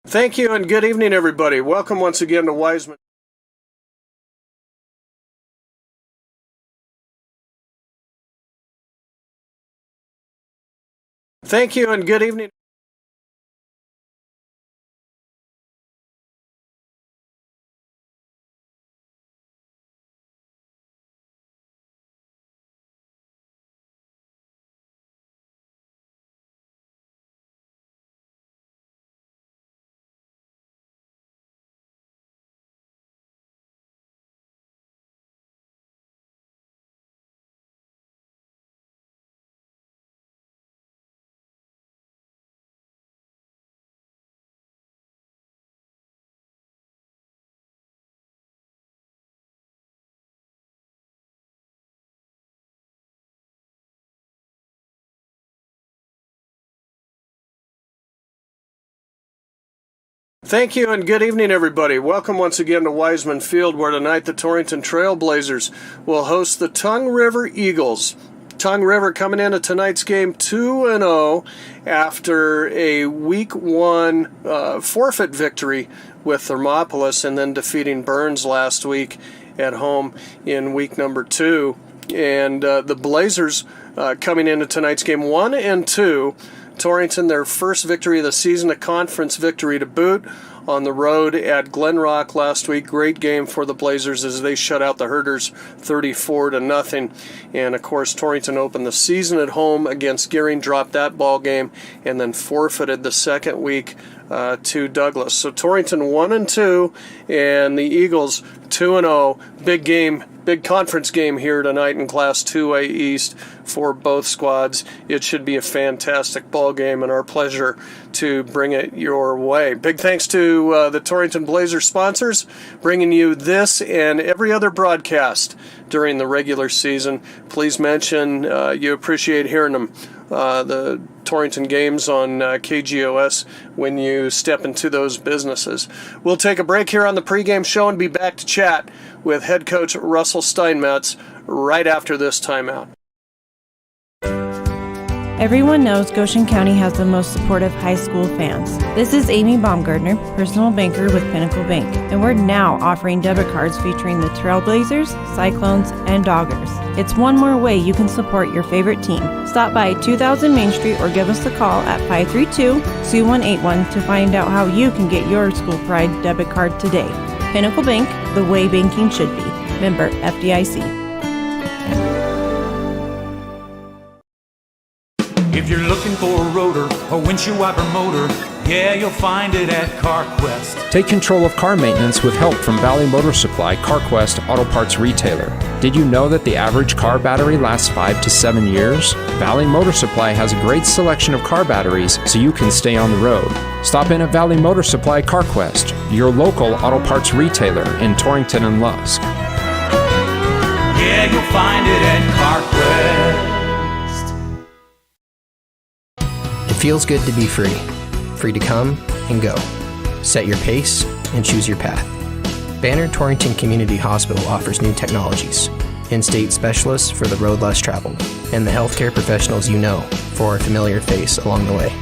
Thank you and good evening, everybody. Welcome once again to Wiseman. Thank you and good evening. Thank you and good evening, everybody. Welcome once again to Wiseman Field, where tonight the Torrington Trailblazers will host the Tongue River Eagles. Tongue River coming into tonight's game 2-0 after a Week 1 forfeit victory with Thermopolis and then defeating Burns last week at home in week number 2. And the Blazers coming into tonight's game 1-2. Torrington, their first victory of the season, a conference victory to boot on the road at Glen Rock last week. Great game for the Blazers as they shut out the Herders 34-0. And of course, Torrington opened the season at home against Gearing, dropped that ball game, and then forfeited the second week to Douglas. So Torrington 1-2, and the Eagles 2-0. Big game. Big conference game here tonight in Class 2A East for both squads. It should be a fantastic ball game, and our pleasure to bring it your way. Big thanks to the Torrington Blazers sponsors, bringing you this and every other broadcast during the regular season. Please mention you appreciate hearing them. The Torrington games on KGOS when you step into those businesses. We'll take a break here on the pregame show and be back to chat with head coach Russell Steinmetz right after this timeout. Everyone knows Goshen County has the most supportive high school fans. This is Amy Baumgartner, personal banker with Pinnacle Bank, and we're now offering debit cards featuring the Trailblazers, Cyclones, and Doggers. It's one more way you can support your favorite team. Stop by 2000 Main Street or give us a call at 532-2181 to find out how you can get your school pride debit card today. Pinnacle Bank, the way banking should be. Member FDIC. If you're looking for a rotor or windshield wiper motor, yeah, you'll find it at CarQuest. Take control of car maintenance with help from Valley Motor Supply, CarQuest Auto Parts Retailer. Did you know that the average car battery lasts 5 to 7 years? Valley Motor Supply has a great selection of car batteries so you can stay on the road. Stop in at Valley Motor Supply CarQuest, your local auto parts retailer in Torrington and Lusk. Yeah, you'll find it at CarQuest. It feels good to be free. Free to come and go. Set your pace and choose your path. Banner Torrington Community Hospital offers new technologies, in-state specialists for the road less traveled, and the healthcare professionals you know for a familiar face along the way.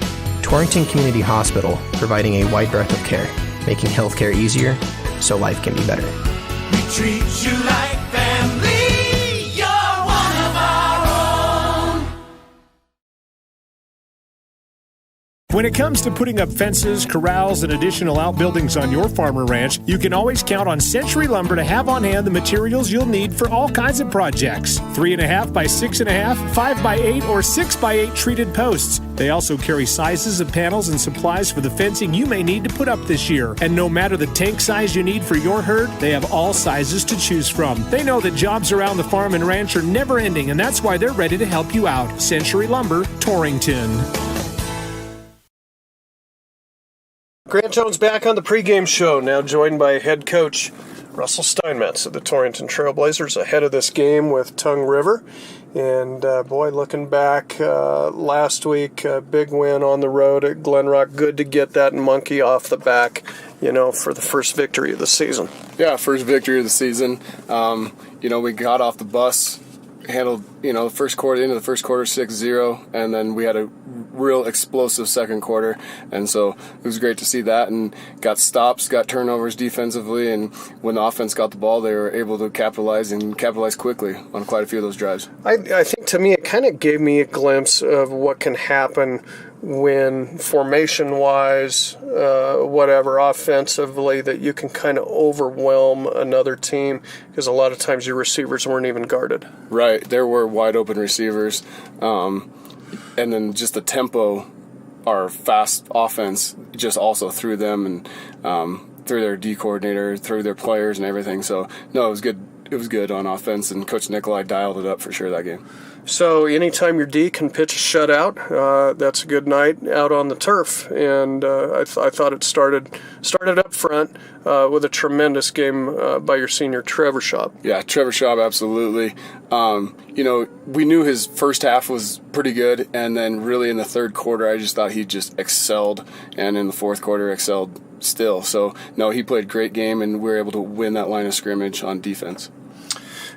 Torrington Community Hospital, providing a wide breadth of care, making healthcare easier so life can be better. We treat you like family. You're one of our own. When it comes to putting up fences, corrals, and additional outbuildings on your farm or ranch, you can always count on Century Lumber to have on hand the materials you'll need for all kinds of projects. 3.5 by 6.5, 5 by 8, or 6 by 8 treated posts. They also carry sizes of panels and supplies for the fencing you may need to put up this year. And no matter the tank size you need for your herd, they have all sizes to choose from. They know that jobs around the farm and ranch are never ending, and that's why they're ready to help you out. Century Lumber, Torrington. Grant Jones back on the pregame show, now joined by head coach Russell Steinmetz of the Torrington Trailblazers ahead of this game with Tongue River. And boy, looking back last week, big win on the road at Glen Rock. Good to get that monkey off the back, for the first victory of the season. Yeah, first victory of the season. We got off the bus, handled, the first quarter, into the first quarter 6-0, and then we had a real explosive second quarter, and so it was great to see that, and got stops, got turnovers defensively, and when the offense got the ball, they were able to capitalize quickly on quite a few of those drives. I think to me it kind of gave me a glimpse of what can happen when formation-wise, whatever, offensively, that you can kind of overwhelm another team because a lot of times your receivers weren't even guarded. Right. There were wide-open receivers, and then just the tempo, our fast offense just also threw them and through their D coordinator, through their players and everything. So, no, it was good. It was good on offense, and Coach Nikolai dialed it up for sure that game. So anytime your D can pitch a shutout, that's a good night out on the turf. And I thought it started up front with a tremendous game by your senior Trevor Schaub. Yeah, Trevor Schaub, absolutely. We knew his first half was pretty good, and then really in the third quarter, I just thought he just excelled, and in the fourth quarter excelled still. So, no, he played a great game, and we were able to win that line of scrimmage on defense.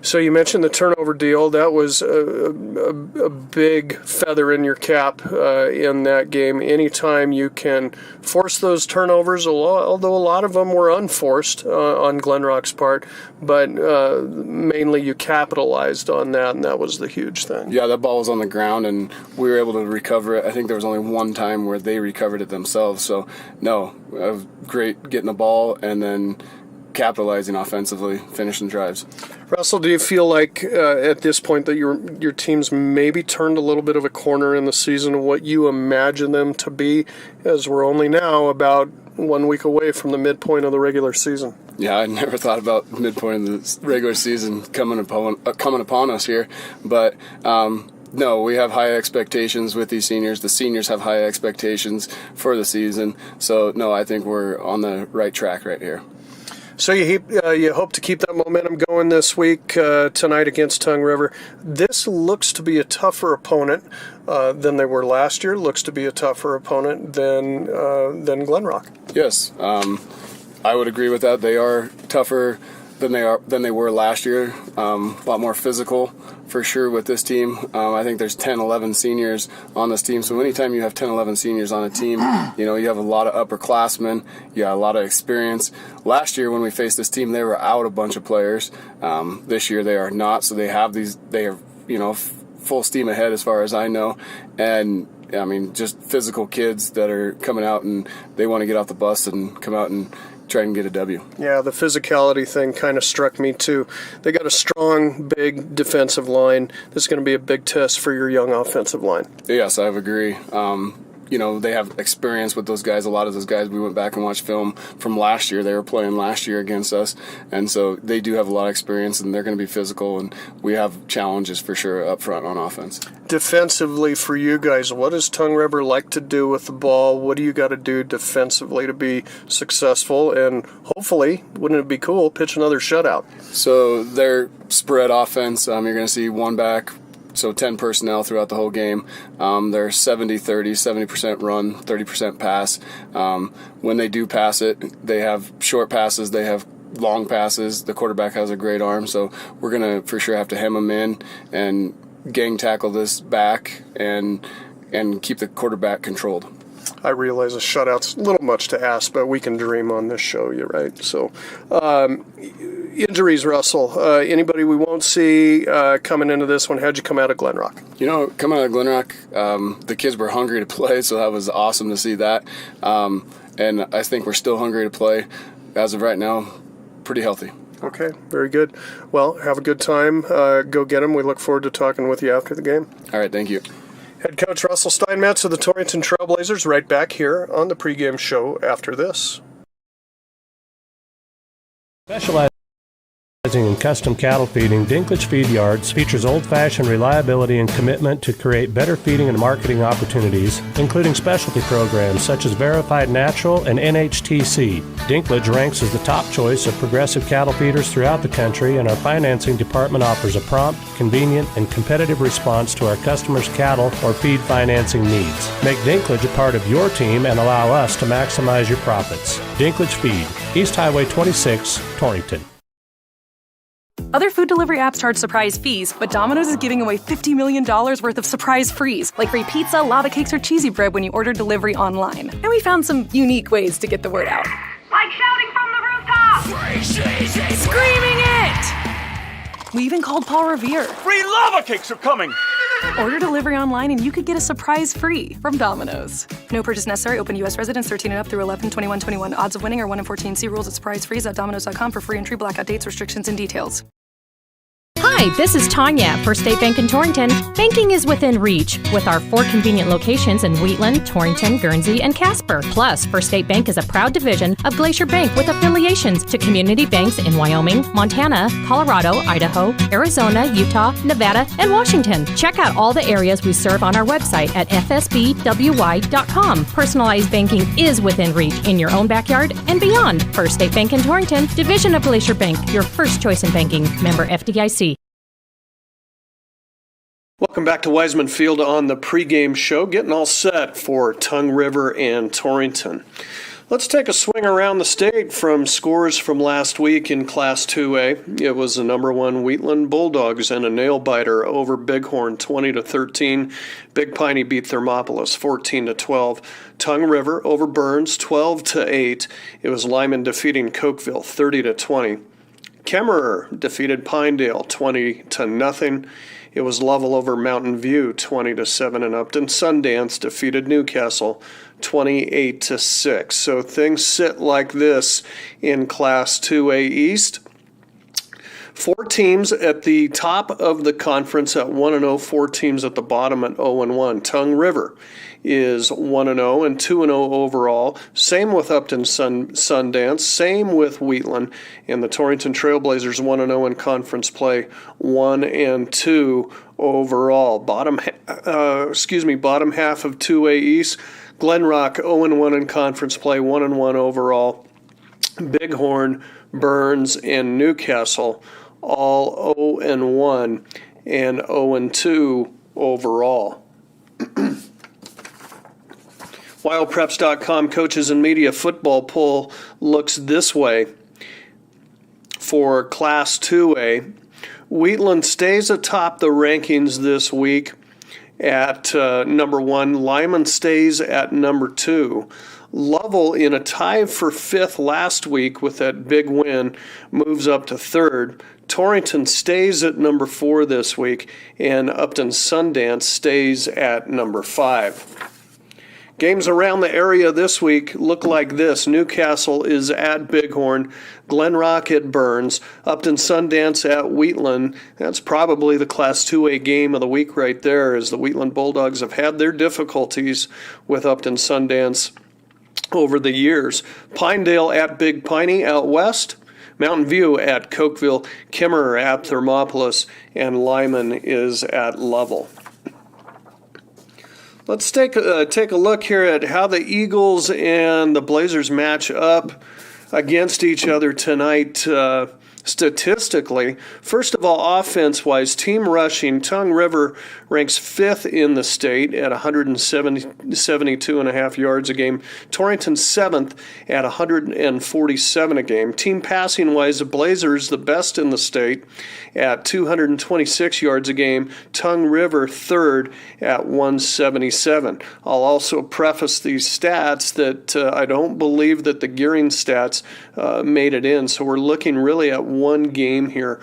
So you mentioned the turnover deal. That was a big feather in your cap in that game. Anytime you can force those turnovers, although a lot of them were unforced on Glenrock's part, but mainly you capitalized on that, and that was the huge thing. Yeah, that ball was on the ground, and we were able to recover it. I think there was only one time where they recovered it themselves. So, no, it was great getting the ball and then capitalizing offensively, finishing drives. Russell, do you feel like at this point that your team's maybe turned a little bit of a corner in the season of what you imagine them to be, as we're only now about 1 week away from the midpoint of the regular season? Yeah, I never thought about midpoint of the regular season coming upon us here, but no, we have high expectations with these seniors. The seniors have high expectations for the season, so no, I think we're on the right track right here. So you hope to keep that momentum going this week tonight against Tongue River. This looks to be a tougher opponent than they were last year. Looks to be a tougher opponent than Glenrock. Yes, I would agree with that. They are tougher than they were last year. A lot more physical for sure with this team. I think there's 10, 11 seniors on this team. So anytime you have 10, 11 seniors on a team, you have a lot of upperclassmen. You got a lot of experience. Last year when we faced this team, they were out a bunch of players. This year they are not. So they are full steam ahead as far as I know. And I mean, just physical kids that are coming out and they want to get off the bus and come out and try and get a W. Yeah, the physicality thing kind of struck me too. They got a strong, big defensive line. This is going to be a big test for your young offensive line. Yes, I agree. They have experience with those guys. A lot of those guys, we went back and watched film from last year. They were playing last year against us, and so they do have a lot of experience, and they're going to be physical, and we have challenges for sure up front on offense. Defensively for you guys, what does Tongue River like to do with the ball? What do you got to do defensively to be successful? And hopefully, wouldn't it be cool, pitch another shutout? So their spread offense, you're going to see one back, so 10 personnel throughout the whole game. They're 70-30, 70% run, 30% pass. When they do pass it, they have short passes, they have long passes. The quarterback has a great arm, so we're going to for sure have to hem them in and gang tackle this back and keep the quarterback controlled. I realize a shutout's a little much to ask, but we can dream on this show, you're right. So, injuries, Russell. Anybody we won't see coming into this one? How'd you come out of Glenrock? Coming out of Glenrock, the kids were hungry to play, so that was awesome to see that. And I think we're still hungry to play. As of right now, pretty healthy. Okay, very good. Well, have a good time. Go get them. We look forward to talking with you after the game. All right, thank you. Head coach Russell Steinmetz of the Torrington Trailblazers right back here on the pregame show after this. Specializing in custom cattle feeding, Dinklage Feed Yards features old-fashioned reliability and commitment to create better feeding and marketing opportunities, including specialty programs such as Verified Natural and NHTC. Dinklage ranks as the top choice of progressive cattle feeders throughout the country, and our financing department offers a prompt, convenient, and competitive response to our customers' cattle or feed financing needs. Make Dinklage a part of your team and allow us to maximize your profits. Dinklage Feed, East Highway 26, Torrington. Other food delivery apps charge surprise fees, but Domino's is giving away $50 million worth of surprise frees, like free pizza, lava cakes, or cheesy bread when you order delivery online. And we found some unique ways to get the word out. Like shouting from the rooftop! Free cheesy! Screaming it! We even called Paul Revere. Free lava cakes are coming! Order delivery online and you could get a surprise free from Domino's. No purchase necessary. Open U.S. residents 13 and up through 11/21/21. Odds of winning are 1 in 14. See rules at surprisefreeze.domino's.com for free entry, blackout dates, restrictions, and details. Hi, this is Tanya for State Bank in Torrington. Banking is within reach with our 4 convenient locations in Wheatland, Torrington, Guernsey, and Casper. Plus, First State Bank is a proud division of Glacier Bank with affiliations to community banks in Wyoming, Montana, Colorado, Idaho, Arizona, Utah, Nevada, and Washington. Check out all the areas we serve on our website at fsbwy.com. Personalized banking is within reach in your own backyard and beyond. First State Bank in Torrington, division of Glacier Bank, your first choice in banking. Member FDIC. Welcome back to Wiseman Field on the pregame show, getting all set for Tongue River and Torrington. Let's take a swing around the state from scores from last week in Class 2A. It was the number 1 Wheatland Bulldogs and a nail-biter over Bighorn 20-13. Big Piney beat Thermopolis 14-12. Tongue River over Burns 12-8. It was Lyman defeating Cokeville 30-20. Kemmerer defeated Pinedale 20-0. It was Lovell over Mountain View 20-7, and Upton Sundance defeated Newcastle 28-6. So things sit like this in Class 2A East. 4 teams at the top of the conference at 1-0, 4 teams at the bottom at 0-1. Tongue River is 1-0 and 2-0 overall. Same with Upton Sundance. Same with Wheatland. And the Torrington Trailblazers 1-0 in conference play, 1-2 overall. Bottom half of 2A East. Glenrock 0-1 in conference play, 1-1 overall. Bighorn, Burns, and Newcastle all 0-1 and 0-2 overall. WildPreps.com coaches and media football poll looks this way for Class 2A. Wheatland stays atop the rankings this week at number 1. Lyman stays at number 2. Lovell, in a tie for 5th last week with that big win, moves up to 3rd. Torrington stays at number 4 this week, and Upton Sundance stays at number 5. Games around the area this week look like this. Newcastle is at Bighorn, Glenrock at Burns, Upton Sundance at Wheatland. That's probably the Class 2A game of the week right there, as the Wheatland Bulldogs have had their difficulties with Upton Sundance over the years. Pinedale at Big Piney out west, Mountain View at Cokeville, Kemmerer at Thermopolis, and Lyman is at Lovell. Let's take a look here at how the Eagles and the Blazers match up against each other tonight statistically. First of all, offense-wise, team rushing, Tongue River ranks 5th in the state at 172.5 yards a game. Torrington 7th at 147 a game. Team passing-wise, the Blazers the best in the state at 226 yards a game. Tongue River 3rd at 177. I'll also preface these stats that I don't believe that the gearing stats made it in, so we're looking really at one game here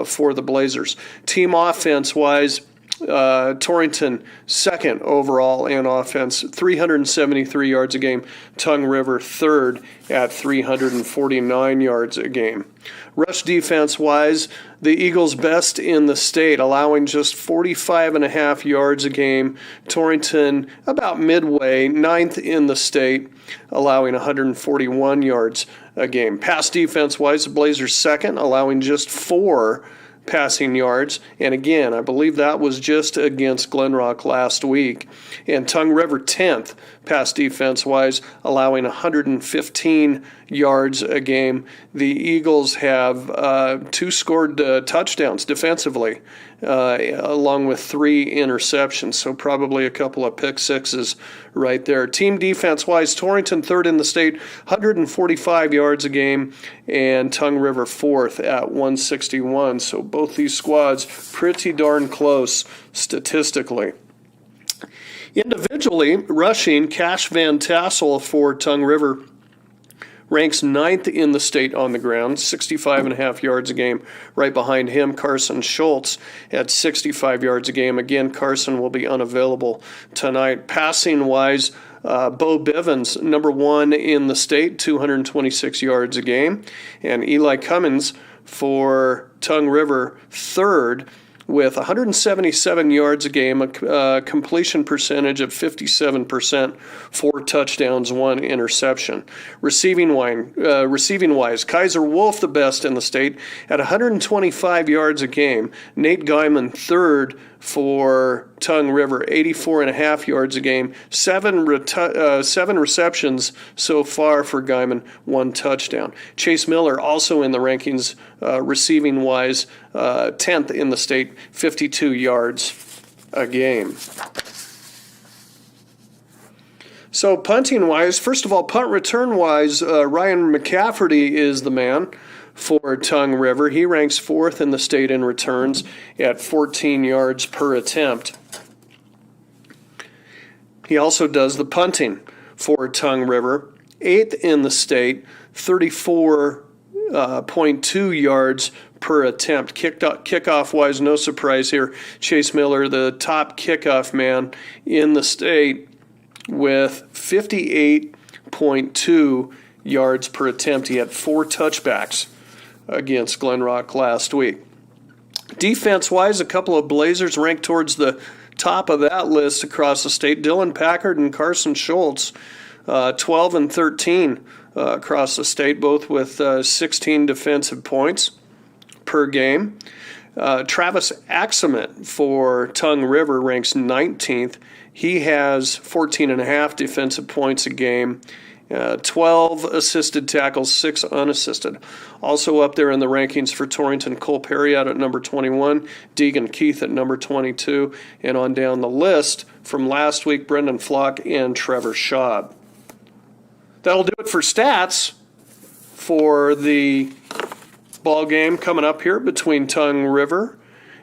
for the Blazers. Team offense-wise, Torrington 2nd overall in offense, 373 yards a game. Tongue River 3rd at 349 yards a game. Rush defense-wise, the Eagles best in the state, allowing just 45.5 yards a game. Torrington about midway, 9th in the state, allowing 141 yards a game. Pass defense-wise, the Blazers 2nd, allowing just 4 passing yards. And again, I believe that was just against Glenrock last week. And Tongue River 10th pass defense-wise, allowing 115 yards a game. The Eagles have 2 scored touchdowns defensively, along with 3 interceptions, so probably a couple of pick sixes right there. Team defense-wise, Torrington third in the state, 145 yards a game, and Tongue River fourth at 161. So both these squads pretty darn close statistically. Individually, rushing, Cash Van Tassel for Tongue River ranks 9th in the state on the ground, 65.5 yards a game. Right behind him, Carson Schultz at 65 yards a game. Again, Carson will be unavailable tonight. Passing-wise, Bo Bivens, number 1 in the state, 226 yards a game. And Eli Cummins for Tongue River, 3rd, with 177 yards a game, a completion percentage of 57%, 4 touchdowns, 1 interception. Receiving-wise, Kaiser Wolf the best in the state at 125 yards a game. Nate Guyman, 3rd for Tongue River, 84.5 yards a game. 7 receptions so far for Guyman, 1 touchdown. Chase Miller also in the rankings, receiving-wise, 10th in the state, 52 yards a game. So punting-wise, first of all, punt return-wise, Ryan McCafferty is the man for Tongue River. He ranks 4th in the state in returns at 14 yards per attempt. He also does the punting for Tongue River, 8th in the state, 34.2 yards per attempt. Kickoff-wise, no surprise here. Chase Miller, the top kickoff man in the state, with 58.2 yards per attempt. He had 4 touchbacks against Glen Rock last week. Defense-wise, a couple of Blazers ranked towards the top of that list across the state. Dylan Packard and Carson Schultz, 12 and 13 across the state, both with 16 defensive points per game. Travis Axemet for Tongue River ranks 19th. He has 14.5 defensive points a game. 12 assisted tackles, 6 unassisted. Also up there in the rankings for Torrington, Cole Perry out at number 21, Deegan Keith at number 22, and on down the list from last week, Brendan Flock and Trevor Schaub. That'll do it for stats for the ball game coming up here between Tongue River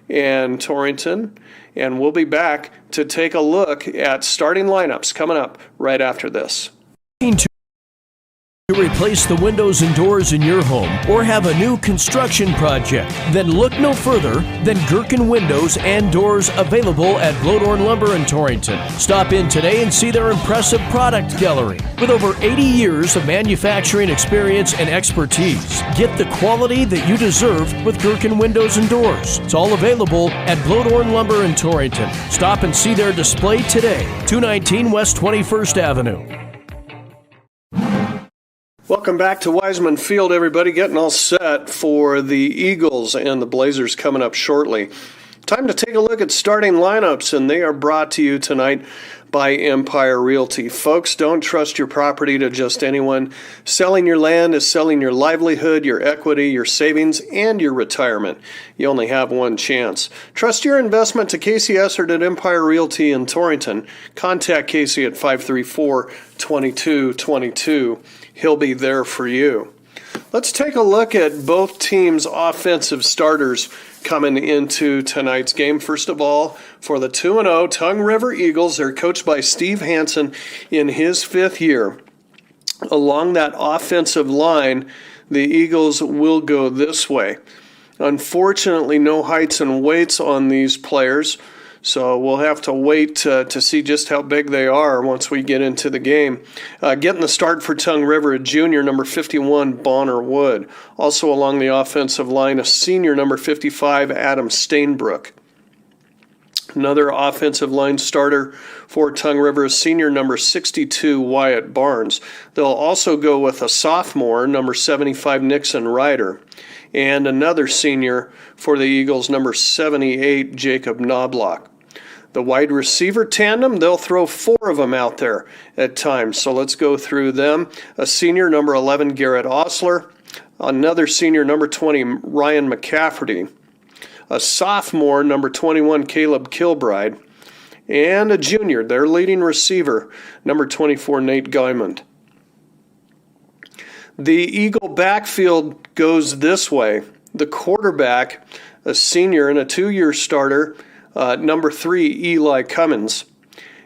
and Torrington, and we'll be back to take a look at starting lineups coming up right after this. To replace the windows and doors in your home or have a new construction project, then look no further than Gherkin Windows and Doors, available at Blodorn Lumber in Torrington. Stop in today and see their impressive product gallery. With over 80 years of manufacturing experience and expertise, get the quality that you deserve with Gherkin Windows and Doors. It's all available at Blodorn Lumber in Torrington. Stop and see their display today, 219 West 21st Avenue. Welcome back to Wiseman Field, everybody. Getting all set for the Eagles and the Blazers coming up shortly. Time to take a look at starting lineups, and they are brought to you tonight by Empire Realty. Folks, don't trust your property to just anyone. Selling your land is selling your livelihood, your equity, your savings, and your retirement. You only have one chance. Trust your investment to Casey Essert at Empire Realty in Torrington. Contact Casey at 534-2222. He'll be there for you. Let's take a look at both teams' offensive starters coming into tonight's game. First of all, for the 2-0 Tongue River Eagles, they're coached by Steve Hansen in his 5th year. Along that offensive line, the Eagles will go this way. Unfortunately, no heights and weights on these players, so we'll have to wait to see just how big they are once we get into the game. Getting the start for Tongue River, a junior, number 51, Bonner Wood. Also along the offensive line, a senior, number 55, Adam Stainbrook. Another offensive line starter for Tongue River, senior, number 62, Wyatt Barnes. They'll also go with a sophomore, number 75, Nixon Ryder. And another senior for the Eagles, number 78, Jacob Knobloch. The wide receiver tandem, they'll throw 4 of them out there at times. So let's go through them. A senior, number 11, Garrett Osler. Another senior, number 20, Ryan McCafferty. A sophomore, number 21, Caleb Kilbride. And a junior, their leading receiver, number 24, Nate Guymond. The Eagle backfield goes this way. The quarterback, a senior and a 2-year starter, number 3, Eli Cummins.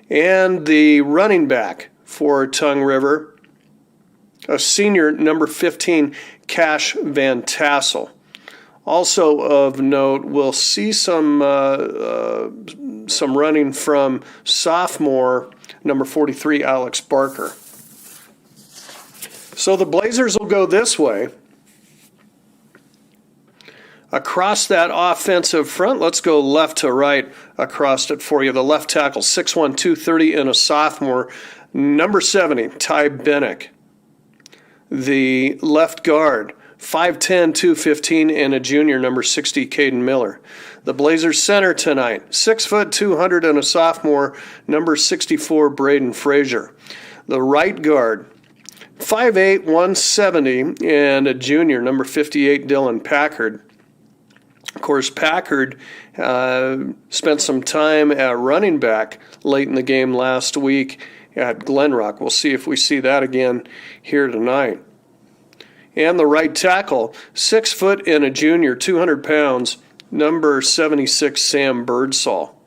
And the running back for Tongue River, a senior, number 15, Cash Van Tassel. Also of note, we'll see some running from sophomore, number 43, Alex Barker. So the Blazers will go this way. Across that offensive front, let's go left to right across it for you. The left tackle, 6'1", 230, and a sophomore, number 70, Ty Bennick. The left guard, 5'10", 215, and a junior, number 60, Caden Miller. The Blazers center tonight, 6', 200, and a sophomore, number 64, Braden Frazier. The right guard, 5'8", 170, and a junior, number 58, Dylan Packard. Of course, Packard spent some time at running back late in the game last week at Glen Rock. We'll see if we see that again here tonight. And the right tackle, 6 foot and a junior, 200 pounds, number 76, Sam Birdsall.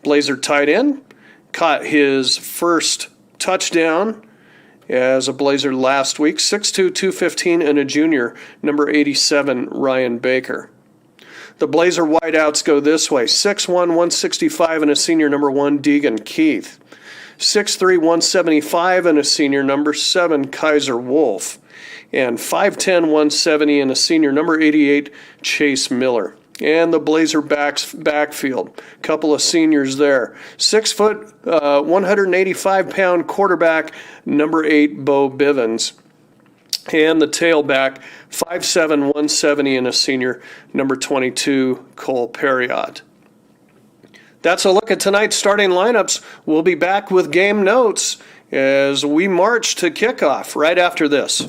Blazer tight end caught his first touchdown as a Blazer last week, 6'2", 215, and a junior, number 87, Ryan Baker. The Blazer wideouts go this way, 6'1", 165, and a senior, number 1, Deegan Keith. 6'3", 175, and a senior, number 7, Kaiser Wolf. And 5'10", 170, and a senior, number 88, Chase Miller. And the Blazer backfield, couple of seniors there. 6 foot, 185-pound quarterback, number 8, Bo Bivens. And the tailback, 5'7", 170, and a senior, number 22, Cole Perriott. That's a look at tonight's starting lineups. We'll be back with game notes as we march to kickoff right after this.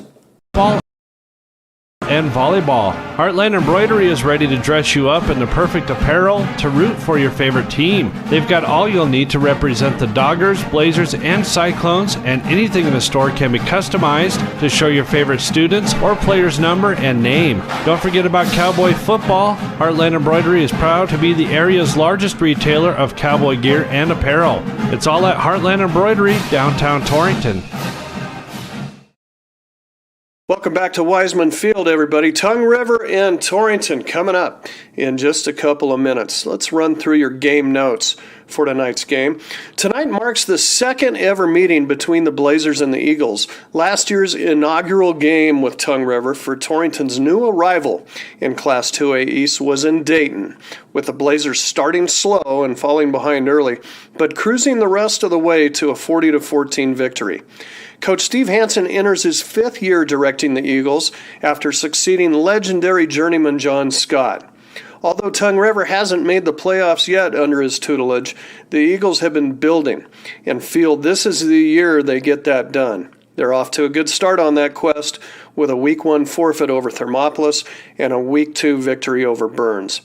And volleyball. Heartland Embroidery is ready to dress you up in the perfect apparel to root for your favorite team. They've got all you'll need to represent the Doggers, Blazers, and Cyclones, and anything in the store can be customized to show your favorite students or player's number and name. Don't forget about Cowboy football. Heartland Embroidery is proud to be the area's largest retailer of cowboy gear and apparel. It's all at Heartland Embroidery, downtown Torrington. Welcome back to Wiseman Field, everybody. Tongue River and Torrington coming up in just a couple of minutes. Let's run through your game notes for tonight's game. Tonight marks the second ever meeting between the Blazers and the Eagles. Last year's inaugural game with Tongue River for Torrington's new arrival in Class 2A East was in Dayton, with the Blazers starting slow and falling behind early, but cruising the rest of the way to a 40-14 victory. Coach Steve Hansen enters his 5th year directing the Eagles after succeeding legendary journeyman John Scott. Although Tongue River hasn't made the playoffs yet under his tutelage, the Eagles have been building and feel this is the year they get that done. They're off to a good start on that quest with a Week 1 forfeit over Thermopolis and a Week 2 victory over Burns.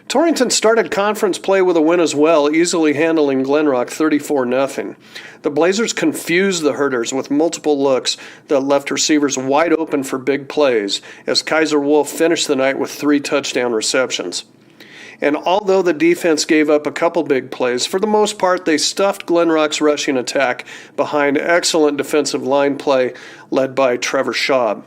Torrington started conference play with a win as well, easily handling Glen Rock 34-0. The Blazers confused the Herders with multiple looks that left receivers wide open for big plays as Kaiser Wolf finished the night with 3 touchdown receptions. And although the defense gave up a couple big plays, for the most part they stuffed Glen Rock's rushing attack behind excellent defensive line play led by Trevor Schaub.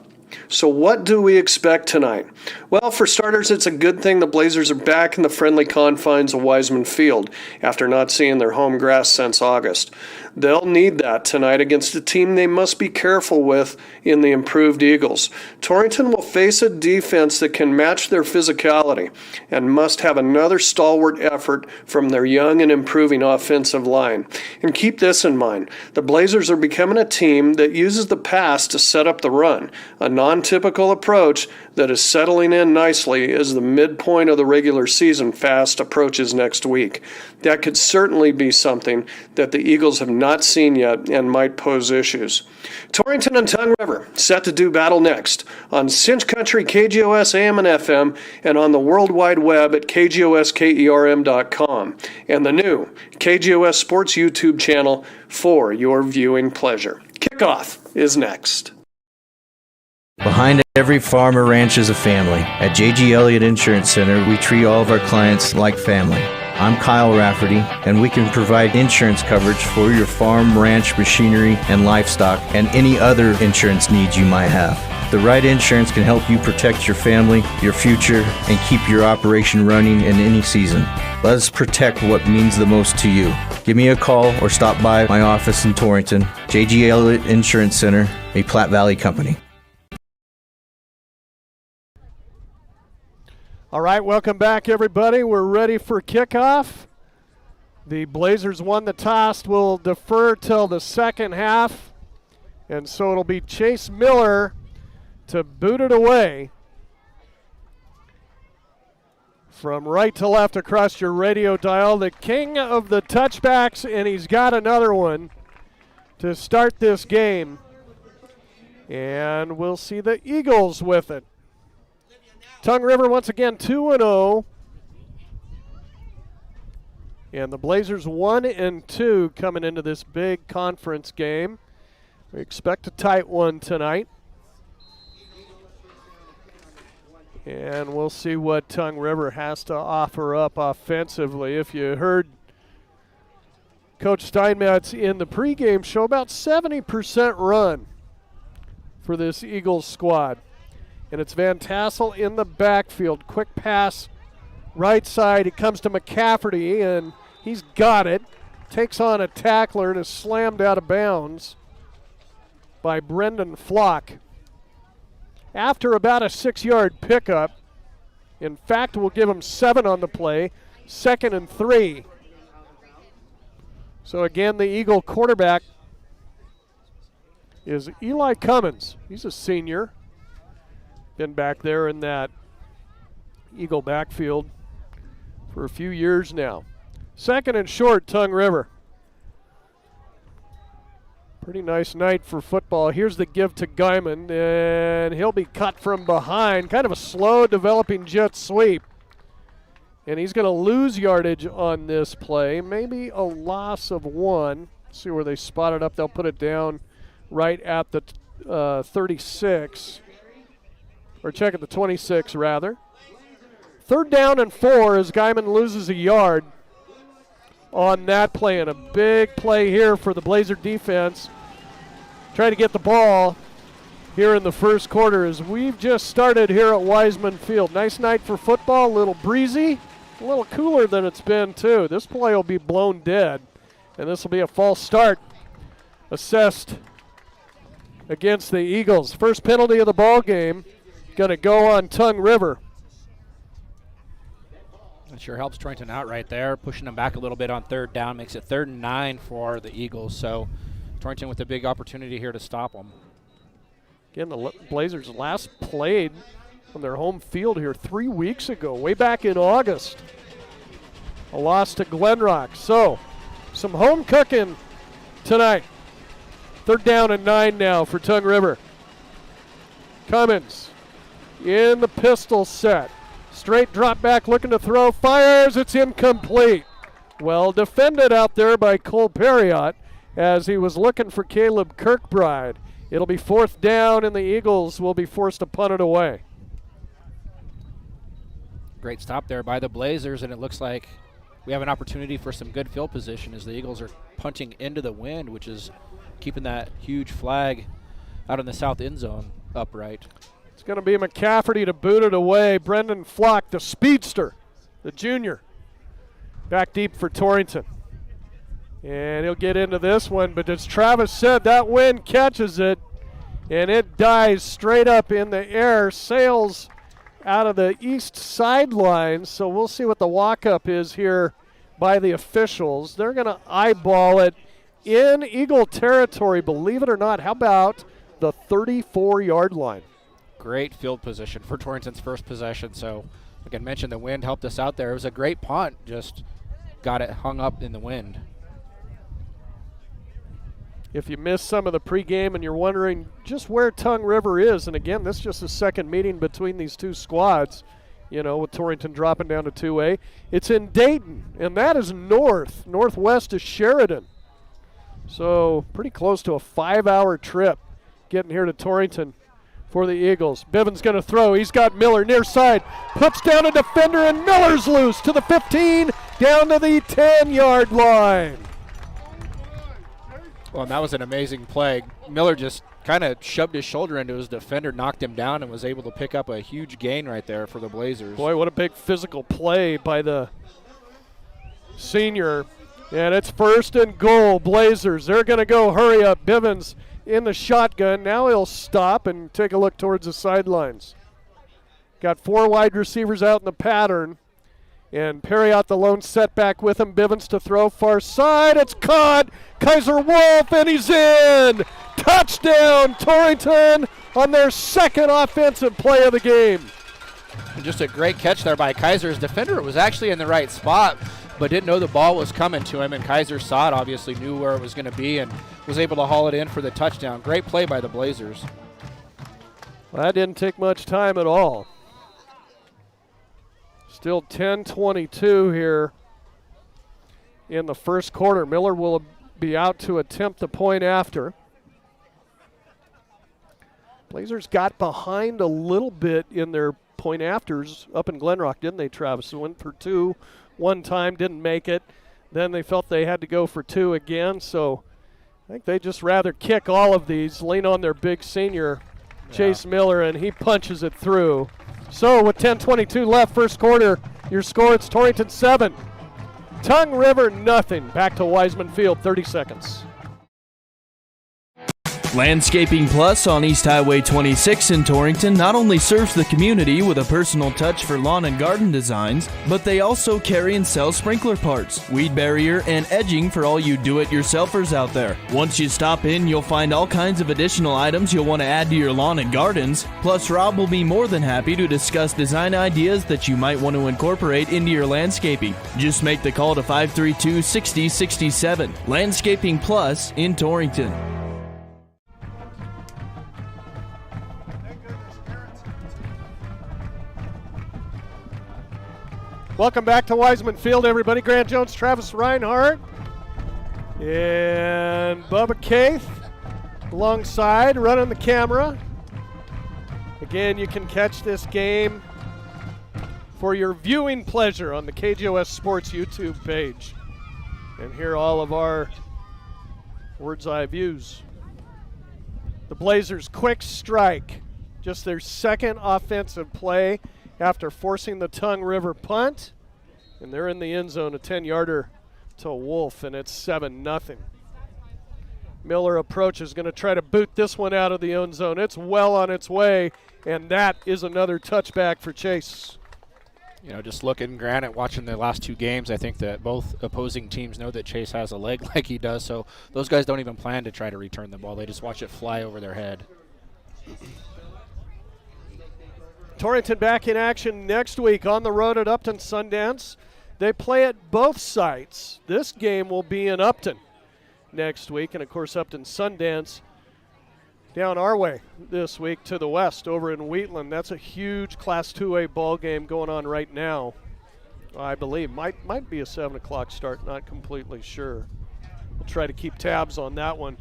So what do we expect tonight? Well, for starters, it's a good thing the Blazers are back in the friendly confines of Wiseman Field after not seeing their home grass since August. They'll need that tonight against a team they must be careful with in the improved Eagles. Torrington will face a defense that can match their physicality and must have another stalwart effort from their young and improving offensive line. And keep this in mind, the Blazers are becoming a team that uses the pass to set up the run, a non-typical approach that is settling in nicely as the midpoint of the regular season fast approaches next week. That could certainly be something that the Eagles have not seen yet and might pose issues. Torrington and Tongue River set to do battle next on Cinch Country, KGOS AM and FM, and on the World Wide Web at KGOSKERM.com, and the new KGOS Sports YouTube channel for your viewing pleasure. Kickoff is next. Behind every farm or ranch is a family. At J.G. Elliott Insurance Center, we treat all of our clients like family. I'm Kyle Rafferty, and we can provide insurance coverage for your farm, ranch, machinery, and livestock, and any other insurance needs you might have. The right insurance can help you protect your family, your future, and keep your operation running in any season. Let us protect what means the most to you. Give me a call or stop by my office in Torrington. J.G. Elliott Insurance Center, a Platte Valley company. All right, welcome back, everybody. We're ready for kickoff. The Blazers won the toss. Will defer till the second half, and so it'll be Chase Miller to boot it away from right to left across your radio dial. The king of the touchbacks, and he's got another one to start this game. And we'll see the Eagles with it. Tongue River once again 2-0. And the Blazers 1-2 coming into this big conference game. We expect a tight one tonight. And we'll see what Tongue River has to offer up offensively. If you heard Coach Steinmetz in the pregame show, about 70% run for this Eagles squad. And it's Van Tassel in the backfield. Quick pass right side. It comes to McCafferty, and he's got it. Takes on a tackler and is slammed out of bounds by Brendan Flock. After about a 6-yard pickup, in fact, we'll give him 7 on the play, 2nd and 3. So again, the Eagle quarterback is Eli Cummins. He's a senior. Been back there in that Eagle backfield for a few years now. 2nd and short, Tongue River. Pretty nice night for football. Here's the give to Guyman, and he'll be cut from behind. Kind of a slow developing jet sweep. And he's going to lose yardage on this play. Maybe a loss of 1. See where they spot it up. They'll put it down right at the 36. Or check at the 26, rather. 3rd down and 4 as Guyman loses a yard on that play. And a big play here for the Blazer defense. Trying to get the ball here in the first quarter as we've just started here at Wiseman Field. Nice night for football, a little breezy, a little cooler than it's been too. This play will be blown dead, and this will be a false start assessed against the Eagles. First penalty of the ball game. Going to go on Tongue River. That sure helps Torrington out right there, pushing them back a little bit on 3rd down, makes it 3rd and 9 for the Eagles. So Torrington with a big opportunity here to stop them. Again, the Blazers last played on their home field here 3 weeks ago, way back in August. A loss to Glenrock. So some home cooking tonight. 3rd down and 9 now for Tongue River. Cummins in the pistol set. Straight drop back, looking to throw, fires, it's incomplete. Well defended out there by Cole Perriott as he was looking for Caleb Kirkbride. It'll be 4th down, and the Eagles will be forced to punt it away. Great stop there by the Blazers, and it looks like we have an opportunity for some good field position as the Eagles are punting into the wind, which is keeping that huge flag out in the south end zone upright. It's going to be McCafferty to boot it away. Brendan Flock, the speedster, the junior, back deep for Torrington. And he'll get into this one, but as Travis said, that wind catches it, and it dies straight up in the air, sails out of the east sideline. So we'll see what the walk-up is here by the officials. They're going to eyeball it in Eagle territory, believe it or not. How about the 34-yard line? great field position for Torrington's first possession. So, like I mentioned, the wind helped us out there. It was a great punt, just got it hung up in the wind. If you missed some of the pregame and you're wondering just where Tongue River is, and again, this is just a second meeting between these two squads, you know, with Torrington dropping down to 2A. It's in Dayton, and that is northwest of Sheridan. So pretty close to a 5-hour trip getting here to Torrington for the Eagles. Bivens going to throw. He's got Miller near side. Puts down a defender, and Miller's loose to the 15, down to the 10-yard line. Well, and that was an amazing play. Miller just kind of shoved his shoulder into his defender, knocked him down, and was able to pick up a huge gain right there for the Blazers. Boy, what a big physical play by the senior. And it's 1st and goal, Blazers. They're going to go hurry up. Bivens in the shotgun. Now he'll stop and take a look towards the sidelines. Got 4 wide receivers out in the pattern. And Perry out the lone setback with him. Bivens to throw far side. It's caught. Kaiser Wolf, and he's in. Touchdown, Torrington, on their second offensive play of the game. And just a great catch there by Kaiser. His defender was actually in the right spot, but didn't know the ball was coming to him, and Kaiser saw it, obviously knew where it was going to be, and was able to haul it in for the touchdown. Great play by the Blazers. Well, that didn't take much time at all. Still 10-22 here in the first quarter. Miller will be out to attempt the point after. Blazers got behind a little bit in their point afters up in Glenrock, didn't they, Travis? They went for 2 one time, didn't make it. Then they felt they had to go for 2 again, so I think they just rather kick all of these, lean on their big senior, Chase Miller, and he punches it through. So with 10:22 left, first quarter, your score, it's Torrington 7, Tongue River nothing. Back to Wiseman Field, 30 seconds. Landscaping Plus on East Highway 26 in Torrington not only serves the community with a personal touch for lawn and garden designs, but they also carry and sell sprinkler parts, weed barrier, and edging for all you do-it-yourselfers out there. Once you stop in, you'll find all kinds of additional items you'll want to add to your lawn and gardens. Plus, Rob will be more than happy to discuss design ideas that you might want to incorporate into your landscaping. Just make the call to 532-6067. Landscaping Plus in Torrington. Welcome back to Wiseman Field, everybody. Grant Jones, Travis Reinhardt, and Bubba Caith alongside, running the camera. Again, you can catch this game for your viewing pleasure on the KGOS Sports YouTube page and hear all of our bird's eye views. The Blazers' quick strike, just their second offensive play after forcing the Tongue River punt, and they're in the end zone, a 10-yarder to Wolf, and it's 7-0. Miller approaches, going to try to boot this one out of the end zone. It's well on its way, and that is another touchback for Chase. You know, just looking, Grant, watching the last 2 games, I think that both opposing teams know that Chase has a leg like he does, so those guys don't even plan to try to return the ball. They just watch it fly over their head. Torrington back in action next week on the road at Upton Sundance. They play at both sites. This game will be in Upton next week, and of course Upton Sundance down our way this week to the west over in Wheatland. That's a huge Class 2A ball game going on right now, I believe. Might be a 7 o'clock start, not completely sure. We'll try to keep tabs on that one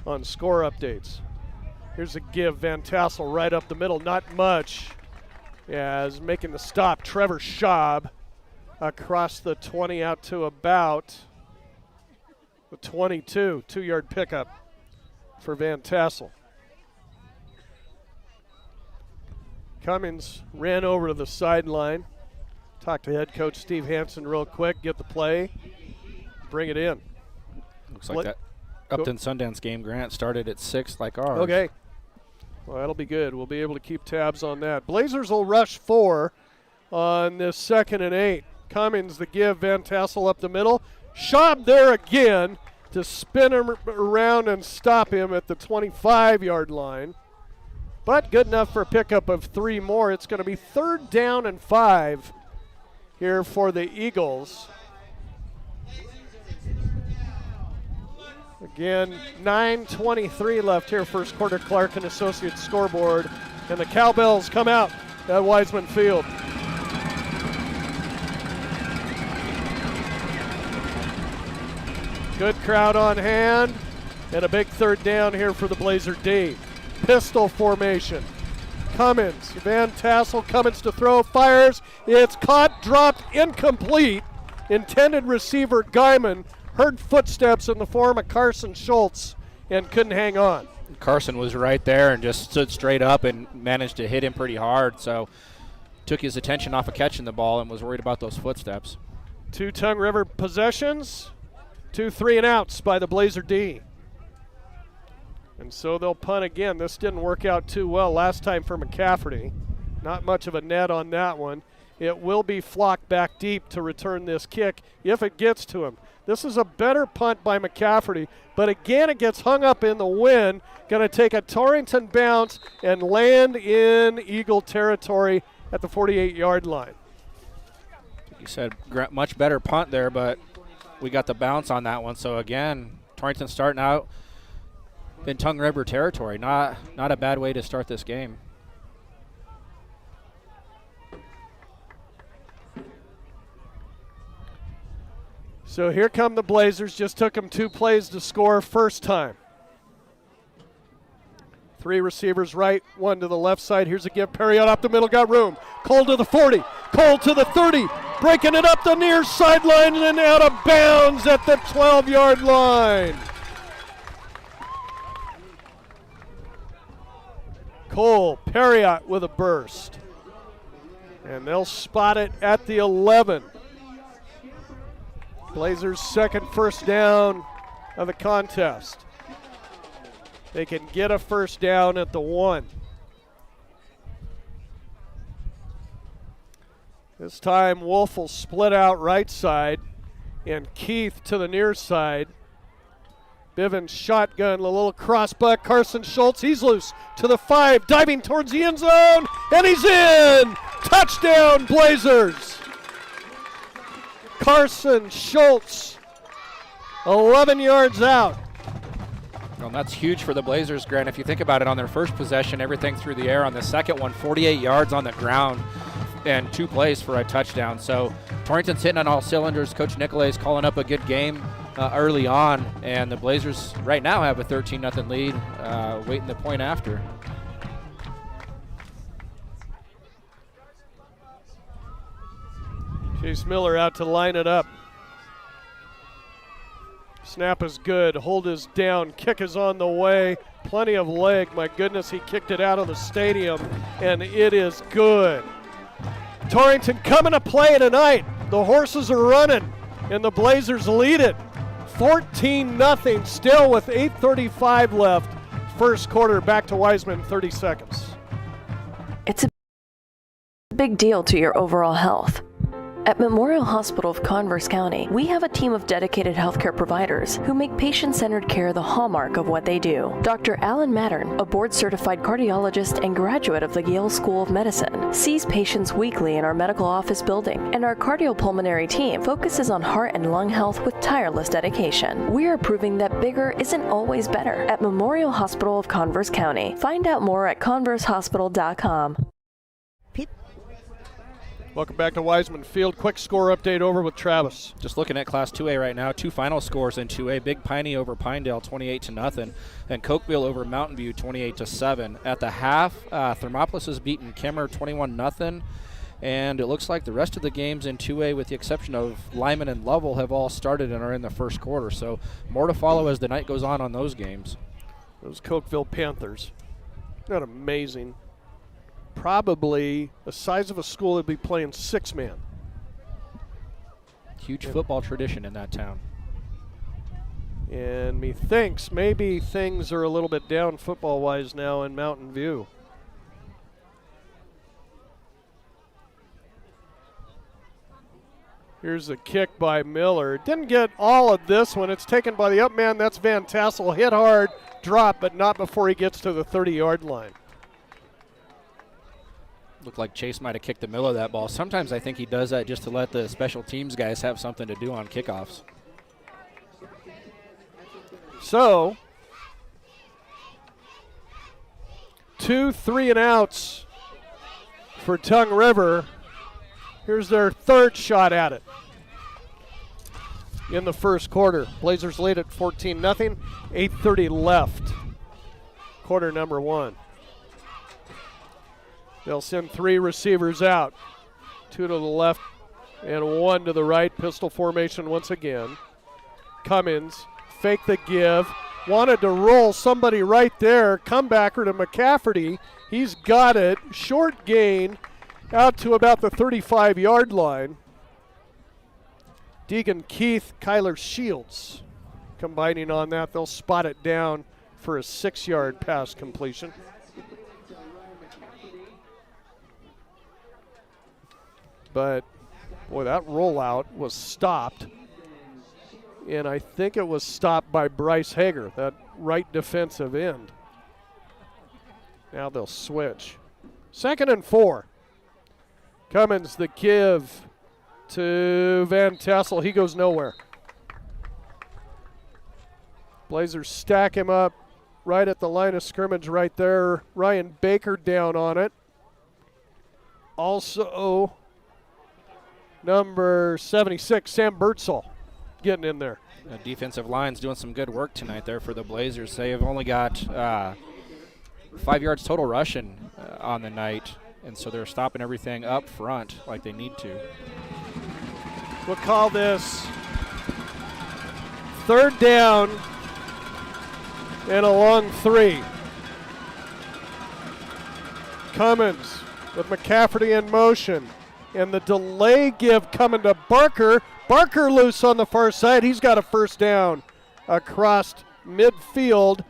on score updates. Here's a give, Van Tassel right up the middle, not much. As making the stop, Trevor Schaub across the 20 out to about the 22. 2-yard pickup for Van Tassel. Cummings ran over to the sideline. Talk to head coach Steve Hansen real quick, get the play, bring it in. Looks like that Upton Sundance game, Grant, started at 6 like ours. Okay. Well, that'll be good. We'll be able to keep tabs on that. Blazers will rush 4 on this 2nd and 8. Cummings the give, Van Tassel up the middle. Schaub there again to spin him around and stop him at the 25-yard line. but good enough for a pickup of 3 more. It's going to be 3rd down and 5 here for the Eagles. Again, 9:23 left here, first quarter. Clark and Associates scoreboard, and the Cowbells come out at Wiseman Field. Good crowd on hand, and a big 3rd down here for the Blazer D. Pistol formation. Cummins, Van Tassel, Cummins to throw, fires. It's caught, dropped, incomplete. Intended receiver Guyman heard footsteps in the form of Carson Schultz and couldn't hang on. Carson was right there and just stood straight up and managed to hit him pretty hard, so took his attention off of catching the ball and was worried about those footsteps. 2 Tongue River possessions, 2 3-and-outs by the Blazer D. And so they'll punt again. This didn't work out too well last time for McCafferty. Not much of a net on that one. It will be flocked back deep to return this kick if it gets to him. This is a better punt by McCafferty, but again it gets hung up in the wind. Going to take a Torrington bounce and land in Eagle territory at the 48-yard line. You said much better punt there, but we got the bounce on that one. So again, Torrington starting out in Tongue River territory. Not a bad way to start this game. So here come the Blazers. Just took them 2 plays to score first time. 3 receivers right, 1 to the left side. Here's a give. Perry out up the middle, got room. Cole to the 40, Cole to the 30, breaking it up the near sideline and out of bounds at the 12-yard line. Cole, Perriott with a burst. And they'll spot it at the 11. Blazers' second first down of the contest. They can get a first down at the 1. This time Wolf will split out right side and Keith to the near side. Bivens shotgun, a little cross buck. Carson Schultz, he's loose to the 5, diving towards the end zone, and he's in! Touchdown, Blazers! Carson Schultz, 11 yards out. Well, that's huge for the Blazers, Grant. If you think about it, on their first possession, everything through the air. On the second one, 48 yards on the ground and 2 plays for a touchdown. So Torrington's hitting on all cylinders. Coach Nicolay is calling up a good game early on, and the Blazers right now have a 13-0 lead, waiting the point after. Chase Miller out to line it up. Snap is good, hold is down, kick is on the way. Plenty of leg, my goodness, he kicked it out of the stadium, and it is good. Torrington coming to play tonight. The horses are running, and the Blazers lead it. 14-0 still with 8:35 left. First quarter, back to Wiseman, 30 seconds. It's a big deal to your overall health. At Memorial Hospital of Converse County, we have a team of dedicated healthcare providers who make patient-centered care the hallmark of what they do. Dr. Alan Mattern, a board-certified cardiologist and graduate of the Yale School of Medicine, sees patients weekly in our medical office building, and our cardiopulmonary team focuses on heart and lung health with tireless dedication. We are proving that bigger isn't always better at Memorial Hospital of Converse County. Find out more at conversehospital.com. Welcome back to Wiseman Field. Quick score update over with Travis. Just looking at Class 2A right now, 2 final scores in 2A. Big Piney over Pinedale, 28-0, and Cokeville over Mountain View, 28-7. At the half, Thermopolis has beaten Kemmer, 21-0, and it looks like the rest of the games in 2A, with the exception of Lyman and Lovell, have all started and are in the first quarter. So more to follow as the night goes on those games. Those Cokeville Panthers. Isn't that amazing? Probably the size of a school that'd be playing 6-man. Huge football tradition in that town. And methinks maybe things are a little bit down football-wise now in Mountain View. Here's a kick by Miller. Didn't get all of this one. It's taken by the up man. That's Van Tassel. Hit hard, drop, but not before he gets to the 30-yard line. Looked like Chase might have kicked the middle of that ball. Sometimes I think he does that just to let the special teams guys have something to do on kickoffs. So, 2 3-and-outs for Tongue River. Here's their third shot at it in the first quarter. Blazers lead at 14-0, 8:30 left. Quarter number 1. They'll send 3 receivers out, 2 to the left and 1 to the right. Pistol formation once again. Cummins, fake the give, wanted to roll somebody right there. Comebacker to McCafferty. He's got it. Short gain out to about the 35-yard line. Deegan Keith, Kyler Shields combining on that. They'll spot it down for a 6-yard pass completion. But, boy, that rollout was stopped. And I think it was stopped by Bryce Hager, that right defensive end. Now they'll switch. 2nd and 4. Cummins, the give to Van Tassel. He goes nowhere. Blazers stack him up right at the line of scrimmage right there. Ryan Baker down on it. Also, number 76, Sam Birdsall, getting in there. The defensive line's doing some good work tonight there for the Blazers. They have only got 5 yards total rushing on the night, and so they're stopping everything up front like they need to. We'll call this 3rd down and a long 3. Cummins with McCafferty in motion. And the delay give coming to Barker. Barker loose on the far side. He's got a first down across midfield.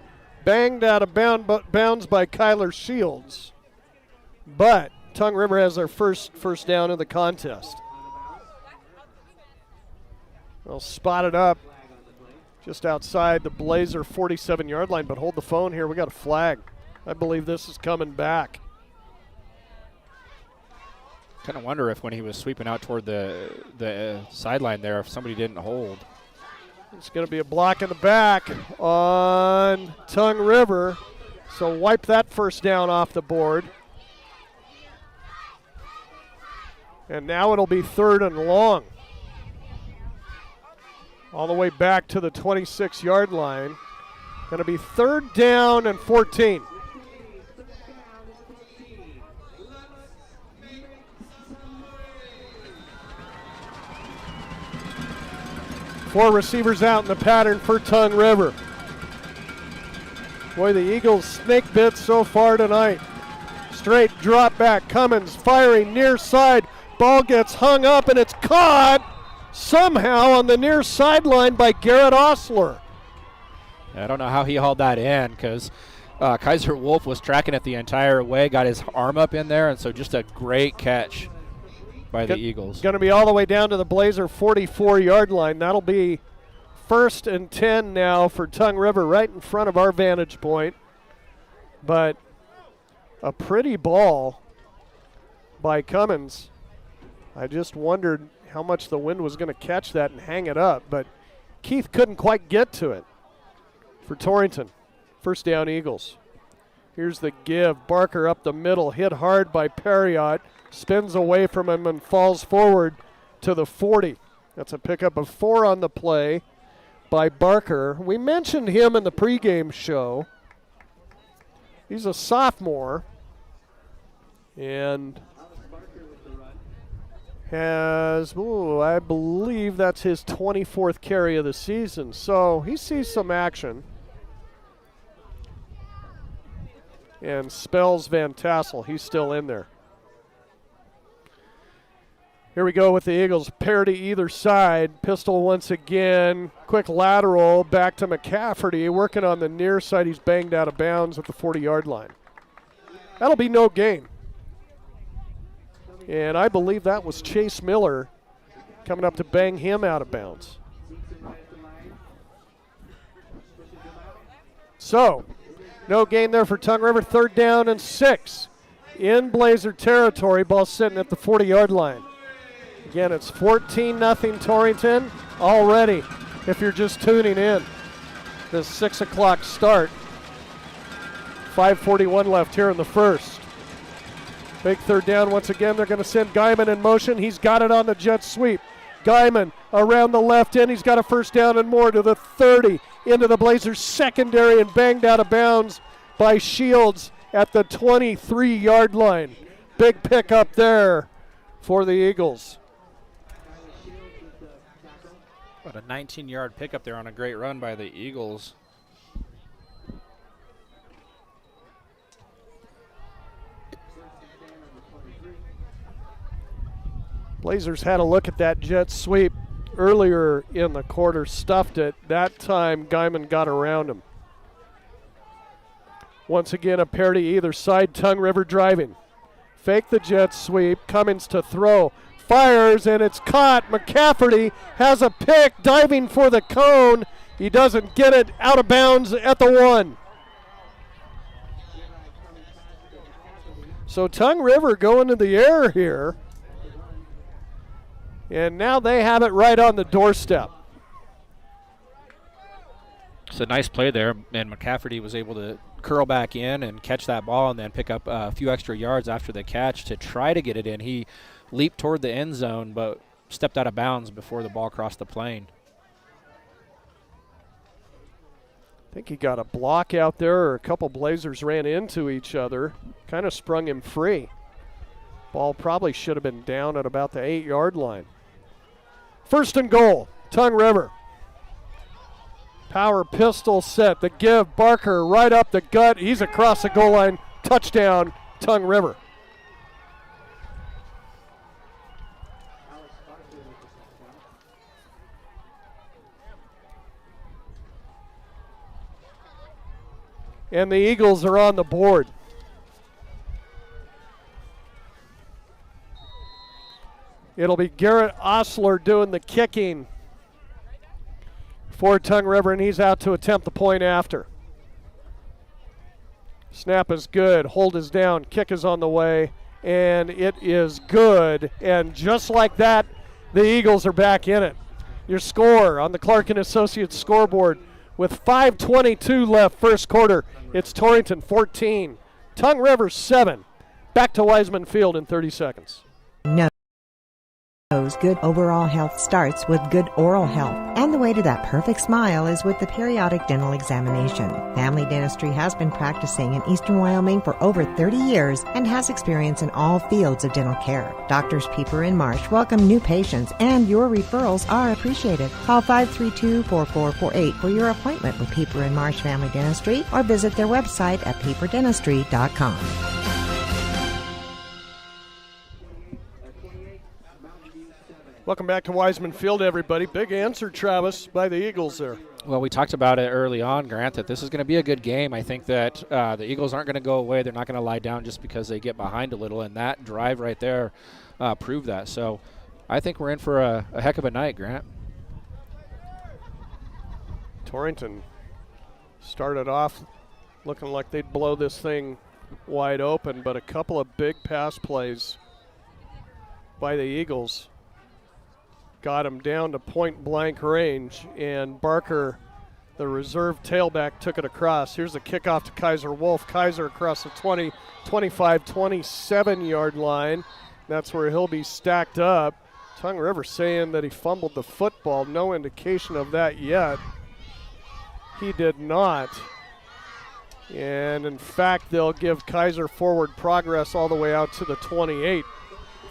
Banged out of bounds by Kyler Shields. But Tongue River has their first down of the contest. They'll spot it up just outside the Blazer 47-yard line. But hold the phone here. We got a flag. I believe this is coming back. Kind of wonder if when he was sweeping out toward the sideline there, if somebody didn't hold. It's going to be a block in the back on Tongue River. So wipe that first down off the board. And now it'll be 3rd and long. All the way back to the 26-yard line. Going to be 3rd down and 14. Four receivers out in the pattern for Tongue River. Boy, the Eagles snake bit so far tonight. Straight drop back. Cummins firing near side. Ball gets hung up and it's caught somehow on the near sideline by Garrett Osler. I don't know how he hauled that in because Kaiser Wolf was tracking it the entire way, got his arm up in there, and so just a great catch by the Eagles. Going to be all the way down to the Blazer 44-yard line. That'll be 1st and 10 now for Tongue River, right in front of our vantage point. But a pretty ball by Cummins. I just wondered how much the wind was going to catch that and hang it up, but Keith couldn't quite get to it for Torrington. First down, Eagles. Here's the give. Barker up the middle, hit hard by Perriott. Spins away from him and falls forward to the 40. That's a pickup of 4 on the play by Barker. We mentioned him in the pregame show. He's a sophomore and has, I believe that's his 24th carry of the season. So he sees some action and spells Van Tassel. He's still in there. Here we go with the Eagles. Pair to either side. Pistol once again. Quick lateral back to McCafferty. Working on the near side. He's banged out of bounds at the 40-yard line. That'll be no gain. And I believe that was Chase Miller coming up to bang him out of bounds. So, no gain there for Tongue River. 3rd down and 6. in Blazer territory. Ball sitting at the 40-yard line. Again, it's 14-0 Torrington already, if you're just tuning in. This 6 o'clock start. 5:41 left here in the first. Big third down once again. They're going to send Guyman in motion. He's got it on the jet sweep. Guyman around the left end. He's got a first down and more to the 30. Into the Blazers secondary and banged out of bounds by Shields at the 23-yard line. Big pickup there for the Eagles. What a 19-yard pickup there on a great run by the Eagles. Blazers had a look at that jet sweep earlier in the quarter, stuffed it. That time, Guyman got around him. Once again, a pair to either side, Tongue River driving. Fake the jet sweep, Cummins to throw. Fires, and it's caught. McCafferty has a pick, diving for the cone. He doesn't get it, out of bounds at the 1. So Tongue River going to the air here. And now they have it right on the doorstep. It's a nice play there, and McCafferty was able to curl back in and catch that ball and then pick up a few extra yards after the catch to try to get it in. He leaped toward the end zone but stepped out of bounds before the ball crossed the plane. I think he got a block out there, or a couple Blazers ran into each other. Kind of sprung him free. Ball probably should have been down at about the 8-yard line. First and goal, Tongue River. Power pistol set, the give, Barker right up the gut. He's across the goal line. Touchdown, Tongue River. And the Eagles are on the board. It'll be Garrett Osler doing the kicking for Tongue River, and he's out to attempt the point after. Snap is good. Hold is down. Kick is on the way, and it is good. And just like that, the Eagles are back in it. Your score on the Clark & Associates scoreboard with 5:22 left first quarter. It's Torrington 14, Tongue River 7. Back to Wiseman Field in 30 seconds. Good overall health starts with good oral health, and the way to that perfect smile is with the periodic dental examination. Family Dentistry has been practicing in eastern Wyoming for over 30 years and has experience in all fields of dental care. Doctors Pieper and Marsh welcome new patients, and your referrals are appreciated. Call 532-4448 for your appointment with Pieper and Marsh Family Dentistry, or visit their website at pieperdentistry.com. Welcome back to Wiseman Field, everybody. Big answer, Travis, by the Eagles there. Well, we talked about it early on, Grant, that this is going to be a good game. I think that the Eagles aren't going to go away. They're not going to lie down just because they get behind a little, and that drive right there proved that. So I think we're in for a heck of a night, Grant. Torrington started off looking like they'd blow this thing wide open, but a couple of big pass plays by the Eagles got him down to point-blank range, and Barker, the reserve tailback, took it across. Here's the kickoff to Kaiser Wolf. Kaiser across the 20, 25, 27-yard line. That's where he'll be stacked up. Tongue River saying that he fumbled the football. No indication of that yet. He did not. And, in fact, they'll give Kaiser forward progress all the way out to the 28.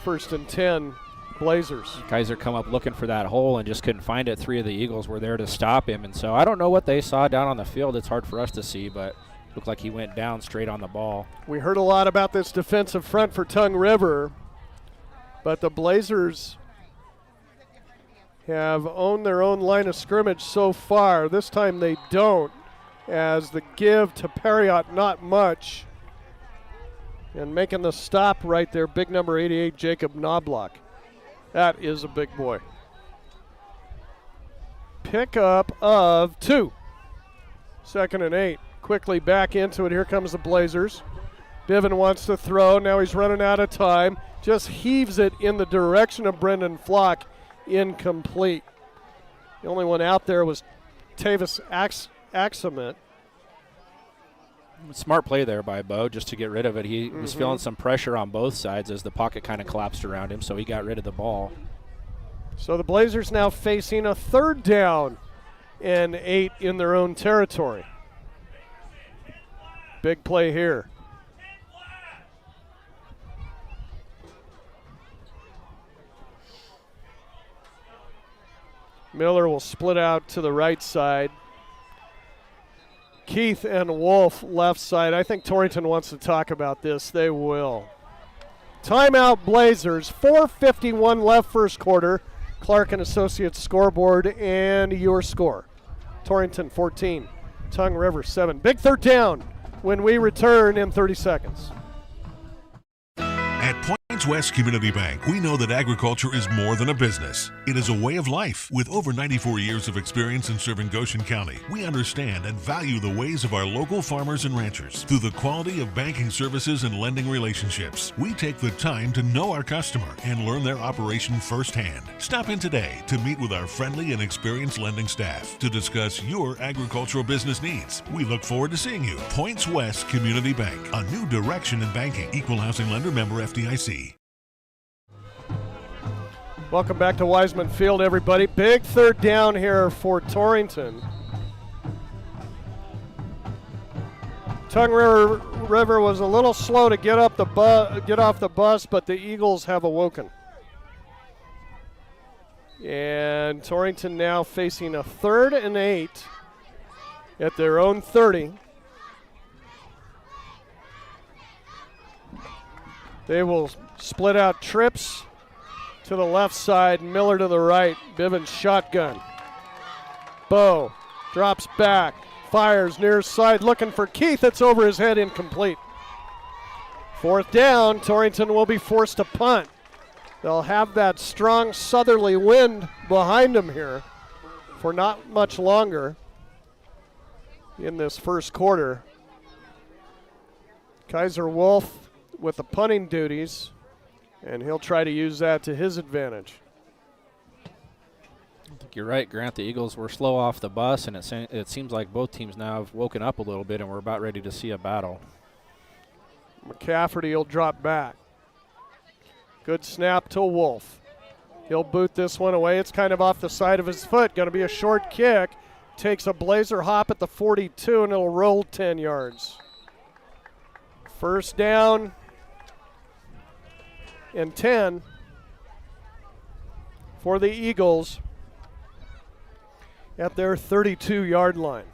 First and 10. Blazers. Kaiser come up looking for that hole and just couldn't find it. Three of the Eagles were there to stop him, and so I don't know what they saw down on the field. It's hard for us to see, but looked like he went down straight on the ball. We heard a lot about this defensive front for Tongue River, but the Blazers have owned their own line of scrimmage so far. This time they don't, as the give to Perriott, not much. And making the stop right there, big number 88, Jacob Knobloch. That is a big boy. Pickup of 2. Second and 8. Quickly back into it. Here comes the Blazers. Bivin wants to throw. Now he's running out of time. Just heaves it in the direction of Brendan Flock. Incomplete. The only one out there was Tavis Axament. Smart play there by Bo just to get rid of it. He was feeling some pressure on both sides as the pocket kind of collapsed around him, so he got rid of the ball. So the Blazers now facing a 3rd down and 8 in their own territory. Big play here. Miller will split out to the right side. Keith and Wolf left side. I think Torrington wants to talk about this. They will. Timeout Blazers. 4:51 left first quarter. Clark and Associates scoreboard and your score. Torrington 14. Tongue River 7. Big 3rd down when we return in 30 seconds. At Points West Community Bank, we know that agriculture is more than a business. It is a way of life. With over 94 years of experience in serving Goshen County, we understand and value the ways of our local farmers and ranchers. Through the quality of banking services and lending relationships, we take the time to know our customer and learn their operation firsthand. Stop in today to meet with our friendly and experienced lending staff to discuss your agricultural business needs. We look forward to seeing you. Points West Community Bank, a new direction in banking. Equal housing lender, member FDIC. Welcome back to Wiseman Field, everybody. Big 3rd down here for Torrington. Tongue River was a little slow to get off the bus, but the Eagles have awoken. And Torrington now facing a 3rd and 8 at their own 30. They will split out trips to the left side, Miller to the right. Bivens shotgun. Bo drops back, fires near side, looking for Keith. It's over his head, incomplete. 4th down, Torrington will be forced to punt. They'll have that strong southerly wind behind them here for not much longer in this first quarter. Kaiser Wolf with the punting duties, and he'll try to use that to his advantage. I think you're right, Grant. The Eagles were slow off the bus, and it seems like both teams now have woken up a little bit, and we're about ready to see a battle. McCafferty will drop back. Good snap to Wolf. He'll boot this one away. It's kind of off the side of his foot. Going to be a short kick. Takes a Blazer hop at the 42, and it'll roll 10 yards. 1st down and 10 for the Eagles at their 32-yard line.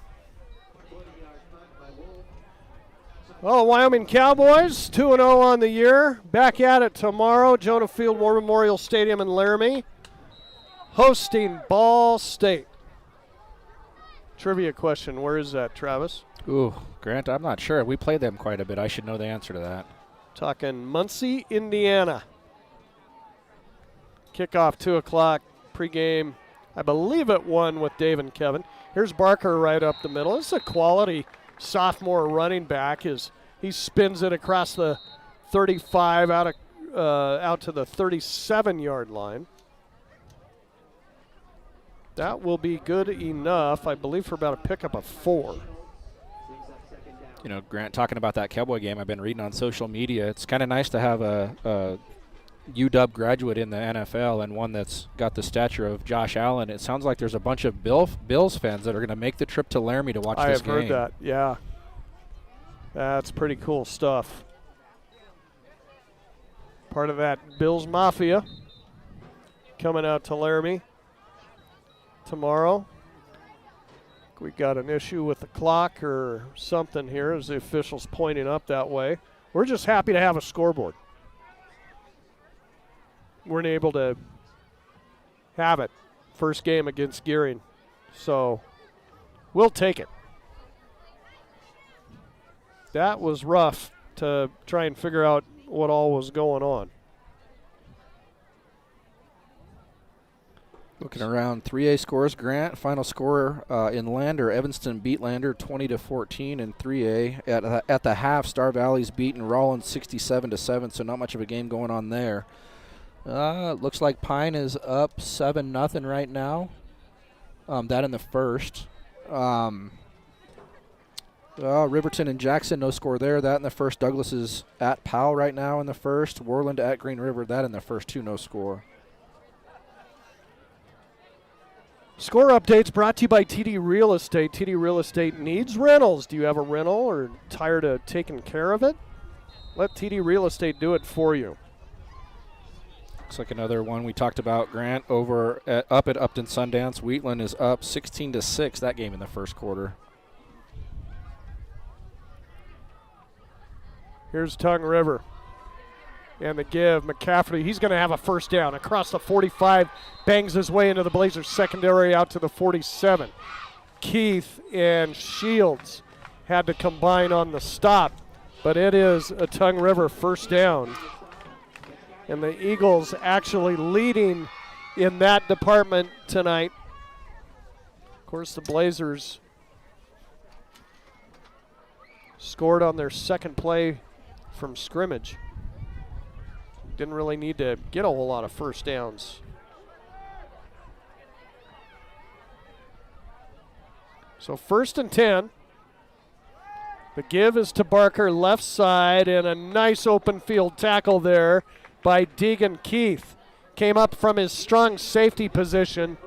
Well, Wyoming Cowboys, 2-0 on the year. Back at it tomorrow, Jonah Field War Memorial Stadium in Laramie, hosting Ball State. Trivia question, where is that, Travis? Ooh, Grant, I'm not sure. We played them quite a bit. I should know the answer to that. Talking Muncie, Indiana. Kickoff 2 o'clock, pregame. I believe at 1 with Dave and Kevin. Here's Barker right up the middle. It's a quality sophomore running back. He spins it across the 35 out to the 37-yard line. That will be good enough, I believe, for about a pickup of 4. You know, Grant, talking about that Cowboy game, I've been reading on social media. It's kind of nice to have a UW graduate in the NFL and one that's got the stature of Josh Allen. It sounds like there's a bunch of Bills fans that are going to make the trip to Laramie to watch this game. I have heard that, yeah. That's pretty cool stuff. Part of that Bills Mafia coming out to Laramie tomorrow. We got an issue with the clock or something here as the officials pointing up that way. We're just happy to have a scoreboard. Weren't able to have it first game against Gearing, so we'll take it. That was rough to try and figure out what all was going on. Looking around 3A scores, Grant, final score in Lander. Evanston beat Lander 20-14 in 3A. At the half, Star Valley's beaten Rollins 67-7, so not much of a game going on there. Looks like Pine is up 7-0 right now. That in the first. Riverton and Jackson, no score there. That in the first. Douglas is at Powell right now in the first. Worland at Green River, that in the first two, no score. Score updates brought to you by TD Real Estate. TD Real Estate needs rentals. Do you have a rental or tired of taking care of it? Let TD Real Estate do it for you. Looks like another one we talked about, Grant, up at Upton Sundance. Wheatland is up 16-6, that game in the first quarter. Here's Tongue River. And the give, McCafferty, he's going to have a first down. Across the 45, bangs his way into the Blazers secondary out to the 47. Keith and Shields had to combine on the stop, but it is a Tongue River first down. And the Eagles actually leading in that department tonight. Of course, the Blazers scored on their second play from scrimmage. Didn't really need to get a whole lot of first downs. So 1st and 10. The give is to Barker, left side, and a nice open field tackle there by Deegan Keith. Came up from his strong safety position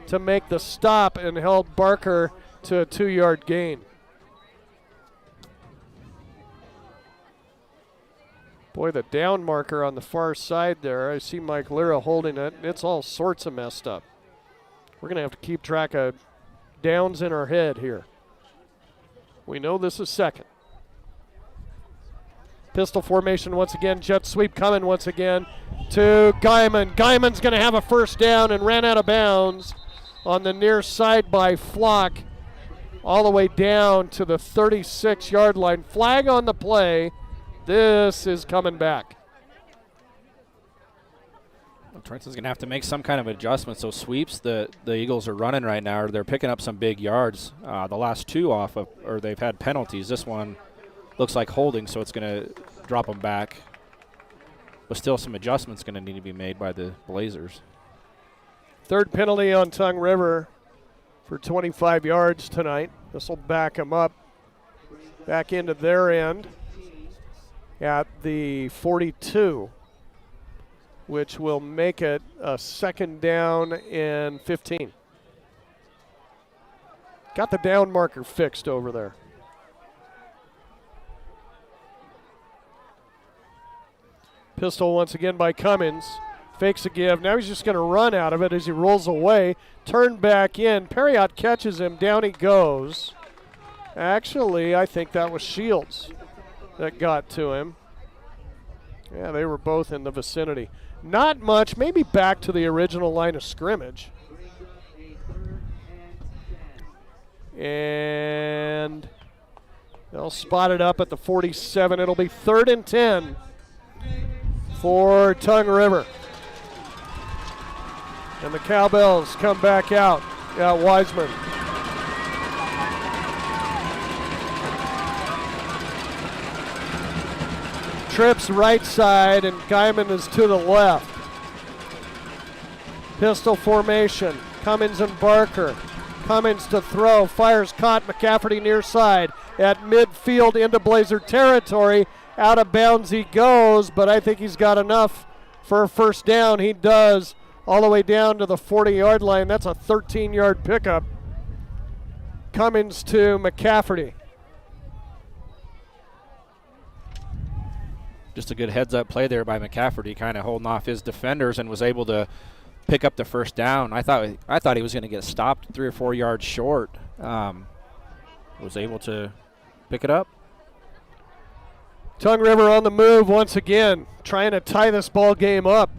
to make the stop and held Barker to a 2-yard gain. Boy, the down marker on the far side there, I see Mike Lira holding it. It's all sorts of messed up. We're going to have to keep track of downs in our head here. We know this is second. Pistol formation once again, jet sweep coming once again to Guyman. Guyman's going to have a first down and ran out of bounds on the near side by Flock all the way down to the 36-yard line. Flag on the play. This is coming back. Well, Torrington's going to have to make some kind of adjustment. So sweeps the Eagles are running right now. They're picking up some big yards. The last two or they've had penalties. This one looks like holding, so it's going to drop them back. But still some adjustments going to need to be made by the Blazers. Third penalty on Tongue River for 25 yards tonight. This will back them up back into their end at the 42, which will make it a second down and 15. Got the down marker fixed over there. Pistol once again by Cummins. Fakes a give. Now he's just going to run out of it as he rolls away. Turn back in. Perriott catches him. Down he goes. Actually, I think that was Shields that got to him. Yeah, they were both in the vicinity. Not much, maybe back to the original line of scrimmage. And they'll spot it up at the 47. It'll be 3rd and 10 for Tongue River. And the Cowbells come back out at Wiseman. Trips right side, and Guyman is to the left. Pistol formation. Cummins and Barker. Cummins to throw. Fires caught. McCafferty near side. At midfield into Blazer territory. Out of bounds he goes, but I think he's got enough for a first down. He does. All the way down to the 40-yard line. That's a 13-yard pickup. Cummins to McCafferty. Just a good heads-up play there by McCafferty, kind of holding off his defenders and was able to pick up the first down. I thought he was going to get stopped 3 or 4 yards short. Was able to pick it up. Tongue River on the move once again, trying to tie this ball game up.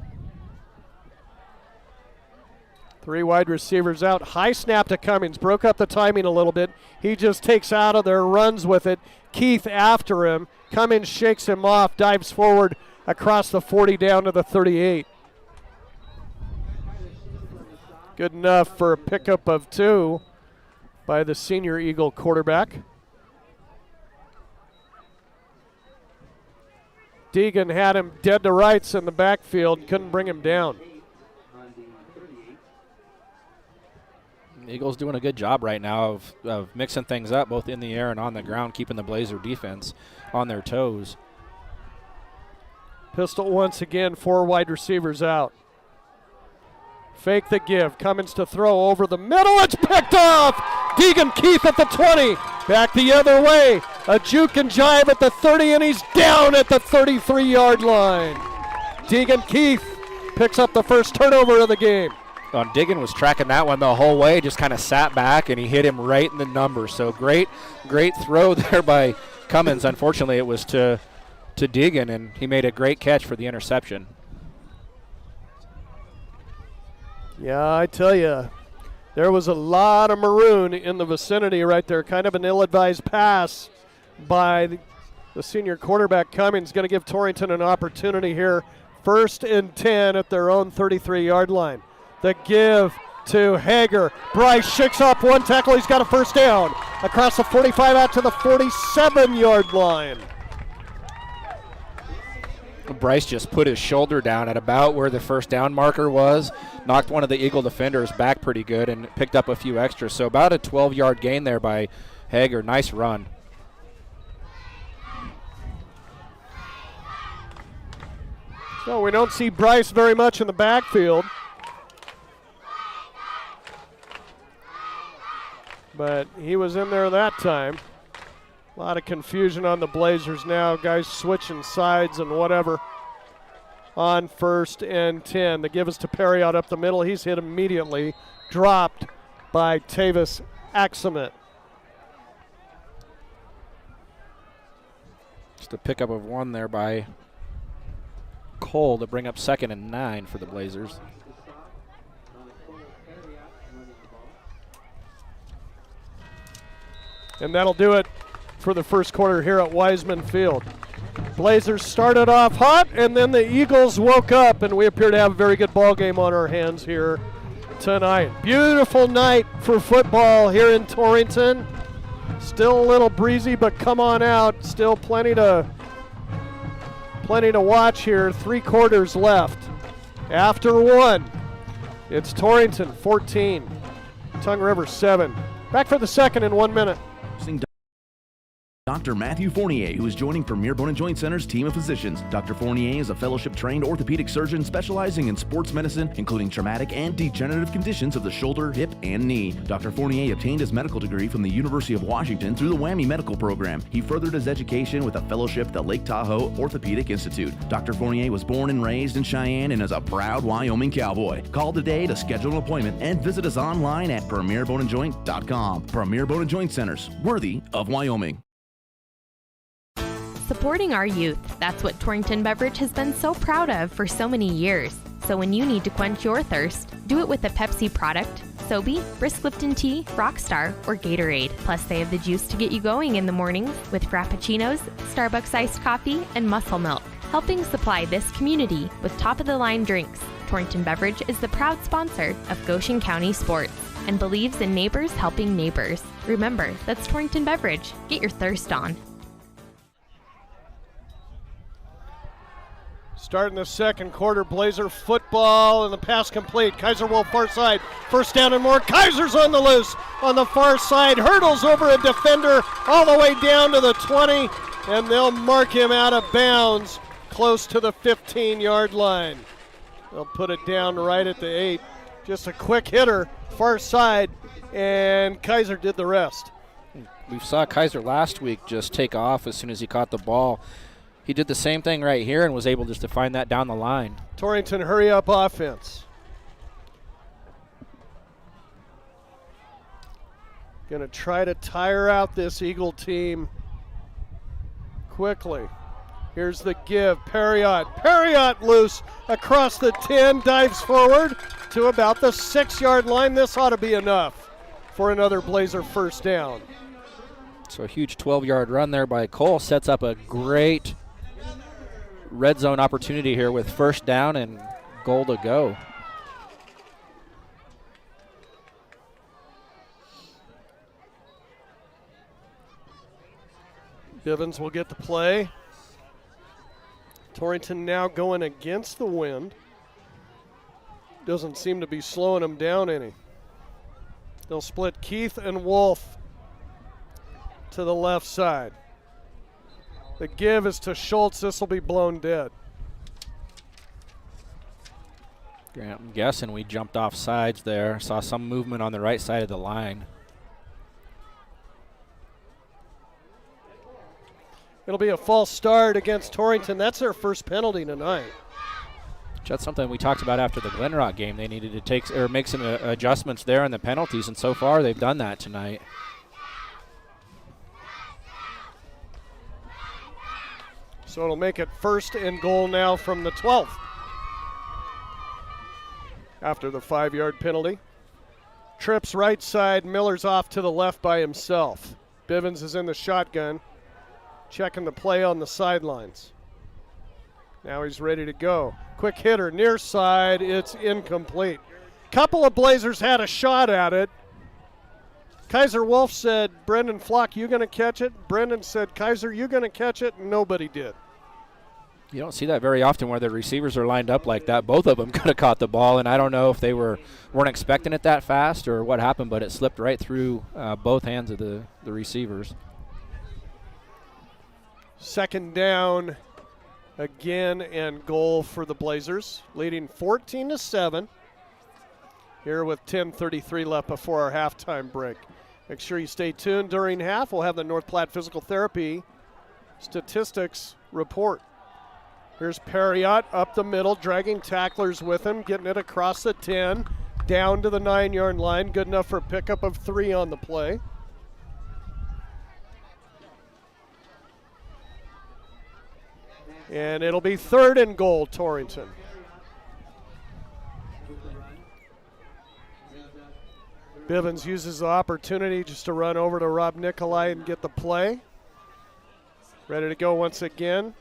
3 wide receivers out. High snap to Cummins. Broke up the timing a little bit. He just takes out of there, runs with it. Keith after him. Cummins shakes him off, dives forward across the 40 down to the 38. Good enough for a pickup of 2 by the senior Eagle quarterback. Deegan had him dead to rights in the backfield, couldn't bring him down. The Eagles doing a good job right now of mixing things up both in the air and on the ground, keeping the Blazer defense on their toes. Pistol once again, 4 wide receivers out. Fake the give. Cummins to throw over the middle. It's picked off. Deegan Keith at the 20. Back the other way. A juke and jive at the 30, and he's down at the 33-yard line. Deegan Keith picks up the first turnover of the game. Deegan was tracking that one the whole way, just kind of sat back, and he hit him right in the number. So great throw there by Cummins. Unfortunately, it was to Deegan, and he made a great catch for the interception. Yeah, I tell you, there was a lot of maroon in the vicinity right there. Kind of an ill-advised pass by the senior quarterback Cummins. Going to give Torrington an opportunity here. 1st and 10 at their own 33-yard line. The give to Hager. Bryce shakes off one tackle. He's got a first down. Across the 45 out to the 47-yard line. Bryce just put his shoulder down at about where the first down marker was, knocked one of the Eagle defenders back pretty good, and picked up a few extras. So about a 12-yard gain there by Hager. Nice run. So we don't see Bryce very much in the backfield. But he was in there that time. A lot of confusion on the Blazers now. Guys switching sides and whatever. On 1st and 10. The give is to Perriott up the middle. He's hit immediately. Dropped by Tavis Axemet. Just a pickup of 1 there by Cole to bring up 2nd and 9 for the Blazers. And that'll do it for the first quarter here at Wiseman Field. Blazers started off hot, and then the Eagles woke up, and we appear to have a very good ball game on our hands here tonight. Beautiful night for football here in Torrington. Still a little breezy, but come on out. Still plenty to watch here. 3 quarters left. After 1, it's Torrington 14, Tongue River 7. Back for the second in 1 minute. Dr. Matthew Fournier, who is joining Premier Bone and Joint Center's team of physicians. Dr. Fournier is a fellowship-trained orthopedic surgeon specializing in sports medicine, including traumatic and degenerative conditions of the shoulder, hip, and knee. Dr. Fournier obtained his medical degree from the University of Washington through the WWAMI Medical Program. He furthered his education with a fellowship at the Lake Tahoe Orthopedic Institute. Dr. Fournier was born and raised in Cheyenne and is a proud Wyoming cowboy. Call today to schedule an appointment and visit us online at premierboneandjoint.com. Premier Bone and Joint Centers, worthy of Wyoming. Supporting our youth, that's what Torrington Beverage has been so proud of for so many years. So when you need to quench your thirst, do it with a Pepsi product, Sobe, Brisk Lipton Tea, Rockstar, or Gatorade. Plus they have the juice to get you going in the mornings with Frappuccinos, Starbucks iced coffee, and Muscle Milk, helping supply this community with top-of-the-line drinks. Torrington Beverage is the proud sponsor of Goshen County Sports and believes in neighbors helping neighbors. Remember, that's Torrington Beverage. Get your thirst on. Starting the second quarter, Blazer football and the pass complete. Kaiser Wolf far side, first down and more. Kaiser's on the loose on the far side, hurdles over a defender all the way down to the 20, and they'll mark him out of bounds close to the 15-yard line. They'll put it down right at the 8. Just a quick hitter, far side, and Kaiser did the rest. We saw Kaiser last week just take off as soon as he caught the ball. He did the same thing right here and was able just to find that down the line. Torrington hurry-up offense. Going to try to tire out this Eagle team quickly. Here's the give. Perriott loose across the 10, dives forward to about the 6-yard line. This ought to be enough for another Blazer first down. So a huge 12-yard run there by Cole sets up a great red zone opportunity here with first down and goal to go. Bivens will get the play. Torrington now going against the wind. Doesn't seem to be slowing them down any. They'll split Keith and Wolf to the left side. The give is to Schultz. This will be blown dead. I'm guessing we jumped off sides there. Saw some movement on the right side of the line. It'll be a false start against Torrington. That's their first penalty tonight. That's something we talked about after the Glenrock game. They needed to make some adjustments there in the penalties, and so far they've done that tonight. So it'll make it 1st and goal now from the 12th. After the 5-yard penalty. Trips right side, Miller's off to the left by himself. Bivens is in the shotgun, checking the play on the sidelines. Now he's ready to go. Quick hitter, near side, it's incomplete. Couple of Blazers had a shot at it. Kaiser Wolf said, Brendan Flock, you going to catch it? Brendan said, Kaiser, you going to catch it? Nobody did. You don't see that very often where the receivers are lined up like that. Both of them could have caught the ball, and I don't know if they weren't expecting it that fast or what happened, but it slipped right through both hands of the receivers. 2nd down again and goal for the Blazers, leading 14-7 here with 10:33 left before our halftime break. Make sure you stay tuned during half. We'll have the North Platte Physical Therapy Statistics report. Here's Perriott up the middle, dragging tacklers with him, getting it across the 10, down to the 9-yard line. Good enough for a pickup of 3 on the play. And it'll be 3rd and goal, Torrington. Bivens uses the opportunity just to run over to Rob Nicolai and get the play. Ready to go once again.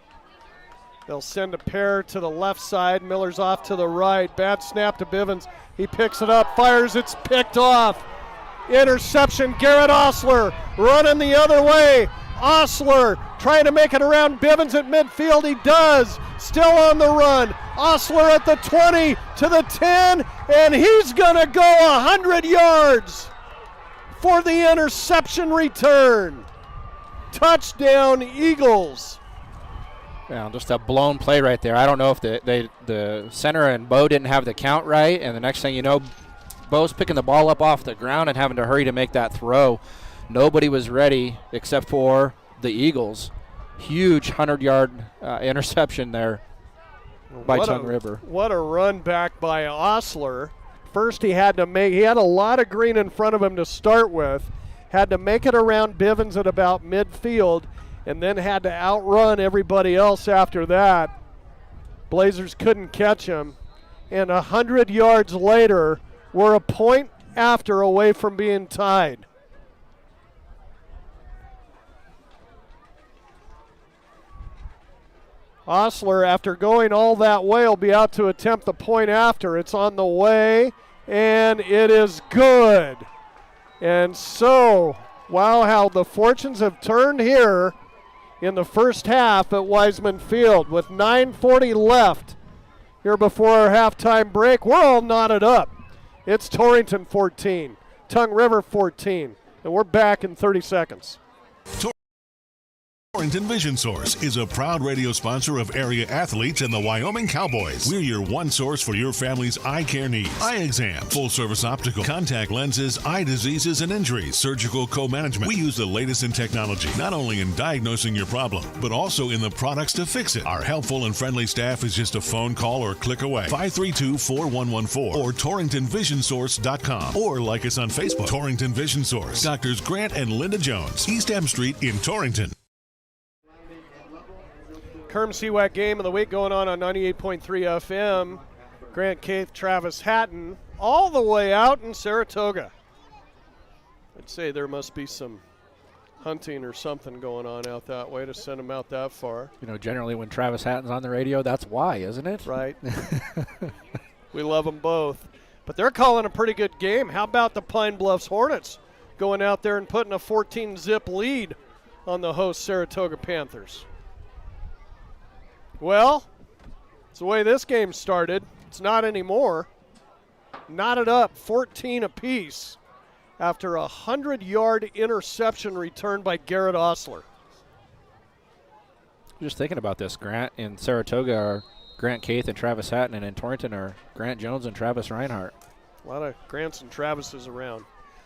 They'll send a pair to the left side. Miller's off to the right. Bad snap to Bivens. He picks it up, fires, it's picked off. Interception, Garrett Osler running the other way. Osler trying to make it around Bivens at midfield. He does. Still on the run. Osler at the 20 to the 10, and he's going to go 100 yards for the interception return. Touchdown, Eagles. Yeah, just a blown play right there. I don't know if the center and Bo didn't have the count right, and the next thing you know, Bo's picking the ball up off the ground and having to hurry to make that throw. Nobody was ready except for the Eagles. Huge 100-yard interception there by Tongue River. What a run back by Osler. First he had a lot of green in front of him to start with. Had to make it around Bivens at about midfield, and then had to outrun everybody else after that. Blazers couldn't catch him. And 100 yards later, we're a point after away from being tied. Osler, after going all that way, will be out to attempt the point after. It's on the way, and it is good. And so, wow, how the fortunes have turned here in the first half at Wiseman Field. With 9:40 left here before our halftime break, we're all knotted up. It's Torrington 14, Tongue River 14, and we're back in 30 seconds. Torrington Vision Source is a proud radio sponsor of area athletes and the Wyoming Cowboys. We're your one source for your family's eye care needs. Eye exam, full service optical, contact lenses, eye diseases and injuries, surgical co-management. We use the latest in technology, not only in diagnosing your problem, but also in the products to fix it. Our helpful and friendly staff is just a phone call or click away. 532-4114 or TorringtonVisionSource.com, or like us on Facebook. Torrington Vision Source. Doctors Grant and Linda Jones, East M Street in Torrington. Kerm CWAC game of the week going on 98.3 FM. Grant Caith, Travis Hatton, all the way out in Saratoga. I'd say there must be some hunting or something going on out that way to send them out that far. You know, generally when Travis Hatton's on the radio, that's why, isn't it? Right. We love them both. But they're calling a pretty good game. How about the Pine Bluffs Hornets going out there and putting a 14-zip lead on the host Saratoga Panthers. Well, it's the way this game started. It's not anymore. Knotted up 14 apiece after a 100-yard interception return by Garrett Osler. Just thinking about this, Grant in Saratoga are Grant Caith and Travis Hatton, and in Torrington are Grant Jones and Travis Reinhardt. A lot of Grants and Travises around.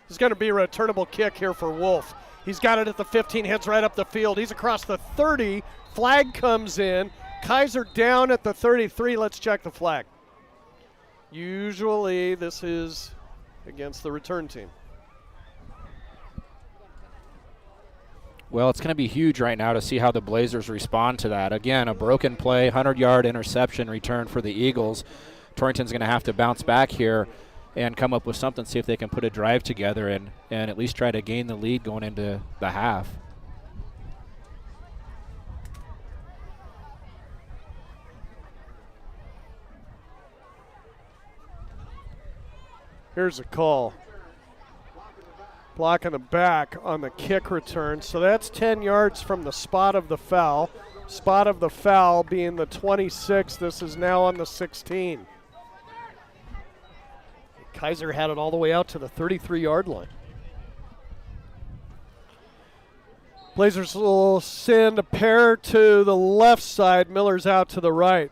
This is going to be a returnable kick here for Wolf. He's got it at the 15, heads right up the field. He's across the 30. Flag comes in. Kaiser down at the 33. Let's check the flag. Usually this is against the return team. Well, it's going to be huge right now to see how the Blazers respond to that. Again, a broken play, 100-yard interception return for the Eagles. Torrington's going to have to bounce back here and come up with something, see if they can put a drive together and at least try to gain the lead going into the half. Here's a call. Blocking the back on the kick return. So that's 10 yards from the spot of the foul. Spot of the foul being the 26. This is now on the 16. Kaiser had it all the way out to the 33-yard line. Blazers will send a pair to the left side. Miller's out to the right.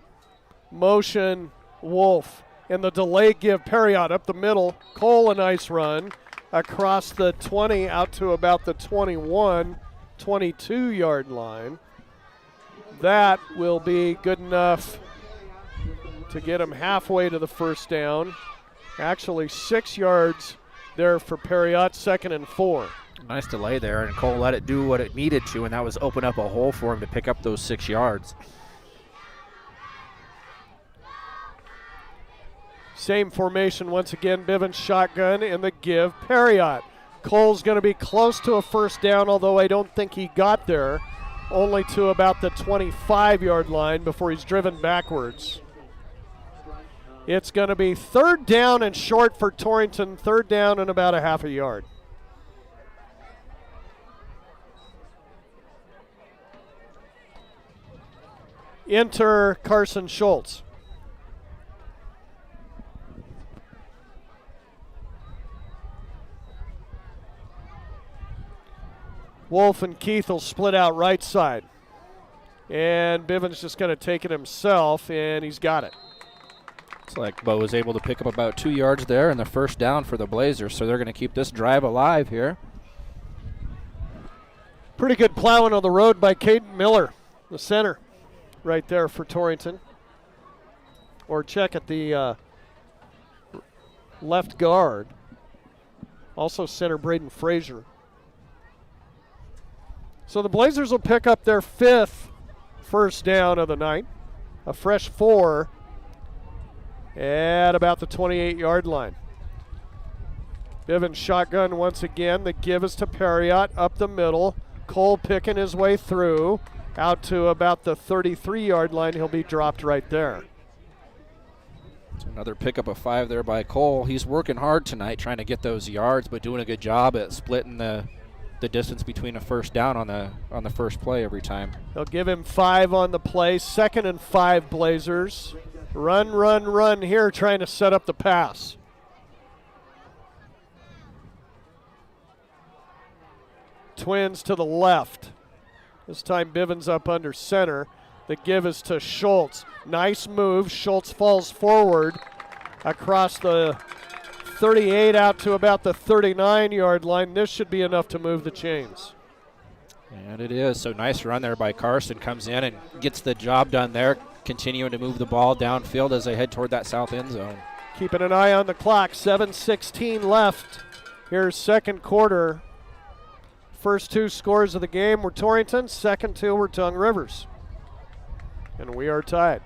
Motion Wolf. And the delay give Perriott up the middle. Cole a nice run across the 20 out to about the 21, 22-yard line. That will be good enough to get him halfway to the first down. Actually 6 yards there for Perriott, 2nd and 4. Nice delay there, and Cole let it do what it needed to, and that was open up a hole for him to pick up those 6 yards. Same formation once again. Bivens shotgun and the give. Perriott. Cole's going to be close to a first down, although I don't think he got there. Only to about the 25-yard line before he's driven backwards. It's going to be 3rd down and short for Torrington. 3rd down and about a half a yard. Enter Carson Schultz. Wolf and Keith will split out right side. And Bivens just going to take it himself, and he's got it. It's like Bo was able to pick up about 2 yards there and the first down for the Blazers, so they're going to keep this drive alive here. Pretty good plowing on the road by Caden Miller, the center, right there for Torrington. Or check at the left guard. Also center Braden Frazier. So the Blazers will pick up their 5th first down of the night. A fresh 4 at about the 28-yard line. Bivens shotgun once again. The give is to Perriott up the middle. Cole picking his way through. Out to about the 33-yard line. He'll be dropped right there. So another pickup of 5 there by Cole. He's working hard tonight trying to get those yards, but doing a good job at splitting the distance between a first down on the first play every time. They'll give him 5 on the play. 2nd and 5 Blazers. Run, run, run here trying to set up the pass. Twins to the left. This time Bivens up under center. The give is to Schultz. Nice move. Schultz falls forward across the 38 out to about the 39-yard line. This should be enough to move the chains. And it is. So nice run there by Carson. Comes in and gets the job done there, continuing to move the ball downfield as they head toward that south end zone. Keeping an eye on the clock. 7:16 left. Here's second quarter. First 2 scores of the game were Torrington. Second 2 were Tongue Rivers. And we are tied.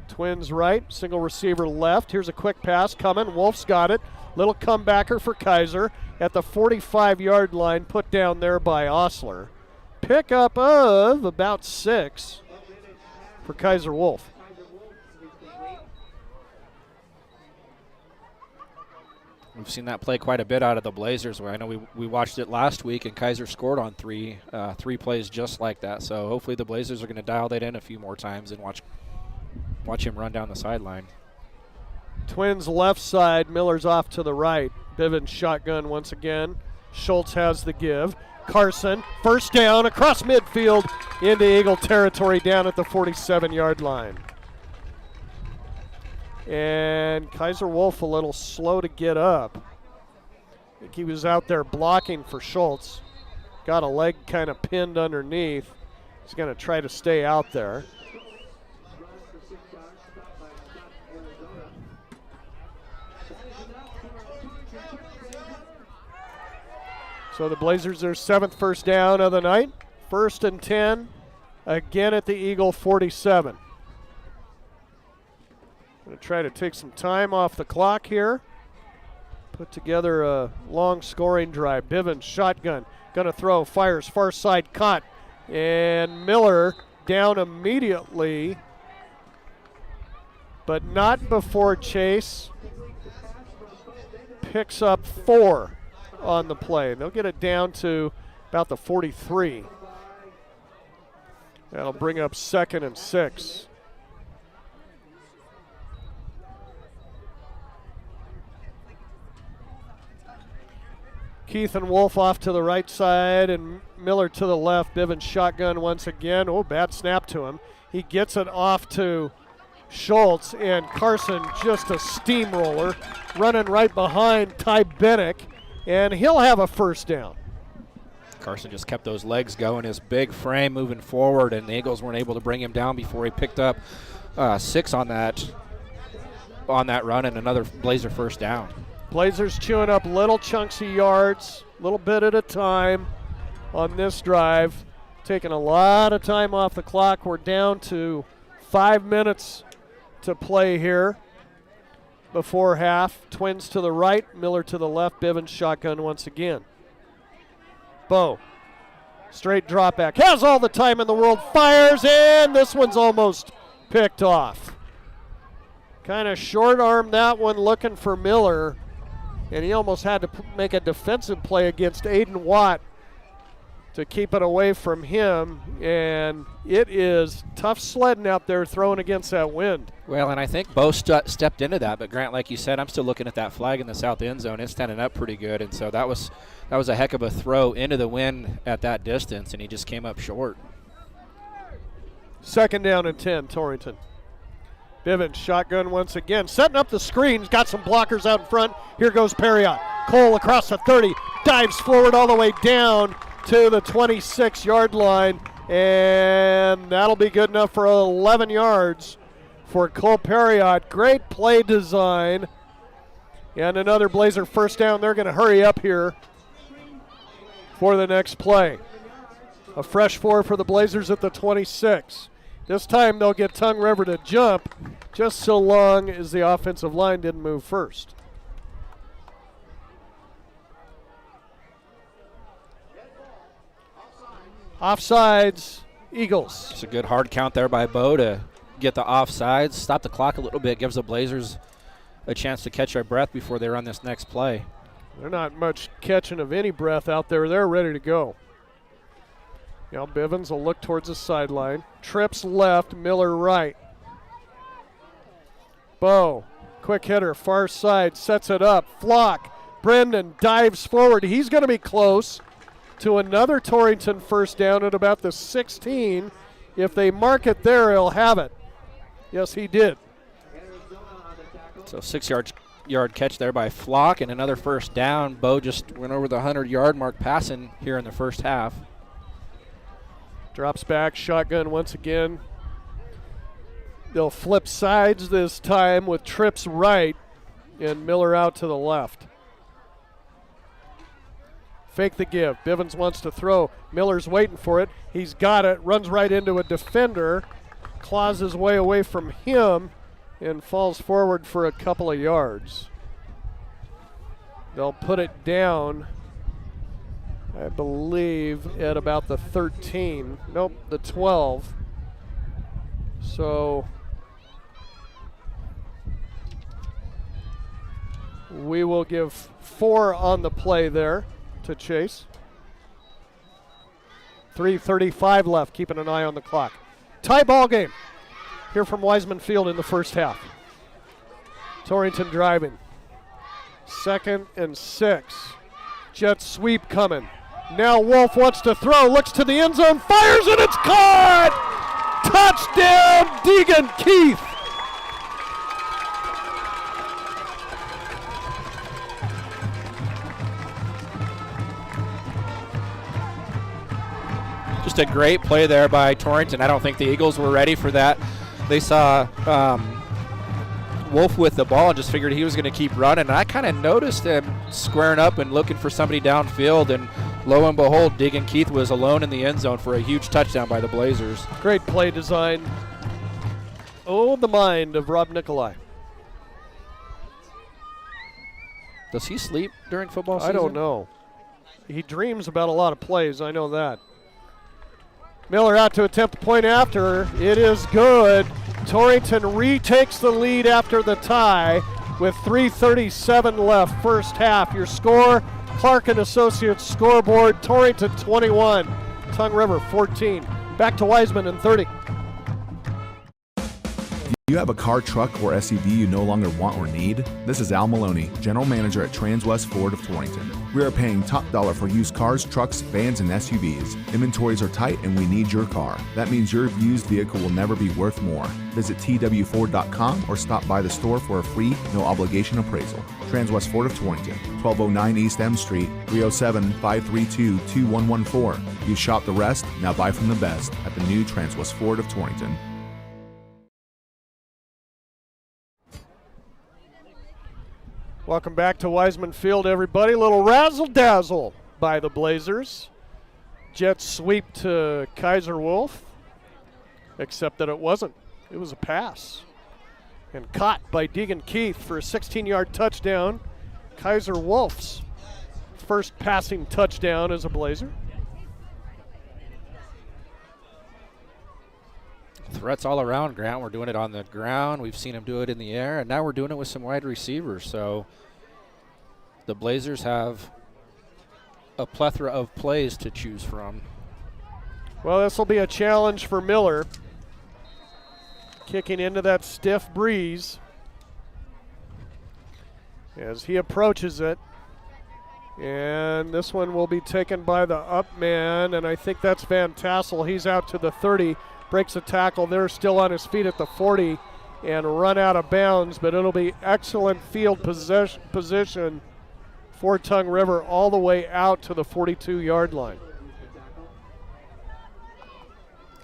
Twins right, single receiver left. Here's a quick pass coming. Wolf's got it. Little comebacker for Kaiser at the 45-yard line, put down there by Osler. Pickup of about 6 for Kaiser Wolf. We've seen that play quite a bit out of the Blazers. Where I know we watched it last week, and Kaiser scored on three plays just like that. So hopefully the Blazers are going to dial that in a few more times and watch him run down the sideline. Twins left side, Miller's off to the right. Bivens shotgun once again. Schultz has the give. Carson, first down across midfield into Eagle territory down at the 47-yard line. And Kaiser Wolf a little slow to get up. I think he was out there blocking for Schultz. Got a leg kind of pinned underneath. He's going to try to stay out there. So the Blazers, their 7th first down of the night. 1st and 10, again at the Eagle 47. Going to try to take some time off the clock here. Put together a long scoring drive. Bivens shotgun, going to throw, fires far side, caught. And Miller down immediately, but not before Chase picks up 4 on the play. They'll get it down to about the 43. That'll bring up 2nd and 6. Keith and Wolf off to the right side and Miller to the left. Bivens shotgun once again. Oh, bad snap to him. He gets it off to Schultz, and Carson just a steamroller running right behind Ty Bennick, and he'll have a first down. Carson just kept those legs going, his big frame moving forward, and the Eagles weren't able to bring him down before he picked up 6 on that run and another Blazer first down. Blazers chewing up little chunks of yards, a little bit at a time on this drive. Taking a lot of time off the clock. We're down to 5 minutes to play here before half. Twins to the right, Miller to the left, Bivens shotgun once again. Bo, straight drop back, has all the time in the world, fires, and this one's almost picked off. Kind of short arm that one, looking for Miller, and he almost had to make a defensive play against Aiden Watt to keep it away from him, and it is tough sledding out there throwing against that wind. Well, and I think Bo stepped into that, but Grant, like you said, I'm still looking at that flag in the south end zone. It's standing up pretty good, and so that was a heck of a throw into the wind at that distance, and he just came up short. 2nd down and 10, Torrington. Bivens shotgun once again, setting up the screens, got some blockers out in front. Here goes Perriott. Cole across the 30, dives forward all the way down to the 26-yard line, and that'll be good enough for 11 yards for Cole Perriott. Great play design, and another Blazer first down. They're going to hurry up here for the next play. A fresh 4 for the Blazers at the 26. This time they'll get Tongue River to jump just so long as the offensive line didn't move first. Offsides, Eagles. It's a good hard count there by Bo to get the offsides, stop the clock a little bit, gives the Blazers a chance to catch their breath before they run this next play. They're not much catching of any breath out there. They're ready to go. Now Bivens will look towards the sideline. Trips left, Miller right. Bo, quick hitter, far side, sets it up. Flock, Brendan dives forward. He's going to be close to another Torrington first down at about the 16. If they mark it there, he'll have it. Yes, he did. So 6-yard catch there by Flock and another first down. Bo just went over the 100-yard mark passing here in the first half. Drops back, shotgun once again. They'll flip sides this time with Trips right and Miller out to the left. Fake the give. Bivens wants to throw. Miller's waiting for it. He's got it. Runs right into a defender. Claws his way away from him and falls forward for a couple of yards. They'll put it down, I believe, at about the 13. Nope, the 12. So We will give 4 on the play there to Chase. 3:35 left, keeping an eye on the clock. Tie ball game here from Wiseman Field in the first half. Torrington driving. 2nd and 6. Jet sweep coming. Now Wolf wants to throw, looks to the end zone, fires, and it's caught! Touchdown, Deegan Keith! Just a great play there by Torrington. I don't think the Eagles were ready for that. They saw Wolf with the ball and just figured he was going to keep running. And I kind of noticed him squaring up and looking for somebody downfield, and lo and behold, Deegan Keith was alone in the end zone for a huge touchdown by the Blazers. Great play design. Oh, the mind of Rob Nicolai. Does he sleep during football season? I don't know. He dreams about a lot of plays, I know that. Miller out to attempt a point after. It is good. Torrington retakes the lead after the tie with 3:37 left, first half. Your score, Clark and Associates scoreboard, Torrington 21, Tongue River 14. Back to Wiseman in 30. Do you have a car, truck, or SUV you no longer want or need? This is Al Maloney, General Manager at Transwest Ford of Torrington. We are paying top dollar for used cars, trucks, vans, and SUVs. Inventories are tight and we need your car. That means your used vehicle will never be worth more. Visit twford.com or stop by the store for a free, no obligation appraisal. Transwest Ford of Torrington, 1209 East M Street, 307-532-2114. You shop the rest, now buy from the best at the new Transwest Ford of Torrington. Welcome back to Wiseman Field, everybody. Little razzle-dazzle by the Blazers. Jet sweep to Kaiser Wolf, except that it wasn't. It was a pass. And caught by Deegan Keith for a 16-yard touchdown. Kaiser Wolf's first passing touchdown as a Blazer. Threats all around, Grant. We're doing it on the ground. We've seen him do it in the air, and now we're doing it with some wide receivers. So the Blazers have a plethora of plays to choose from. Well, this will be a challenge for Miller. Kicking into that stiff breeze as he approaches it. And this one will be taken by the up man, and I think that's Van Tassel. He's out to the 30. Breaks a tackle there, still on his feet at the 40, and run out of bounds, but it'll be excellent field position for Tongue River all the way out to the 42-yard line.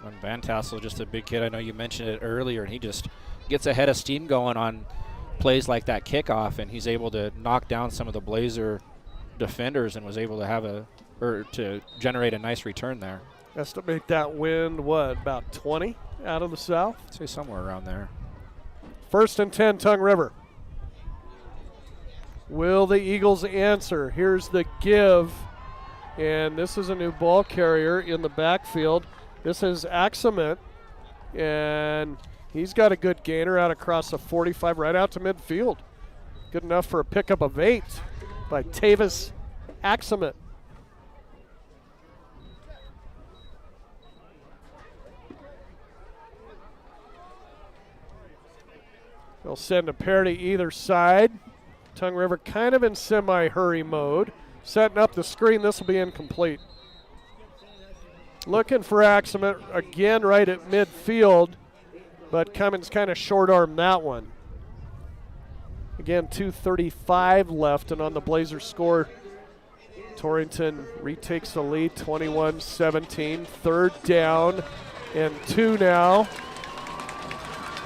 And Van Tassel, just a big kid. I know you mentioned it earlier, and he just gets ahead of steam going on plays like that kickoff, and he's able to knock down some of the Blazer defenders and was able to to generate a nice return there. Estimate that wind, about 20 out of the south? I'd say somewhere around there. 1st and 10, Tongue River. Will the Eagles answer? Here's the give, and this is a new ball carrier in the backfield. This is Axemet, and he's got a good gainer out across the 45 right out to midfield. Good enough for a pickup of 8 by Tavis Axemet. They'll send a pair to either side. Tongue River kind of in semi-hurry mode. Setting up the screen, this will be incomplete. Looking for Axemet again right at midfield, but Cummins kind of short-armed that one. Again, 2:35 left, and on the Blazers score, Torrington retakes the lead, 21-17. 3rd down and 2 now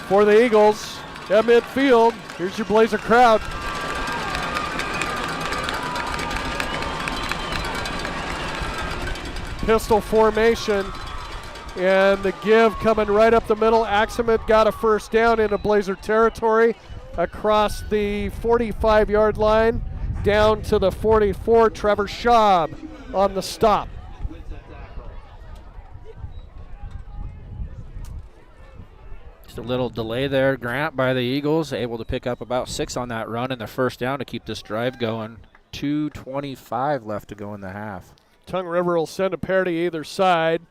for the Eagles. At midfield, here's your Blazer crowd. Pistol formation, and the give coming right up the middle. Axemet got a first down into Blazer territory across the 45-yard line down to the 44. Trevor Schaub on the stop. Just a little delay there, Grant, by the Eagles, able to pick up about 6 on that run and the first down to keep this drive going. 2:25 left to go in the half. Tongue River will send a pair to either side.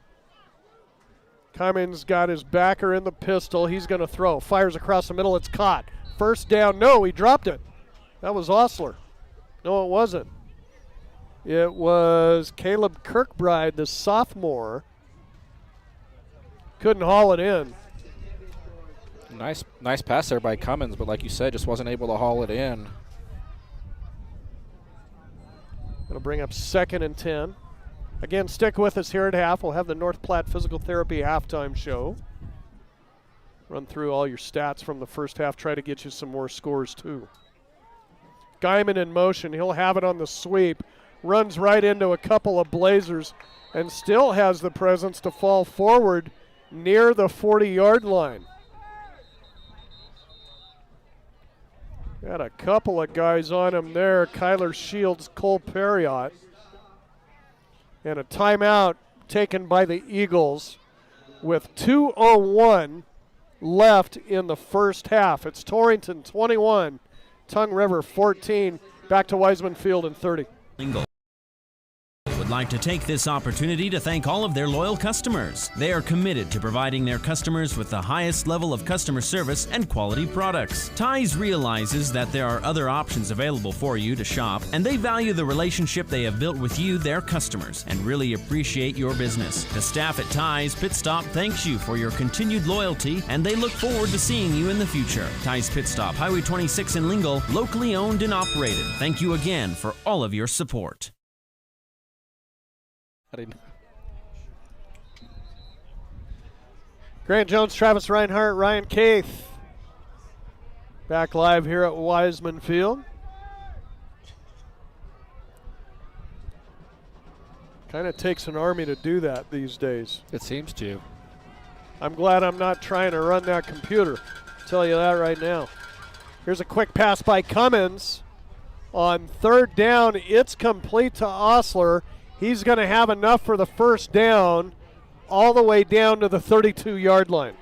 Cummins got his backer in the pistol. He's going to throw. Fires across the middle. It's caught. First down. No, he dropped it. That was Osler. No, it wasn't. It was Caleb Kirkbride, the sophomore. Couldn't haul it in. Nice pass there by Cummins, but like you said, just wasn't able to haul it in. It'll bring up 2nd and 10. Again, stick with us here at half. We'll have the North Platte Physical Therapy halftime show. Run through all your stats from the first half. Try to get you some more scores, too. Guyman in motion. He'll have it on the sweep. Runs right into a couple of Blazers and still has the presence to fall forward near the 40-yard line. Got a couple of guys on him there. Kyler Shields, Cole Perriott. And a timeout taken by the Eagles with 2:01 left in the first half. It's Torrington 21, Tongue River 14. Back to Wiseman Field in 30. Would like to take this opportunity to thank all of their loyal customers. They are committed to providing their customers with the highest level of customer service and quality products. Ties realizes that there are other options available for you to shop, and they value the relationship they have built with you, their customers, and really appreciate your business. The staff at Ties Pit Stop thanks you for your continued loyalty, and they look forward to seeing you in the future. Ties Pit Stop, Highway 26 in Lingle, locally owned and operated. Thank you again for all of your support. Grant Jones, Travis Reinhart, Ryan Keith. Back live here at Wiseman Field. Kind of takes an army to do that these days. It seems to. I'm glad I'm not trying to run that computer. I'll tell you that right now. Here's a quick pass by Cummins. On 3rd down, it's complete to Osler. He's going to have enough for the first down all the way down to the 32-yard line.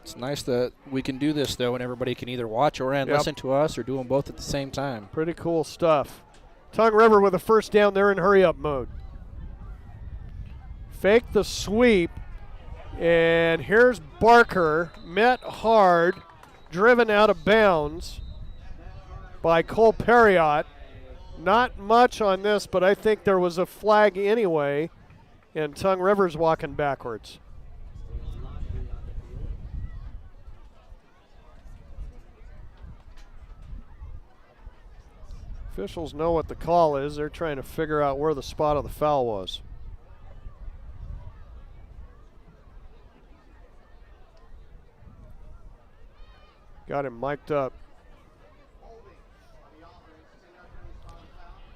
It's nice that we can do this, though, and everybody can either watch or listen to us or do them both at the same time. Pretty cool stuff. Tongue River with a first down. They're in hurry-up mode. Fake the sweep, and here's Barker, met hard, driven out of bounds by Cole Perriott. Not much on this, but I think there was a flag anyway, and Tongue River's walking backwards. Officials know what the call is. They're trying to figure out where the spot of the foul was. Got him mic'd up.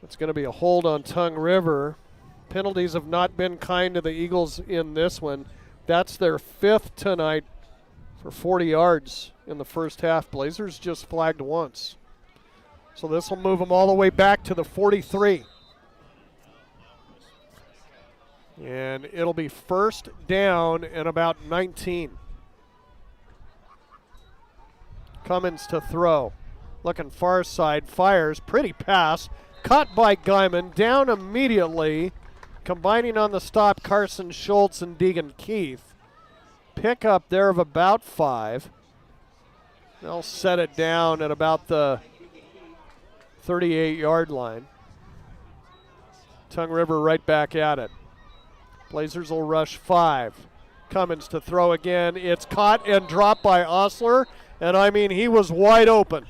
It's going to be a hold on Tongue River. Penalties have not been kind to the Eagles in this one. That's their 5th tonight for 40 yards in the first half. Blazers just flagged once. So this will move them all the way back to the 43. And it'll be first down and about 19. Cummins to throw. Looking far side, fires, pretty pass. Caught by Guyman, down immediately. Combining on the stop, Carson Schultz and Deegan Keith. Pick up there of about 5. They'll set it down at about the 38-yard line. Tongue River right back at it. Blazers will rush 5. Cummins to throw again. It's caught and dropped by Osler. And I mean, he was wide open.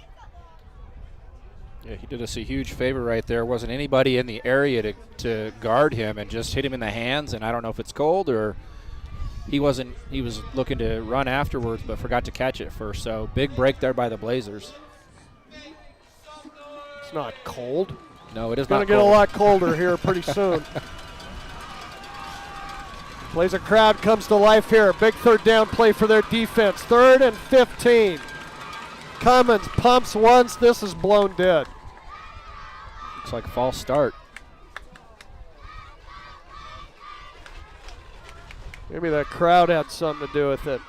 Yeah, he did us a huge favor right there. Wasn't anybody in the area to guard him and just hit him in the hands. And I don't know if it's cold or he was looking to run afterwards but forgot to catch it first. So big break there by the Blazers. It's not cold. No, it is not cold. It's going to get a lot colder here pretty soon. Blazer crowd comes to life here. Big 3rd down play for their defense. 3rd and 15. Cummins pumps once. This is blown dead. Looks like a false start. Maybe that crowd had something to do with it.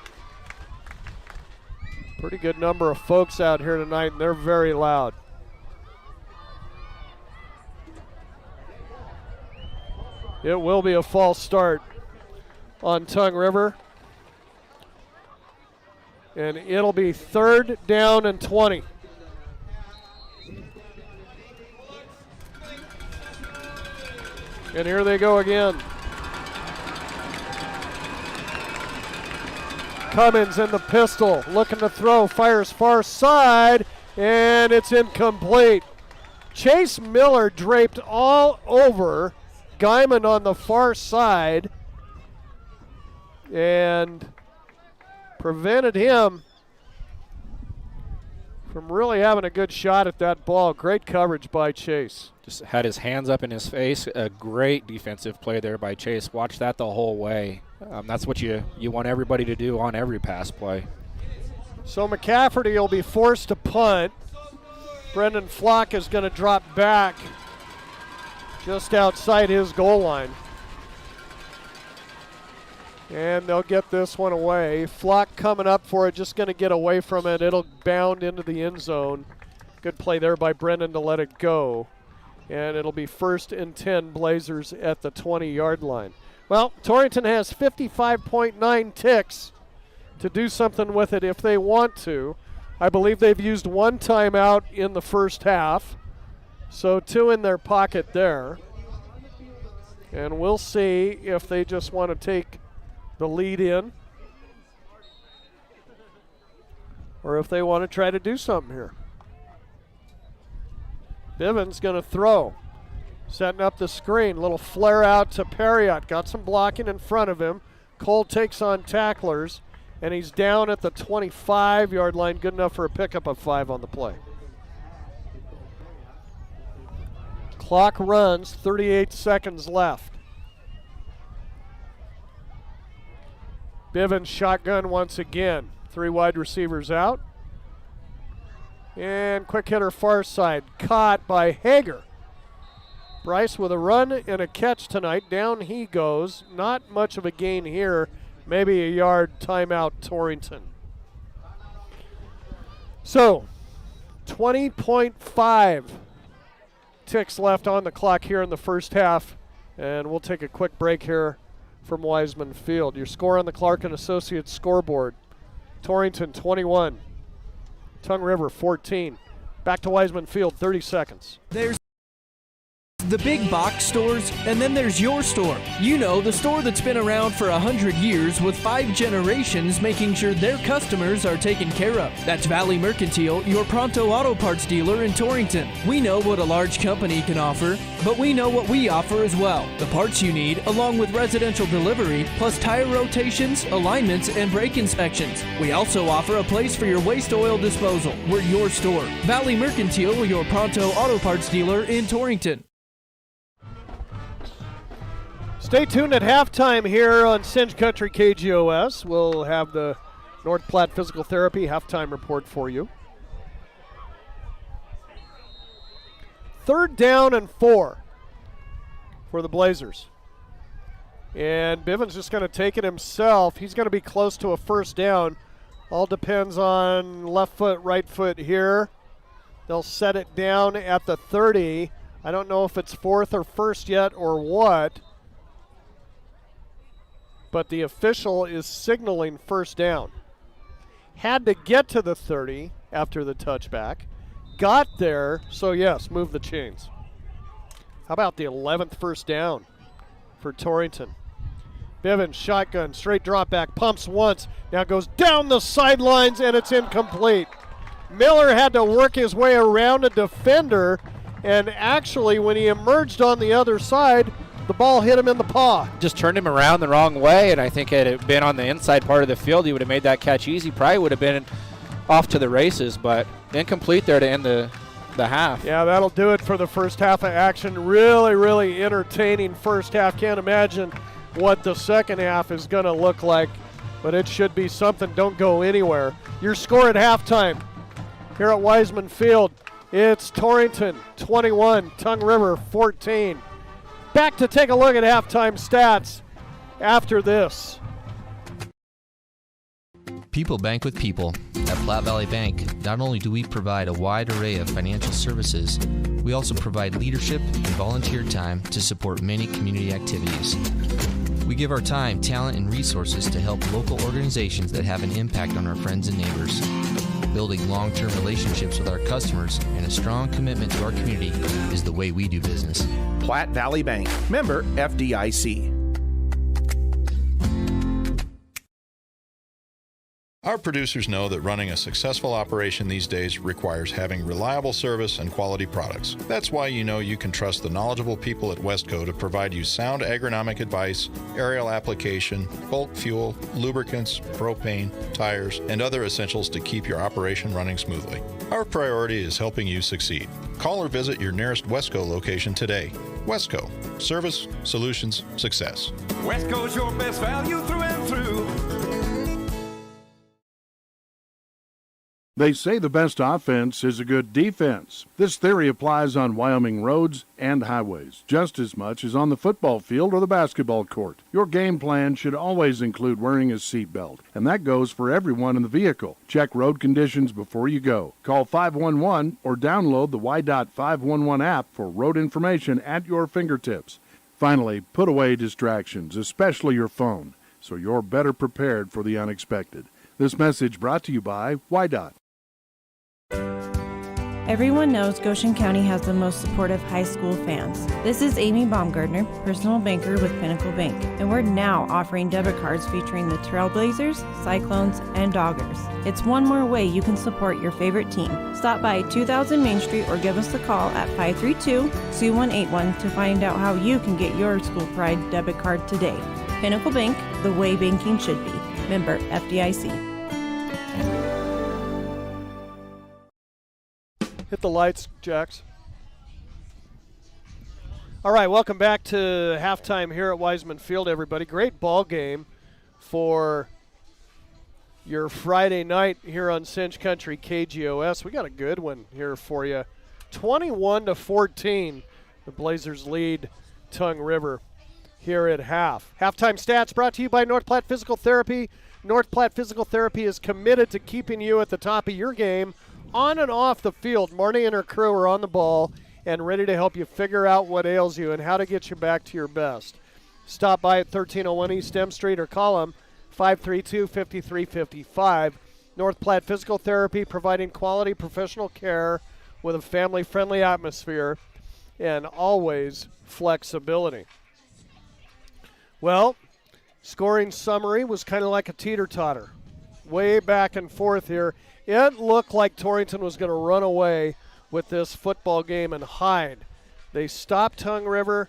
Pretty good number of folks out here tonight, and they're very loud. It will be a false start on Tongue River. And it'll be 3rd down and 20. And here they go again. Cummins in the pistol, looking to throw, fires far side, and it's incomplete. Chase Miller draped all over Guyman on the far side and prevented him from really having a good shot at that ball. Great coverage by Chase. Just had his hands up in his face. A great defensive play there by Chase. Watch that the whole way. That's what you want everybody to do on every pass play. So McCafferty will be forced to punt. Brendan Flock is going to drop back just outside his goal line. And they'll get this one away. Flock coming up for it, just going to get away from it. It'll bound into the end zone. Good play there by Brendan to let it go. And it'll be 1st and 10 Blazers at the 20-yard line. Well, Torrington has 55.9 ticks to do something with it if they want to. I believe they've used 1 timeout in the first half. So 2 in their pocket there. And we'll see if they just want to take the lead in or if they want to try to do something here. Bivens going to throw. Setting up the screen. Little flare out to Perriott. Got some blocking in front of him. Cole takes on tacklers, and he's down at the 25-yard line. Good enough for a pickup of 5 on the play. Clock runs, 38 seconds left. Bivens shotgun once again. 3 wide receivers out. And quick hitter far side. Caught by Hager. Bryce with a run and a catch tonight. Down he goes. Not much of a gain here. Maybe a yard. Timeout Torrington. So 20.5 ticks left on the clock here in the first half. And we'll take a quick break here from Wiseman Field. Your score on the Clark & Associates scoreboard. Torrington 21. Tongue River 14. Back to Wiseman Field, 30 seconds. There's the big box stores, and then there's your store. You know, the store that's been around for 100 years with 5 generations making sure their customers are taken care of. That's Valley Mercantile, your Pronto Auto Parts dealer in Torrington. We know what a large company can offer, but we know what we offer as well. The parts you need, along with residential delivery, plus tire rotations, alignments, and brake inspections. We also offer a place for your waste oil disposal. We're your store. Valley Mercantile, your Pronto Auto Parts dealer in Torrington. Stay tuned at halftime here on Cinch Country KGOS. We'll have the North Platte Physical Therapy halftime report for you. 3rd down and 4 for the Blazers. And Bivens just going to take it himself. He's going to be close to a 1st down. All depends on left foot, right foot here. They'll set it down at the 30. I don't know if it's 4th or 1st yet or what. But the official is signaling 1st down. Had to get to the 30 after the touchback. Got there, so yes, move the chains. How about the 11th 1st down for Torrington? Bivens, shotgun, straight drop back, pumps once, now goes down the sidelines, and it's incomplete. Miller had to work his way around a defender, and actually when he emerged on the other side, the ball hit him in the paw. Just turned him around the wrong way, and I think had it been on the inside part of the field, he would have made that catch easy. Probably would have been off to the races, but incomplete there to end the half. Yeah, that'll do it for the first half of action. Really, really entertaining first half. Can't imagine what the second half is going to look like, but it should be something. Don't go anywhere. Your score at halftime here at Wiseman Field, it's Torrington 21, Tongue River 14. Back to take a look at halftime stats after this. People bank with people. At Platte Valley Bank, not only do we provide a wide array of financial services, we also provide leadership and volunteer time to support many community activities. We give our time, talent, and resources to help local organizations that have an impact on our friends and neighbors. Building long-term relationships with our customers and a strong commitment to our community is the way we do business. Platte Valley Bank, member FDIC. Our producers know that running a successful operation these days requires having reliable service and quality products. That's why you know you can trust the knowledgeable people at Westco to provide you sound agronomic advice, aerial application, bulk fuel, lubricants, propane, tires, and other essentials to keep your operation running smoothly. Our priority is helping you succeed. Call or visit your nearest Westco location today. Westco. Service, solutions, success. Westco's your best value through and through. They say the best offense is a good defense. This theory applies on Wyoming roads and highways, just as much as on the football field or the basketball court. Your game plan should always include wearing a seatbelt, and that goes for everyone in the vehicle. Check road conditions before you go. Call 511 or download the Y.511 511 app for road information at your fingertips. Finally, put away distractions, especially your phone, so you're better prepared for the unexpected. This message brought to you by Y.Dot. Everyone knows Goshen County has the most supportive high school fans. This is Amy Baumgartner, personal banker with Pinnacle Bank, and we're now offering debit cards featuring the Trailblazers, Cyclones, and Doggers. It's one more way you can support your favorite team. Stop by 2000 Main Street or give us a call at 532-2181 to find out how you can get your school pride debit card today. Pinnacle Bank, the way banking should be. Member FDIC. Hit the lights, Jax. All right, welcome back to halftime here at Wiseman Field, everybody. Great ball game for your Friday night here on Cinch Country KGOS. We got a good one here for you. 21-14, the Blazers lead Tongue River here at half. Halftime stats brought to you by North Platte Physical Therapy. North Platte Physical Therapy is committed to keeping you at the top of your game on and off the field. Marnie and her crew are on the ball and ready to help you figure out what ails you and how to get you back to your best. Stop by at 1301 East M Street or call them 532-5355. North Platte Physical Therapy, providing quality professional care with a family-friendly atmosphere and always flexibility. Well, scoring summary was kind of like a teeter-totter. Way back and forth here. It looked like Torrington was going to run away with this football game and hide. They stopped Tongue River.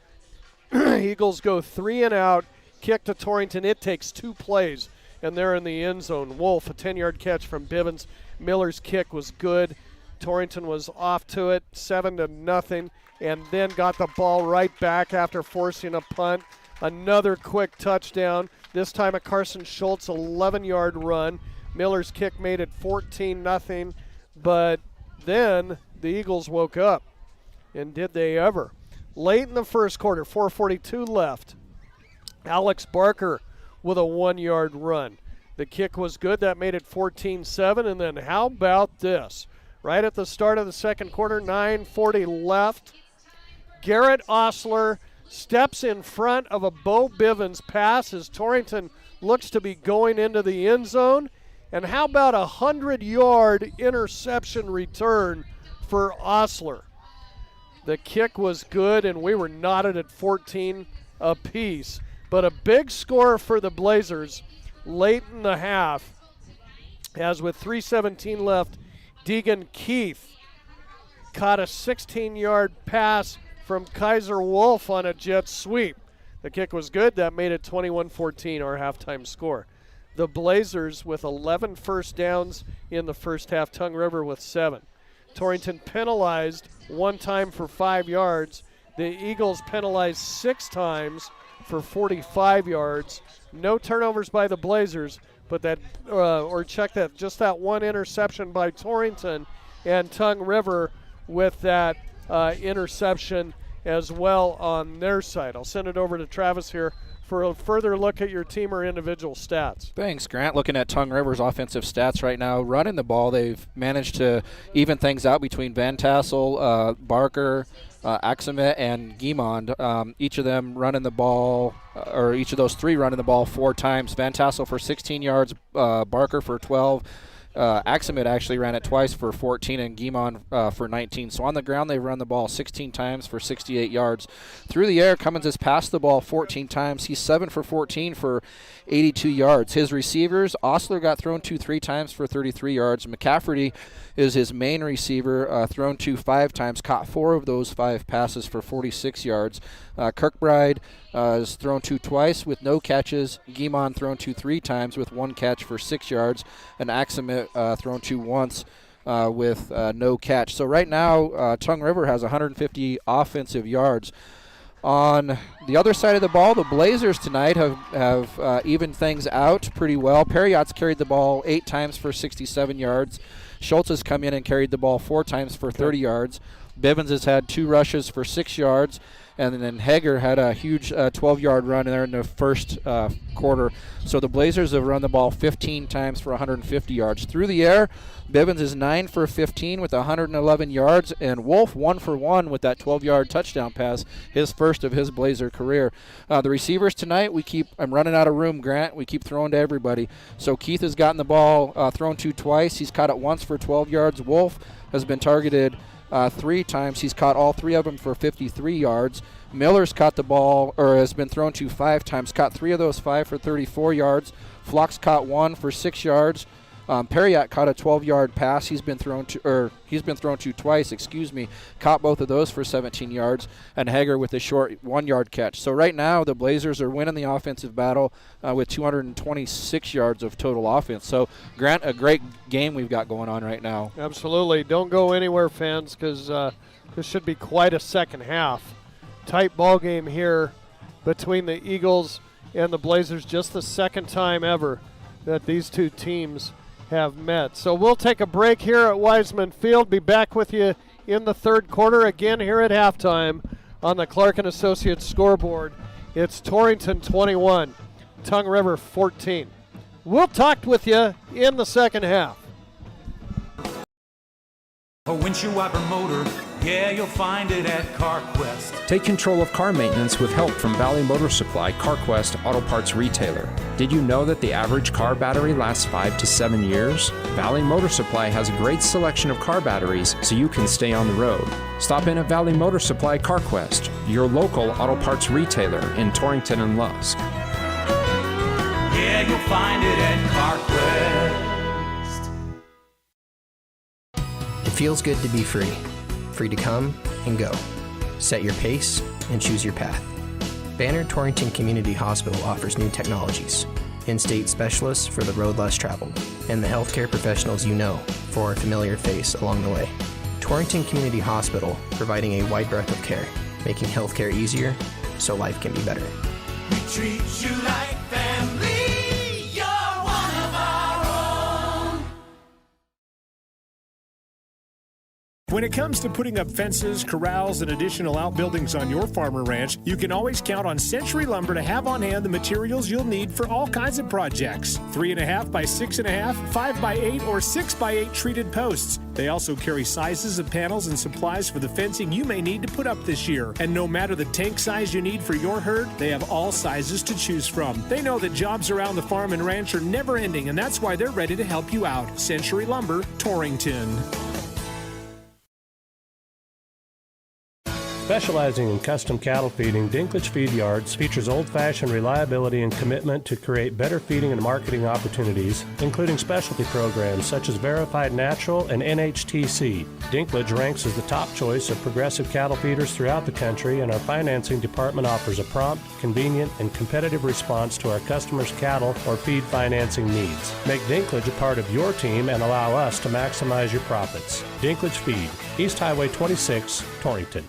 Eagles go 3 and out, kick to Torrington. It takes 2 plays, and they're in the end zone. Wolf, a 10-yard catch from Bivens. Miller's kick was good. Torrington was off to it, 7-0, and then got the ball right back after forcing a punt. Another quick touchdown, this time a Carson Schultz 11-yard run. Miller's kick made it 14-0, but then the Eagles woke up, and did they ever. Late in the first quarter, 4:42 left, Alex Barker with a 1-yard run. The kick was good. That made it 14-7, and then how about this? Right at the start of the second quarter, 9:40 left, Garrett Osler steps in front of a Bo Bivens pass as Torrington looks to be going into the end zone. And how about a 100-yard interception return for Osler? The kick was good, and we were knotted at 14 apiece. But a big score for the Blazers late in the half, as with 3:17 left, Deegan Keith caught a 16-yard pass from Kaiser Wolf on a jet sweep. The kick was good. That made it 21-14, our halftime score. The Blazers with 11 first downs in the first half, Tongue River with 7. Torrington penalized 1 time for 5 yards. The Eagles penalized 6 times for 45 yards. No turnovers by the Blazers, but just that 1 interception by Torrington, and Tongue River with that interception as well on their side. I'll send it over to Travis here for a further look at your team or individual stats. Thanks, Grant. Looking at Tongue River's offensive stats right now, running the ball, they've managed to even things out between Van Tassel, Barker, Axemet, and Guimond. Each of them running the ball, or each of those three running the ball 4 times. Van Tassel for 16 yards, Barker for 12. Axemet actually ran it twice for 14 and Guimond for 19. So on the ground, they run the ball 16 times for 68 yards. Through the air, Cummins has passed the ball 14 times. He's 7 for 14 for 82 yards. His receivers, Osler got thrown to 3 times for 33 yards. McCafferty is his main receiver, thrown to 5 times, caught 4 of those 5 passes for 46 yards. Kirkbride is thrown to twice with no catches. Guimond thrown to 3 times with 1 catch for 6 yards. And Axemet thrown to once with no catch. So right now, Tongue River has 150 offensive yards. On the other side of the ball, the Blazers tonight have evened things out pretty well. Perriot's carried the ball 8 times for 67 yards. Schultz has come in and carried the ball 4 times for 30 yards. Bivens has had 2 rushes for 6 yards. And then Hager had a huge 12-yard run there in the first quarter. So the Blazers have run the ball 15 times for 150 yards. Through the air, Bivens is 9 for 15 with 111 yards, and Wolf 1 for 1 with that 12-yard touchdown pass, his first of his Blazer career. The receivers tonight, I'm running out of room, Grant. We keep throwing to everybody. So Keith has gotten the ball thrown to twice. He's caught it once for 12 yards. Wolf has been targeted 3 times. He's caught all 3 of them for 53 yards. Miller's caught the ball, or has been thrown to 5 times, caught 3 of those 5 for 34 yards. Flock's caught 1 for 6 yards. Perriot caught a 12-yard pass. He's been thrown to twice, caught both of those for 17 yards, and Hager with a short 1-yard catch. So right now the Blazers are winning the offensive battle with 226 yards of total offense. So Grant, a great game we've got going on right now. Absolutely. Don't go anywhere, fans, because this should be quite a second half. Tight ball game here between the Eagles and the Blazers. Just the second time ever that these two teams have met. So we'll take a break here at Wiseman Field. Be back with you in the third quarter again here at halftime on the Clark & Associates scoreboard. It's Torrington 21, Tongue River 14. We'll talk with you in the second half. A windshield wiper motor, yeah, you'll find it at CarQuest. Take control of car maintenance with help from Valley Motor Supply, CarQuest Auto Parts retailer. Did you know that the average car battery lasts 5 to 7 years? Valley Motor Supply has a great selection of car batteries so you can stay on the road. Stop in at Valley Motor Supply CarQuest, your local auto parts retailer in Torrington and Lusk. Yeah, you'll find it at CarQuest. It feels good to be free. Free to come and go. Set your pace and choose your path. Banner Torrington Community Hospital offers new technologies, in-state specialists for the road less traveled, and the healthcare professionals you know for a familiar face along the way. Torrington Community Hospital, providing a wide breadth of care, making healthcare easier so life can be better. We treat you like family. You're one of our own. When it comes to putting up fences, corrals, and additional outbuildings on your farm or ranch, you can always count on Century Lumber to have on hand the materials you'll need for all kinds of projects. 3.5 by 6.5, 5 by 8, or 6 by 8 treated posts. They also carry sizes of panels and supplies for the fencing you may need to put up this year. And no matter the tank size you need for your herd, they have all sizes to choose from. They know that jobs around the farm and ranch are never ending, and that's why they're ready to help you out. Century Lumber, Torrington. Specializing in custom cattle feeding, Dinklage Feed Yards features old-fashioned reliability and commitment to create better feeding and marketing opportunities, including specialty programs such as Verified Natural and NHTC. Dinklage ranks as the top choice of progressive cattle feeders throughout the country, and our financing department offers a prompt, convenient, and competitive response to our customers' cattle or feed financing needs. Make Dinklage a part of your team and allow us to maximize your profits. Dinklage Feed, East Highway 26, Torrington.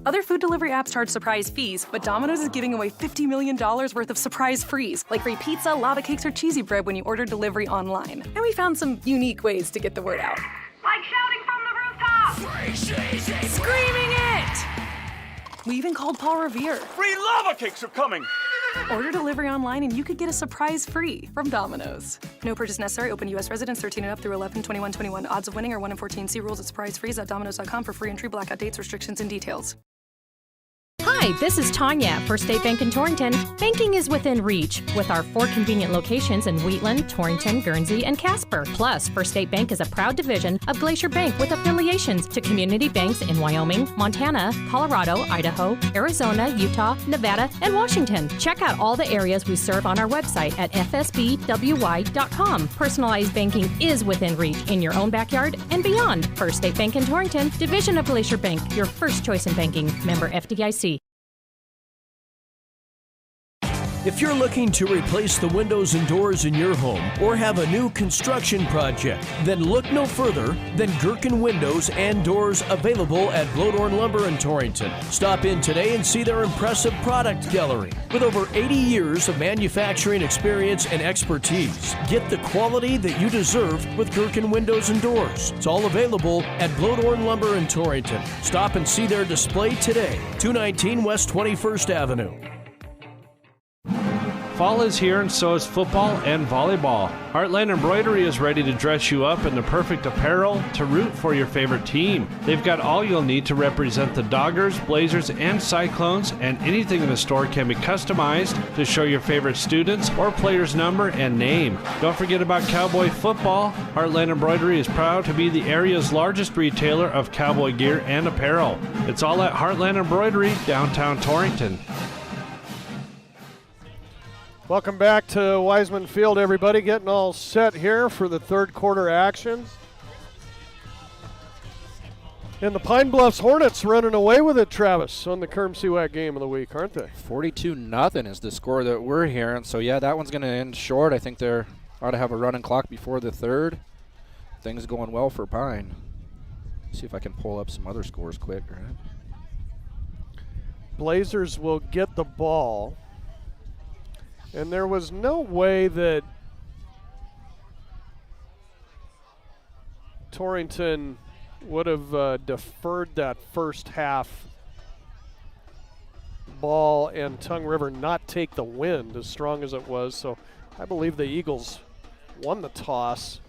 Other food delivery apps charge surprise fees, but Domino's is giving away $50 million worth of surprise frees, like free pizza, lava cakes, or cheesy bread when you order delivery online. And we found some unique ways to get the word out. Like shouting from the rooftop! Screaming it! We even called Paul Revere. Free lava cakes are coming! Order delivery online and you could get a surprise free from Domino's. No purchase necessary. Open U.S. residents 13 and up through 11/21/21. Odds of winning are 1 in 14. See rules at surprise freeze at Domino's.com for free entry, blackout dates, restrictions, and details. Hi, this is Tanya for State Bank in Torrington. Banking is within reach with our 4 convenient locations in Wheatland, Torrington, Guernsey, and Casper. Plus, First State Bank is a proud division of Glacier Bank with affiliations to community banks in Wyoming, Montana, Colorado, Idaho, Arizona, Utah, Nevada, and Washington. Check out all the areas we serve on our website at fsbwy.com. Personalized banking is within reach in your own backyard and beyond. First State Bank in Torrington, division of Glacier Bank, your first choice in banking. Member FDIC. If you're looking to replace the windows and doors in your home or have a new construction project, then look no further than Gherkin Windows and Doors, available at Blodorn Lumber in Torrington. Stop in today and see their impressive product gallery. With over 80 years of manufacturing experience and expertise, get the quality that you deserve with Gherkin Windows and Doors. It's all available at Blodorn Lumber in Torrington. Stop and see their display today, 219 West 21st Avenue. Fall is here and so is football and volleyball. Heartland Embroidery is ready to dress you up in the perfect apparel to root for your favorite team. They've got all you'll need to represent the Doggers, Blazers, and Cyclones, and anything in the store can be customized to show your favorite students or player's number and name. Don't forget about Cowboy football. Heartland Embroidery is proud to be the area's largest retailer of cowboy gear and apparel. It's all at Heartland Embroidery, downtown Torrington. Welcome back to Wiseman Field, everybody. Getting all set here for the third quarter action. And the Pine Bluffs Hornets running away with it, Travis, on the Kerm-Sewac game of the week, aren't they? 42-0 is the score that we're hearing. So, yeah, that one's going to end short. I think they ought to have a running clock before the third. Things going well for Pine. See if I can pull up some other scores quick. Right? Blazers will get the ball. And there was no way that Torrington would have deferred that first half ball and Tongue River not take the wind as strong as it was. So I believe the Eagles won the toss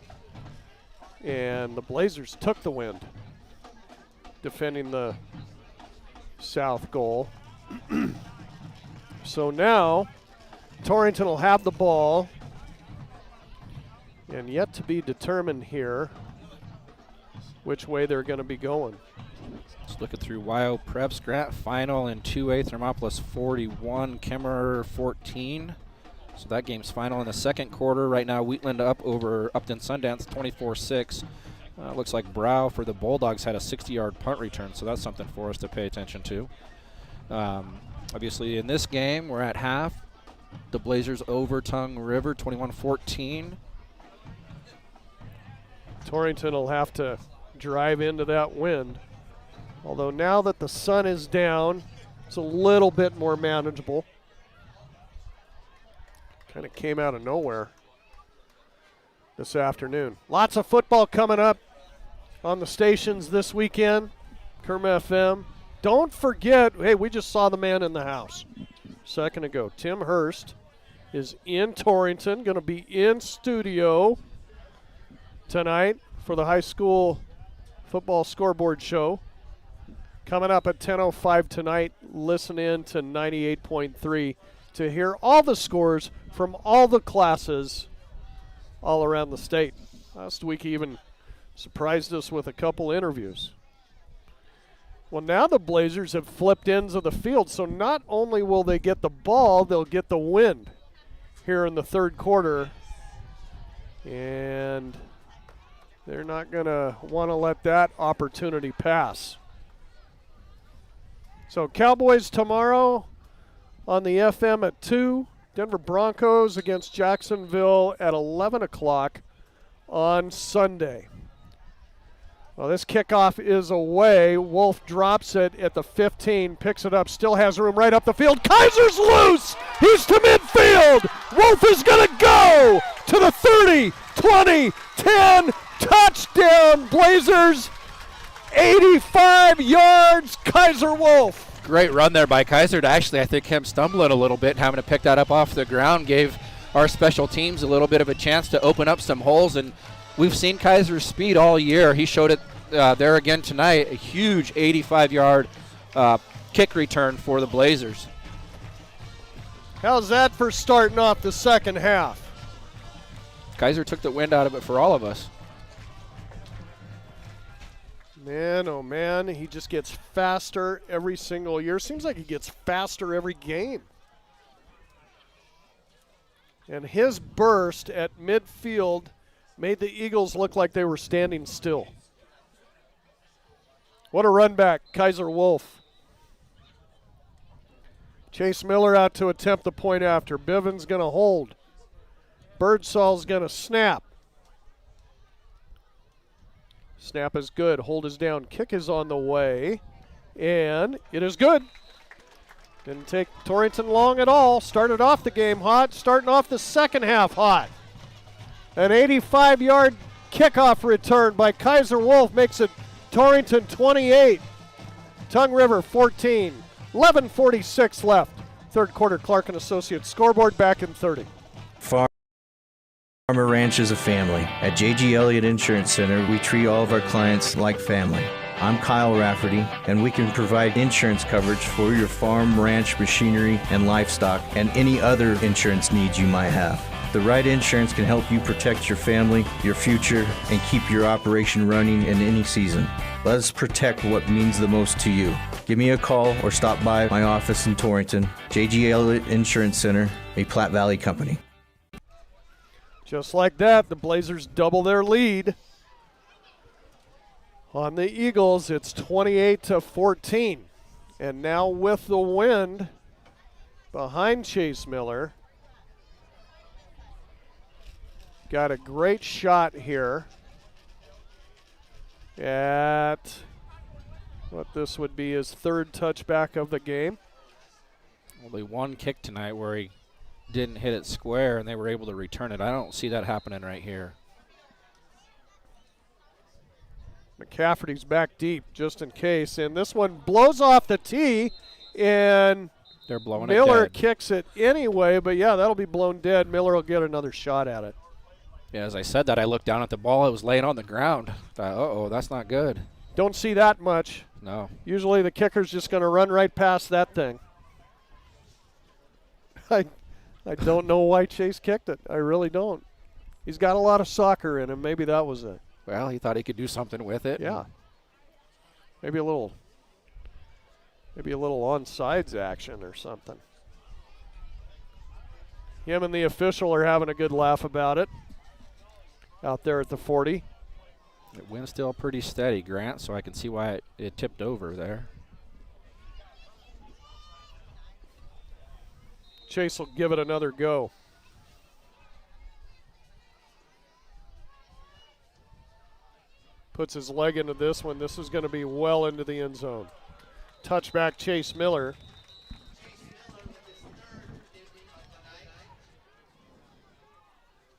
and the Blazers took the wind, defending the south goal. So now Torrington will have the ball, and yet to be determined here which way they're going to be going. Just looking through WyoPrep's Grant final in 2A, Thermopolis 41, Kemmerer 14. So that game's final in the second quarter. Right now, Wheatland up over Upton Sundance 24-6. Looks like Brow for the Bulldogs had a 60-yard punt return, so that's something for us to pay attention to. Obviously, in this game, we're at half. The Blazers over Tongue River, 21-14. Torrington will have to drive into that wind. Although now that the sun is down, it's a little bit more manageable. Kind of came out of nowhere this afternoon. Lots of football coming up on the stations this weekend. Kerm FM. Don't forget, hey, we just saw the man in the house a second ago. Tim Hurst is in Torrington, going to be in studio tonight for the high school football scoreboard show. Coming up at 10:05 tonight, listen in to 98.3 to hear all the scores from all the classes all around the state. Last week he even surprised us with a couple interviews. Well, now the Blazers have flipped ends of the field, so not only will they get the ball, they'll get the wind here in the third quarter. And they're not going to want to let that opportunity pass. So Cowboys tomorrow on the FM at 2. Denver Broncos against Jacksonville at 11 o'clock on Sunday. Well, this kickoff is away. Wolf drops it at the 15, picks it up, still has room right up the field. Kaiser's loose! He's to midfield! Wolf is going to go to the 30, 20, 10, touchdown Blazers! 85 yards, Kaiser Wolf. Great run there by Kaiser to actually, I think, him stumbling a little bit and having to pick that up off the ground gave our special teams a little bit of a chance to open up some holes. And we've seen Kaiser's speed all year. He showed it there again tonight. A huge 85-yard kick return for the Blazers. How's that for starting off the second half? Kaiser took the wind out of it for all of us. Man, oh man, he just gets faster every single year. Seems like he gets faster every game. And his burst at midfield made the Eagles look like they were standing still. What a run back, Kaiser Wolf. Chase Miller out to attempt the point after. Bivens going to hold. Birdsall's going to snap. Snap is good. Hold is down. Kick is on the way. And it is good. Didn't take Torrington long at all. Started off the game hot. Starting off the second half hot. An 85-yard kickoff return by Kaiser Wolf makes it Torrington 28. Tongue River 14. 11:46 left. Third quarter, Clark and Associates scoreboard back in 30. Farmer Ranch is a family. At J.G. Elliott Insurance Center, we treat all of our clients like family. I'm Kyle Rafferty, and we can provide insurance coverage for your farm, ranch, machinery, and livestock, and any other insurance needs you might have. The right insurance can help you protect your family, your future, and keep your operation running in any season. Let us protect what means the most to you. Give me a call or stop by my office in Torrington. J.G. Elliott Insurance Center, a Platte Valley company. Just like that, the Blazers double their lead. On the Eagles, it's 28-14. And now with the wind behind Chase Miller. Got a great shot here at what this would be his third touchback of the game. Only one kick tonight where he didn't hit it square and they were able to return it. I don't see that happening right here. McCafferty's back deep just in case, and this one blows off the tee, and they're blowing Miller it dead. kicks it anyway, but yeah, that'll be blown dead. Miller will get another shot at it. Yeah, as I said that, I looked down at the ball. It was laying on the ground. Thought, uh-oh, that's not good. Don't see that much. No. Usually the kicker's just going to run right past that thing. I don't know why Chase kicked it. I really don't. He's got a lot of soccer in him. Maybe that was it. Well, he thought he could do something with it. Yeah. Maybe a little onside action or something. Him and the official are having a good laugh about it out there at the 40. The wind's still pretty steady, Grant, so I can see why it tipped over there. Chase will give it another go. Puts his leg into this one. This is going to be well into the end zone. Touchback Chase Miller.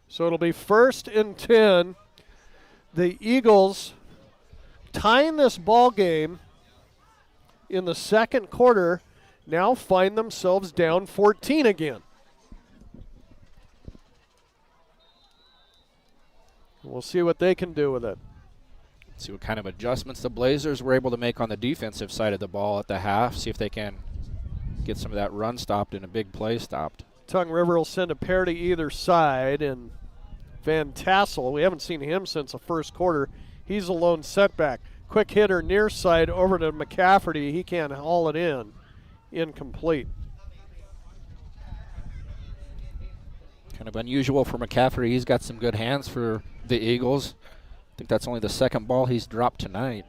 So it'll be 1st and 10. The Eagles tying this ball game in the second quarter now find themselves down 14 again. We'll see what they can do with it. See what kind of adjustments the Blazers were able to make on the defensive side of the ball at the half. See if they can get some of that run stopped and a big play stopped. Tongue River will send a pair to either side, and Van Tassel, we haven't seen him since the first quarter. He's a lone setback. Quick hitter near side over to McCafferty. He can't haul it in. Incomplete. Kind of unusual for McCafferty. He's got some good hands for the Eagles. I think that's only the second ball he's dropped tonight.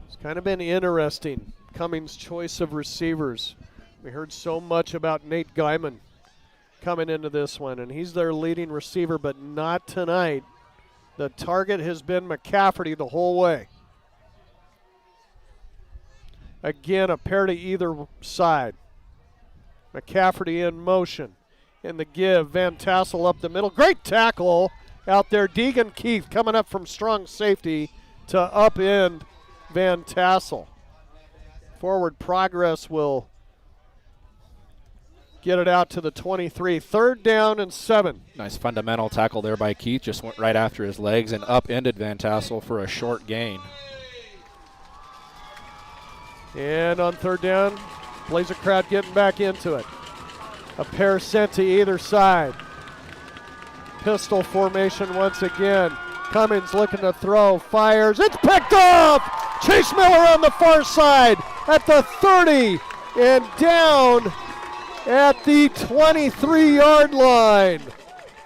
It's kind of been interesting, Cummings' choice of receivers. We heard so much about Nate Guyman coming into this one, and he's their leading receiver, but not tonight. The target has been McCafferty the whole way. Again, a pair to either side. McCafferty in motion. In the give, Van Tassel up the middle. Great tackle out there. Deegan Keith coming up from strong safety to upend Van Tassel. Forward progress will get it out to the 23. 3rd down and 7. Nice fundamental tackle there by Keith. Just went right after his legs and upended Van Tassel for a short gain. And on 3rd down, Blazer crowd getting back into it. A pair sent to either side. Pistol formation once again. Cummins looking to throw, fires, it's picked off! Chase Miller on the far side at the 30 and down at the 23-yard line.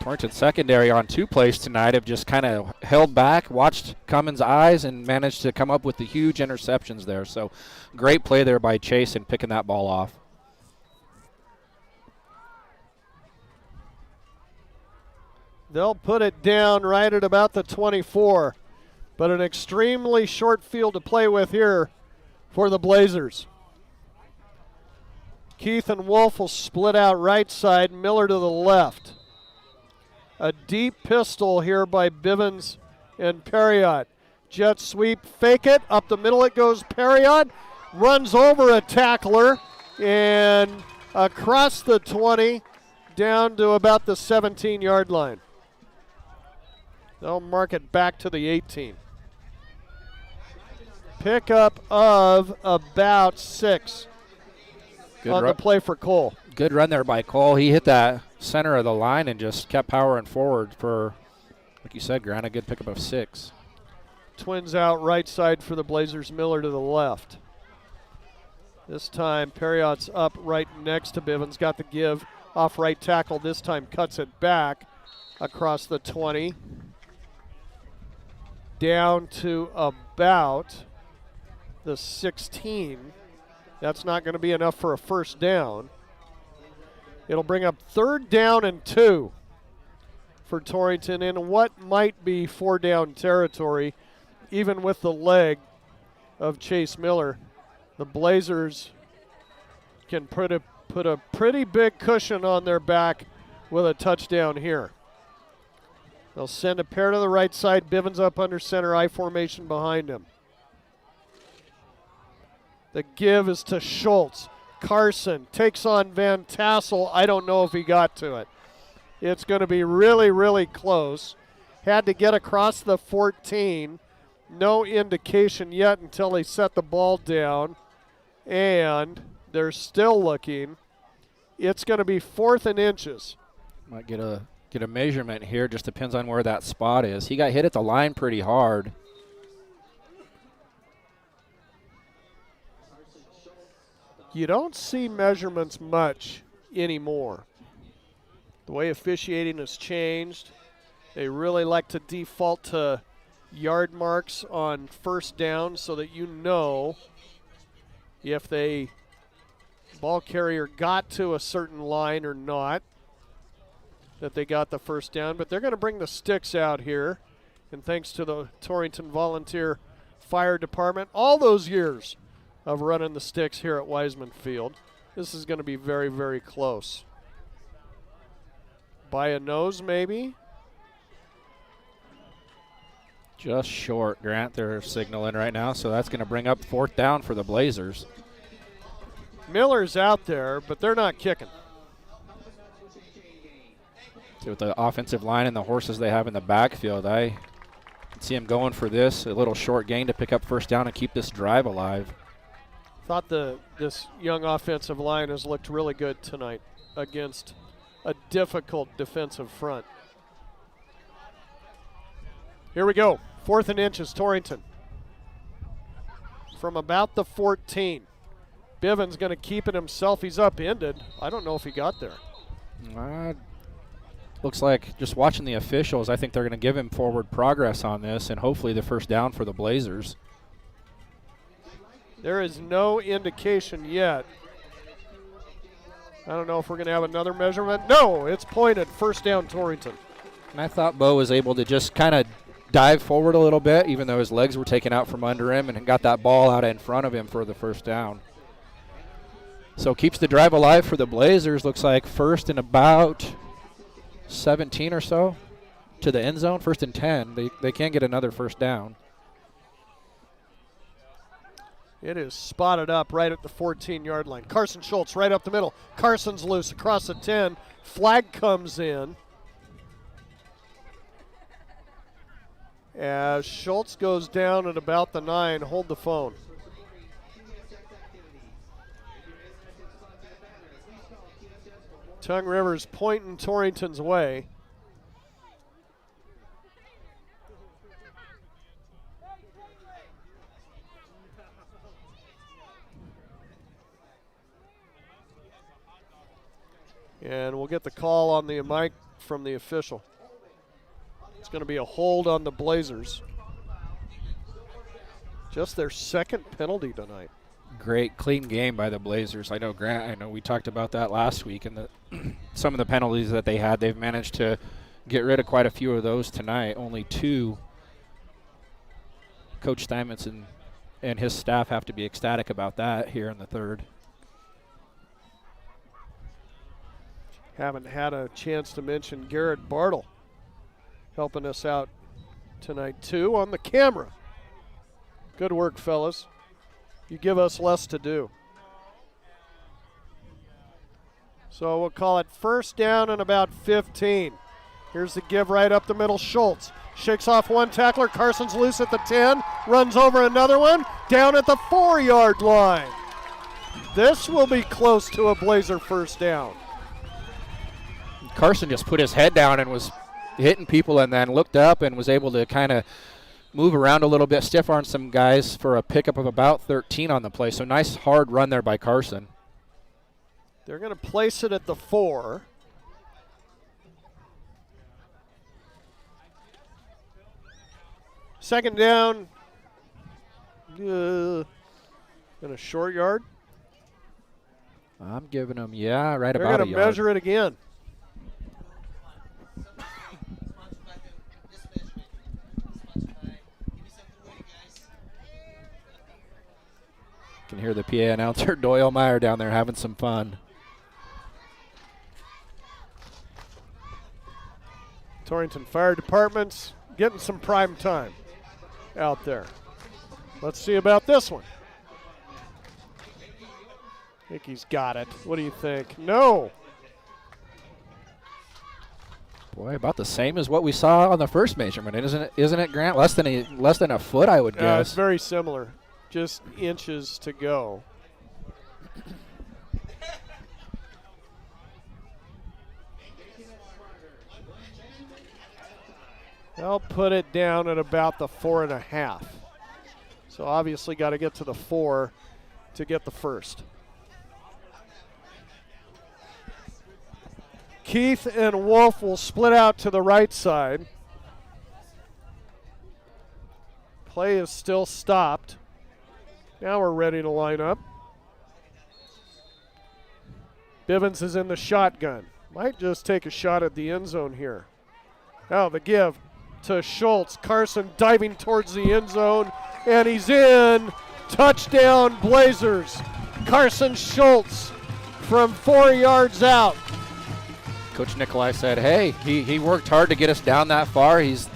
Torrington secondary on 2 plays tonight have just kind of held back, watched Cummins' eyes, and managed to come up with the huge interceptions there. So great play there by Chase in picking that ball off. They'll put it down right at about the 24, but an extremely short field to play with here for the Blazers. Keith and Wolf will split out right side, Miller to the left. A deep pistol here by Bivens and Perriott. Jet sweep, fake it, up the middle it goes Perriott, runs over a tackler, and across the 20, down to about the 17-yard line. They'll mark it back to the 18. Pickup of about 6 on the play for Cole. Good run there by Cole. He hit that center of the line and just kept powering forward for, like you said, Grant, a good pickup of 6. Twins out right side for the Blazers, Miller to the left. This time Perriott's up right next to Bivens, got the give off right tackle. This time cuts it back across the 20. Down to about the 16. That's not going to be enough for a first down. It'll bring up 3rd down and 2 for Torrington in what might be 4-down territory, even with the leg of Chase Miller. The Blazers can put a pretty big cushion on their back with a touchdown here. They'll send a pair to the right side. Bivens up under center, I formation behind him. The give is to Schultz. Carson takes on Van Tassel. I don't know if he got to it. It's going to be really, really close. Had to get across the 14. No indication yet until they set the ball down. And they're still looking. It's going to be 4th and inches. Might get a measurement here. Just depends on where that spot is. He got hit at the line pretty hard. You don't see measurements much anymore. The way officiating has changed. They really like to default to yard marks on first down so that you know if the ball carrier got to a certain line or not, that they got the first down. But they're going to bring the sticks out here. And thanks to the Torrington Volunteer Fire Department, all those years of running the sticks here at Wiseman Field, this is going to be very, very close. By a nose, maybe? Just short, Grant. They're signaling right now, so that's going to bring up 4th down for the Blazers. Miller's out there, but they're not kicking. See, with the offensive line and the horses they have in the backfield, I can see him going for this, a little short gain to pick up first down and keep this drive alive. Thought this young offensive line has looked really good tonight against a difficult defensive front. Here we go. 4th and inches, Torrington. From about the 14. Bivens going to keep it himself. He's upended. I don't know if he got there. Looks like, just watching the officials, I think they're going to give him forward progress on this and hopefully the first down for the Blazers. There is no indication yet. I don't know if we're going to have another measurement. No, it's pointed. First down, Torrington. And I thought Bo was able to just kind of dive forward a little bit, even though his legs were taken out from under him, and got that ball out in front of him for the first down. So keeps the drive alive for the Blazers. Looks like 1st and about 17 or so to the end zone. 1st and 10. They can't get another first down. It is spotted up right at the 14-yard line. Carson Schultz right up the middle. Carson's loose across the 10. Flag comes in. As Schultz goes down at about the 9. Hold the phone. Tongue River's pointing Torrington's way. And we'll get the call on the mic from the official. It's going to be a hold on the Blazers. Just their second penalty tonight. Great, clean game by the Blazers. I know, Grant, I know we talked about that last week, and some of the penalties that they had, they've managed to get rid of quite a few of those tonight. Only 2. Coach Steinmetz and his staff have to be ecstatic about that here in the third. Haven't had a chance to mention Garrett Bartle helping us out tonight, too, on the camera. Good work, fellas. You give us less to do. So we'll call it first down and about 15. Here's the give right up the middle. Schultz shakes off one tackler. Carson's loose at the 10. Runs over another one. Down at the 4-yard line. This will be close to a Blazer first down. Carson just put his head down and was hitting people and then looked up and was able to kind of move around a little bit, stiff arm some guys for a pickup of about 13 on the play. So nice hard run there by Carson. They're going to place it at the 4. Second down. In a short yard. I'm giving them, right about a yard. They're going to measure it again. Can hear the PA announcer Doyle Meyer down there having some fun. Torrington Fire Department's getting some prime time out there. Let's see about this one. I think he's got it. What do you think? No. Boy, about the same as what we saw on the first measurement, isn't it, Grant? Less than a foot, I would guess. It's very similar. Just inches to go. They'll put it down at about the 4.5. So obviously got to get to the 4 to get the first. Keith and Wolf will split out to the right side. Play is still stopped. Now we're ready to line up. Bivens is in the shotgun. Might just take a shot at the end zone here. Now the give to Schultz. Carson diving towards the end zone, and he's in. Touchdown Blazers. Carson Schultz from 4 yards out. Coach Nikolai said, hey, he worked hard to get us down that far. He's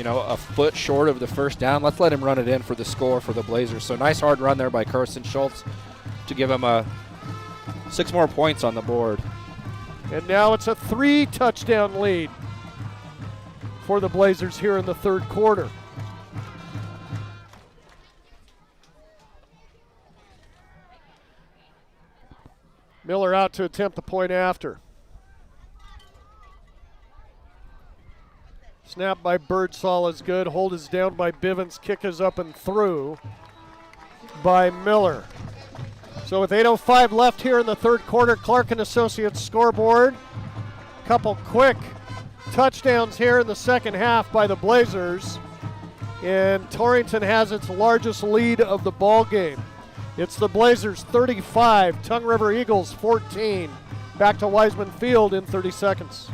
a foot short of the first down. Let's let him run it in for the score for the Blazers. So nice hard run there by Carson Schultz to give him 6 more points on the board. And now it's a 3-touchdown lead for the Blazers here in the third quarter. Miller out to attempt the point after. Snap by Birdsall is good. Hold is down by Bivens. Kick is up and through by Miller. So with 8:05 left here in the third quarter, Clark and Associates scoreboard. Couple quick touchdowns here in the second half by the Blazers. And Torrington has its largest lead of the ball game. It's the Blazers 35, Tongue River Eagles 14. Back to Wiseman Field in 30 seconds.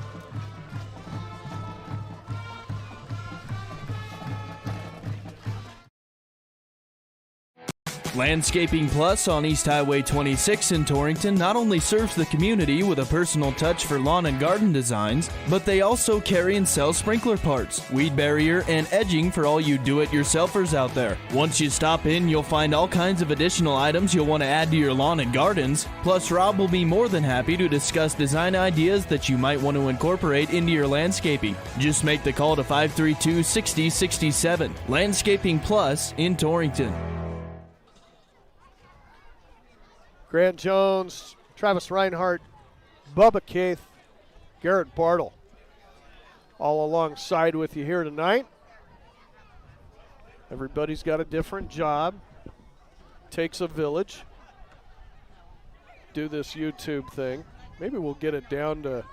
Landscaping Plus on East Highway 26 in Torrington not only serves the community with a personal touch for lawn and garden designs, but they also carry and sell sprinkler parts, weed barrier, and edging for all you do-it-yourselfers out there. Once you stop in, you'll find all kinds of additional items you'll want to add to your lawn and gardens. Plus, Rob will be more than happy to discuss design ideas that you might want to incorporate into your landscaping. Just make the call to 532-6067. Landscaping Plus in Torrington. Grant Jones, Travis Reinhardt, Bubba Keith, Garrett Bartle, all alongside with you here tonight. Everybody's got a different job. Takes a village. Do this YouTube thing. Maybe we'll get it down to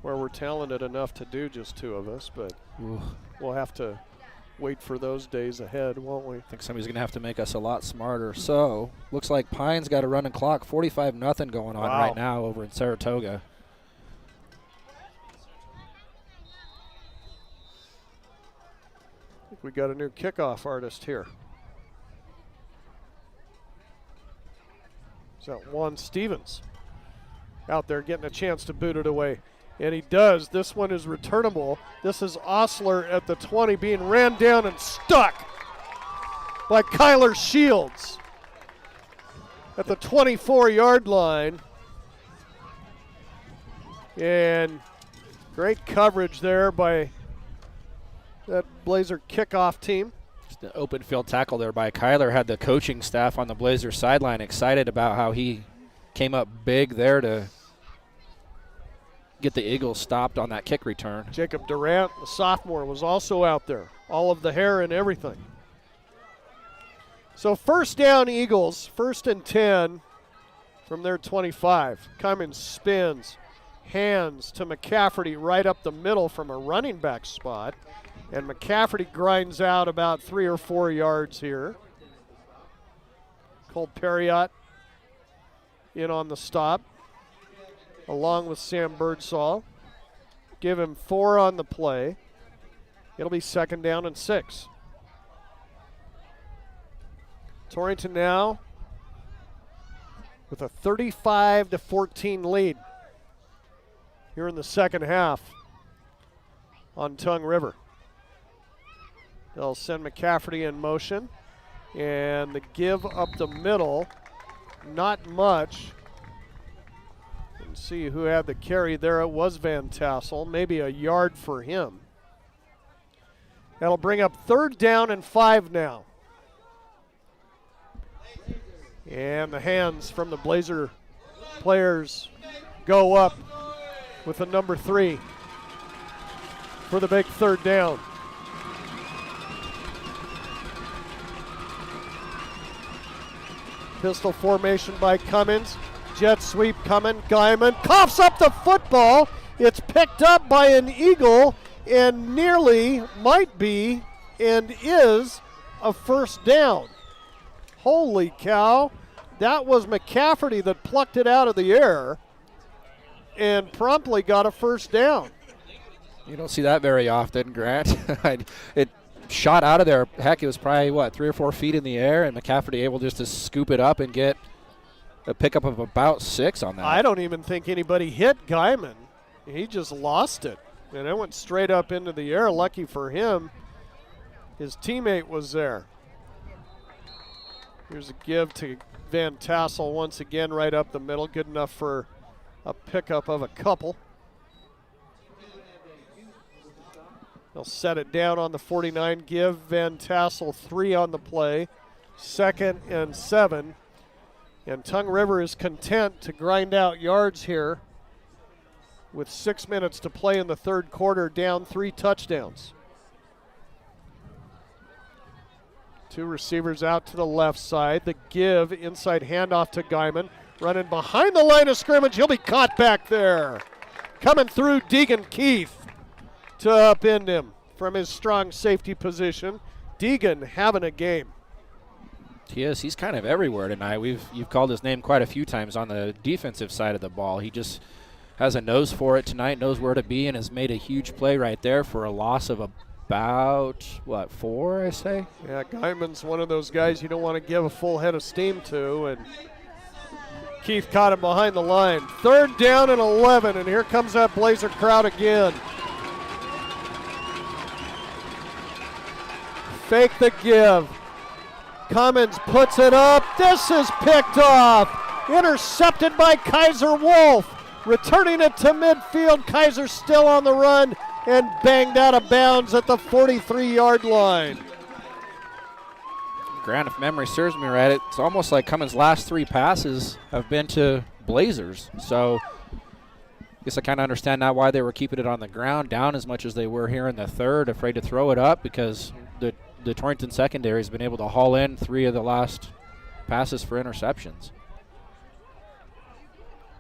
where we're talented enough to do just two of us, but we'll have to wait for those days ahead, won't we? I think somebody's going to have to make us a lot smarter. So, looks like Pine's got a running clock, 45-0 going on right now over in Saratoga. I think we got a new kickoff artist here. Is that Juan Stevens out there getting a chance to boot it away? And he does. This one is returnable. This is Osler at the 20 being ran down and stuck by Kyler Shields at the 24-yard line. And great coverage there by that Blazer kickoff team. Just an open field tackle there by Kyler. Had the coaching staff on the Blazer sideline excited about how he came up big there to get the Eagles stopped on that kick return. Jacob Durant, the sophomore, was also out there. All of the hair and everything. So first down Eagles, 1st and 10 from their 25. Cummins spins, hands to McCafferty right up the middle from a running back spot. And McCafferty grinds out about 3 or 4 yards here. Cole Perriott in on the stop, along with Sam Birdsall. Give him 4 on the play. It'll be 2nd down and 6. Torrington now with a 35-14 lead here in the second half on Tongue River. They'll send McCafferty in motion, and the give up the middle, not much. Let's see who had the carry there. It was Van Tassel, maybe a yard for him. That'll bring up 3rd down and 5 now. And the hands from the Blazer players go up with the number 3 for the big 3rd down. Pistol formation by Cummins. Jet sweep coming. Guyman coughs up the football. It's picked up by an Eagle and nearly might be and is a 1st down. Holy cow. That was McCafferty that plucked it out of the air and promptly got a 1st down. You don't see that very often, Grant. It shot out of there. Heck, it was probably, 3 or 4 feet in the air, and McCafferty able just to scoop it up and get a pickup of about 6 on that. I don't even think anybody hit Guyman. He just lost it, and it went straight up into the air. Lucky for him, his teammate was there. Here's a give to Van Tassel once again right up the middle. Good enough for a pickup of a couple. They'll set it down on the 49. Give Van Tassel 3 on the play. 2nd and 7. And Tongue River is content to grind out yards here with 6 minutes to play in the 3rd quarter, down 3 touchdowns. 2 receivers out to the left side. The give, inside handoff to Guyman. Running behind the line of scrimmage. He'll be caught back there. Coming through Deegan Keith to upend him from his strong safety position. Deegan having a game. He is. He's kind of everywhere tonight. You've called his name quite a few times on the defensive side of the ball. He just has a nose for it tonight, knows where to be, and has made a huge play right there for a loss of about, 4, I say? Yeah, Guyman's one of those guys you don't want to give a full head of steam to, and Keith caught him behind the line. 3rd down and 11, and here comes that Blazer crowd again. Fake the give. Cummins puts it up. This is picked off. Intercepted by Kaiser Wolf. Returning it to midfield. Kaiser still on the run and banged out of bounds at the 43-yard line. Grant, if memory serves me right, it's almost like Cummins' last 3 passes have been to Blazers. So I guess I kind of understand now why they were keeping it on the ground down as much as they were here in the 3rd, afraid to throw it up because the Torrington secondary has been able to haul in 3 of the last passes for interceptions.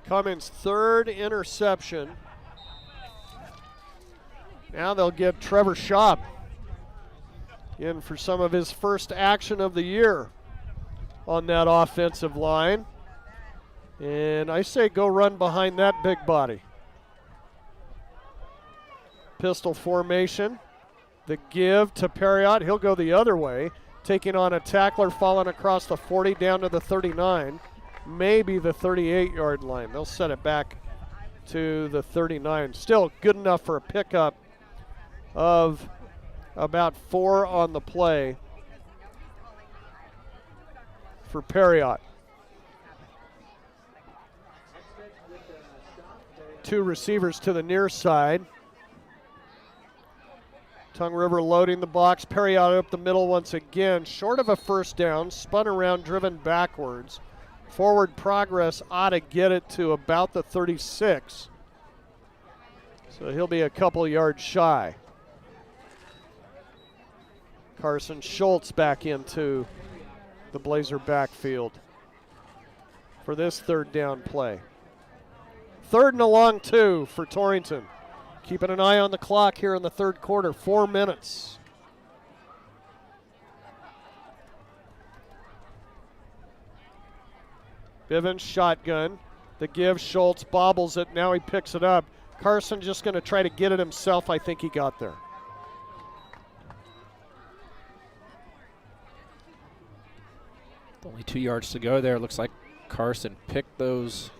Cummins' 3rd interception. Now they'll get Trevor Schaub in for some of his first action of the year on that offensive line. And I say go run behind that big body. Pistol formation. The give to Perriott. He'll go the other way, taking on a tackler falling across the 40 down to the 39, maybe the 38-yard line. They'll set it back to the 39. Still good enough for a pickup of about 4 on the play for Perriott. 2 receivers to the near side. Tongue River loading the box. Perriott up the middle once again. Short of a first down. Spun around, driven backwards. Forward progress ought to get it to about the 36. So he'll be a couple yards shy. Carson Schultz back into the Blazer backfield for this 3rd down play. 3rd and a long 2 for Torrington. Keeping an eye on the clock here in the 3rd quarter, 4 minutes. Bivens shotgun. The give, Schultz bobbles it, now he picks it up. Carson just going to try to get it himself. I think he got there. Only 2 yards to go there. Looks like Carson picked those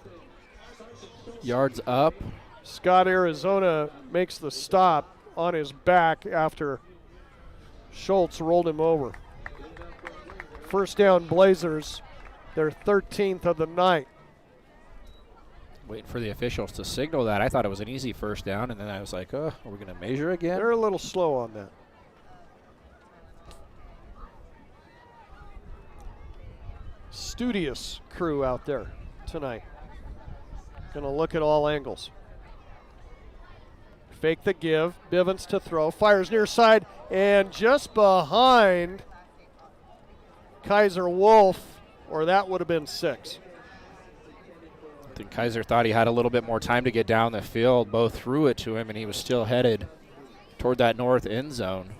yards up. Scott Arizona makes the stop on his back after Schultz rolled him over. First down Blazers, their 13th of the night. Waiting for the officials to signal that. I thought it was an easy first down, and then I was like, are we going to measure again? They're a little slow on that. Studious crew out there tonight. Going to look at all angles. Fake the give. Bivens to throw. Fires near side. And just behind Kaiser Wolf, or that would have been 6. I think Kaiser thought he had a little bit more time to get down the field. Both threw it to him, and he was still headed toward that north end zone.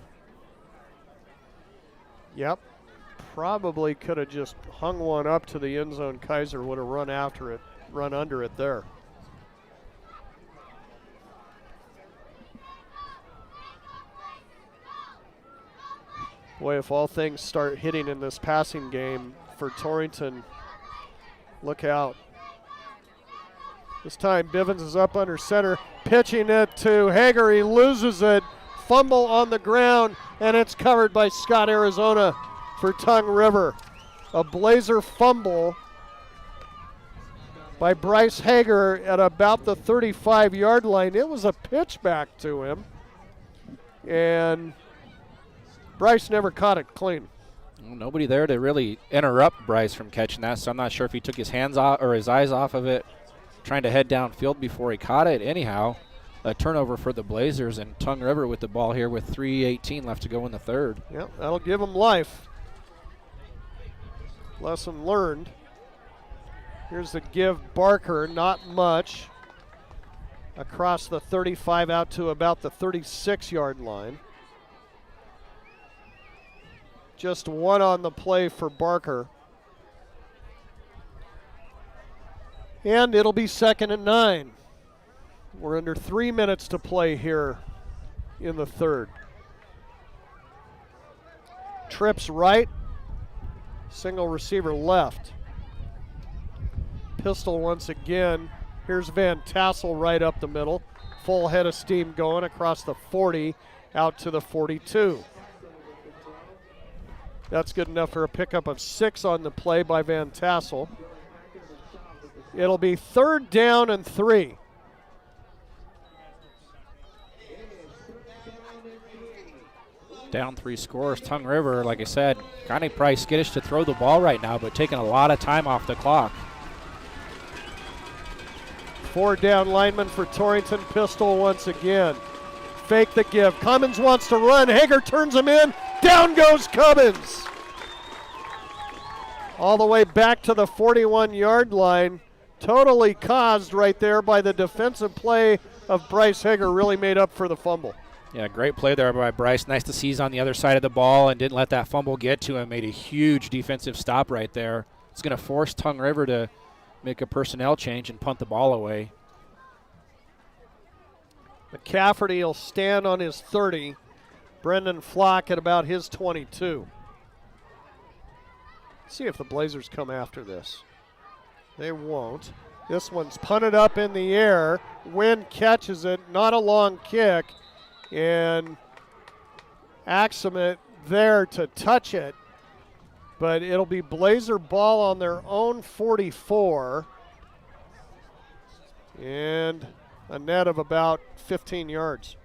Yep. Probably could have just hung one up to the end zone. Kaiser would have run after it, run under it there. Boy, if all things start hitting in this passing game for Torrington, look out. This time Bivens is up under center, pitching it to Hager. He loses it. Fumble on the ground, and it's covered by Scott Arizona for Tongue River. A Blazer fumble by Bryce Hager at about the 35-yard line. It was a pitch back to him, and Bryce never caught it clean. Well, nobody there to really interrupt Bryce from catching that, so I'm not sure if he took his hands off or his eyes off of it, trying to head downfield before he caught it. Anyhow, a turnover for the Blazers, and Tongue River with the ball here with 3:18 left to go in the 3rd. Yep, that'll give them life. Lesson learned. Here's the give, Barker, not much. Across the 35 out to about the 36-yard line. Just 1 on the play for Barker. And it'll be 2nd and 9. We're under 3 minutes to play here in the 3rd. Trips right. Single receiver left. Pistol once again. Here's Van Tassel right up the middle. Full head of steam going across the 40 out to the 42. That's good enough for a pickup of 6 on the play by Van Tassel. It'll be 3rd down and 3. Down 3 scores. Tongue River, like I said, kind of probably skittish to throw the ball right now, but taking a lot of time off the clock. 4 down lineman for Torrington. Pistol once again. Fake the give. Cummins wants to run. Hager turns him in. Down goes Cummins. All the way back to the 41-yard line. Totally caused right there by the defensive play of Bryce Hager. Really made up for the fumble. Yeah, great play there by Bryce. Nice to see he's on the other side of the ball and didn't let that fumble get to him. Made a huge defensive stop right there. It's going to force Tongue River to make a personnel change and punt the ball away. McCafferty will stand on his 30. Brendan Flock at about his 22. See if the Blazers come after this. They won't. This one's punted up in the air. Wynn catches it, not a long kick. And Axemet there to touch it. But it'll be Blazer ball on their own 44. And a net of about 15 yards.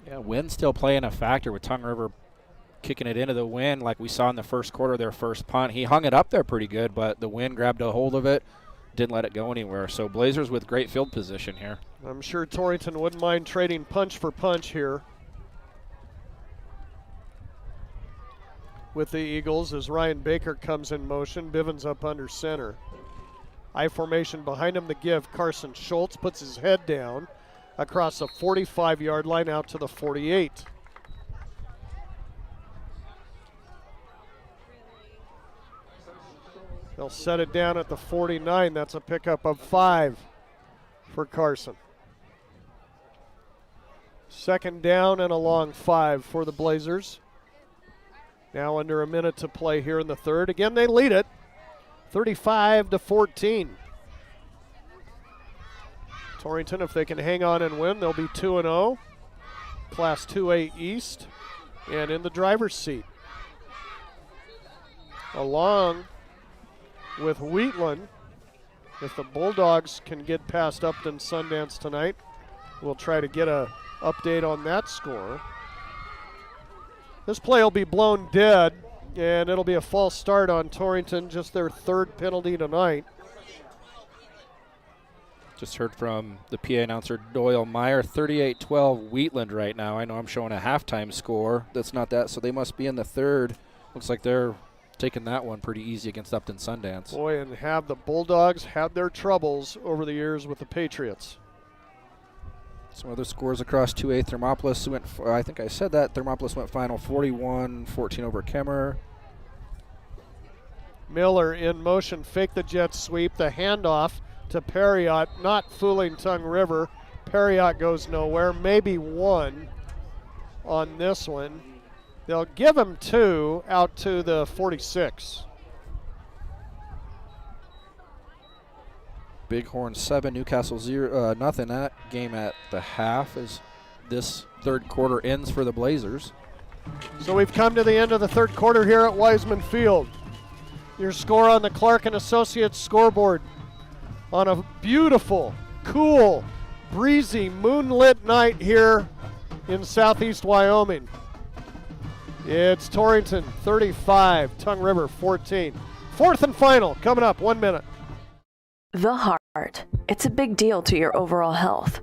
Yeah, Wynn still playing a factor with Tongue River kicking it into the wind like we saw in the first quarter, their first punt. He hung it up there pretty good, but the wind grabbed a hold of it, didn't let it go anywhere. So Blazers with great field position here. I'm sure Torrington wouldn't mind trading punch for punch here with the Eagles as Ryan Baker comes in motion. Bivens up under center. I formation behind him, the give. Carson Schultz puts his head down across the 45-yard line out to the 48. They'll set it down at the 49. That's a pickup of 5 for Carson. 2nd down and a long 5 for the Blazers. Now under a minute to play here in the 3rd. Again, they lead it 35-14. Torrington, if they can hang on and win, they'll be 2-0. Class 2A East and in the driver's seat. Along with Wheatland, if the Bulldogs can get past Upton Sundance tonight, we'll try to get a update on that score. This play will be blown dead, and it'll be a false start on Torrington, just their 3rd penalty tonight. Just heard from the PA announcer Doyle Meyer, 38-12 Wheatland right now. I know I'm showing a halftime score. That's not that, so they must be in the 3rd. Looks like they're taking that one pretty easy against Upton Sundance. Boy, and have the Bulldogs had their troubles over the years with the Patriots. Some other scores across 2A. Thermopolis went, I think I said that. Thermopolis went final 41-14 over Kemmer. Miller in motion, fake the jet sweep, the handoff to Perriott, not fooling Tongue River. Perriott goes nowhere, maybe 1 on this one. They'll give him 2 out to the 46. Bighorn 7, Newcastle 0, nothing. That game at the half as this 3rd quarter ends for the Blazers. So we've come to the end of the 3rd quarter here at Wiseman Field. Your score on the Clark and Associates scoreboard on a beautiful, cool, breezy, moonlit night here in southeast Wyoming. It's Torrington 35, Tongue River 14. 4th and final coming up, 1 minute. The heart. It's a big deal to your overall health.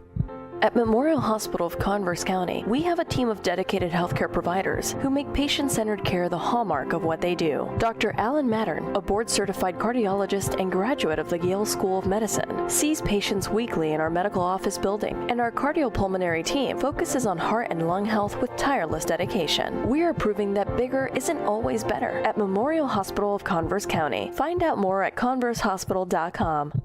At Memorial Hospital of Converse County, we have a team of dedicated healthcare providers who make patient-centered care the hallmark of what they do. Dr. Alan Mattern, a board-certified cardiologist and graduate of the Yale School of Medicine, sees patients weekly in our medical office building, and our cardiopulmonary team focuses on heart and lung health with tireless dedication. We are proving that bigger isn't always better at Memorial Hospital of Converse County. Find out more at conversehospital.com.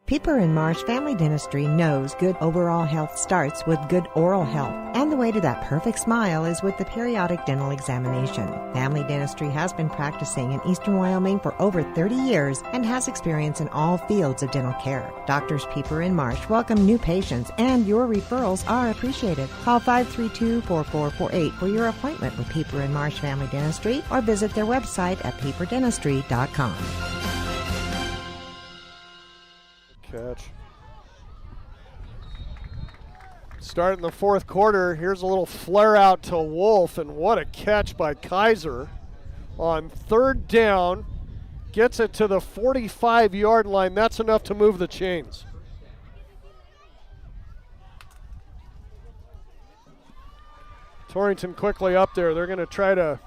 Pieper and Marsh Family Dentistry knows good overall health starts with good oral health, and the way to that perfect smile is with the periodic dental examination. Family Dentistry has been practicing in Eastern Wyoming for over 30 years and has experience in all fields of dental care. Doctors Pieper and Marsh welcome new patients, and your referrals are appreciated. Call 532-4448 for your appointment with Pieper and Marsh Family Dentistry, or visit their website at pieperdentistry.com. Catch. Starting the fourth quarter, here's a little flare out to Wolf, and what a catch by Kaiser on third down. Gets it to the 45-yard line. That's enough to move the chains. Torrington quickly up there. They're going to try to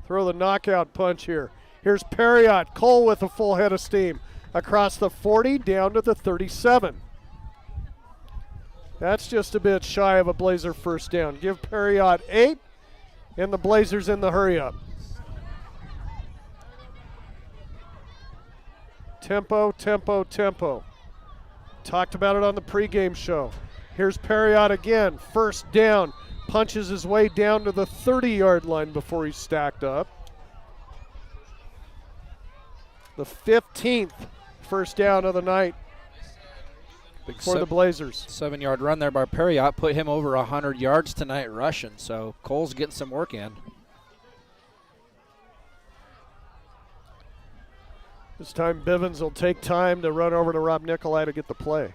throw the knockout punch here. Here's Perriott. Cole with a full head of steam. Across the 40, down to the 37. That's just a bit shy of a Blazer first down. Give Perriott 8, and the Blazers in the hurry-up. Tempo, tempo, tempo. Talked about it on the pregame show. Here's Perriott again, first down. Punches his way down to the 30-yard line before he's stacked up. The 15th first down of the night for the Blazers. 7-yard run there by Perriott put him over 100 yards tonight rushing, so Cole's getting some work in. This time Bivens will take time to run over to Rob Nicolai to get the play.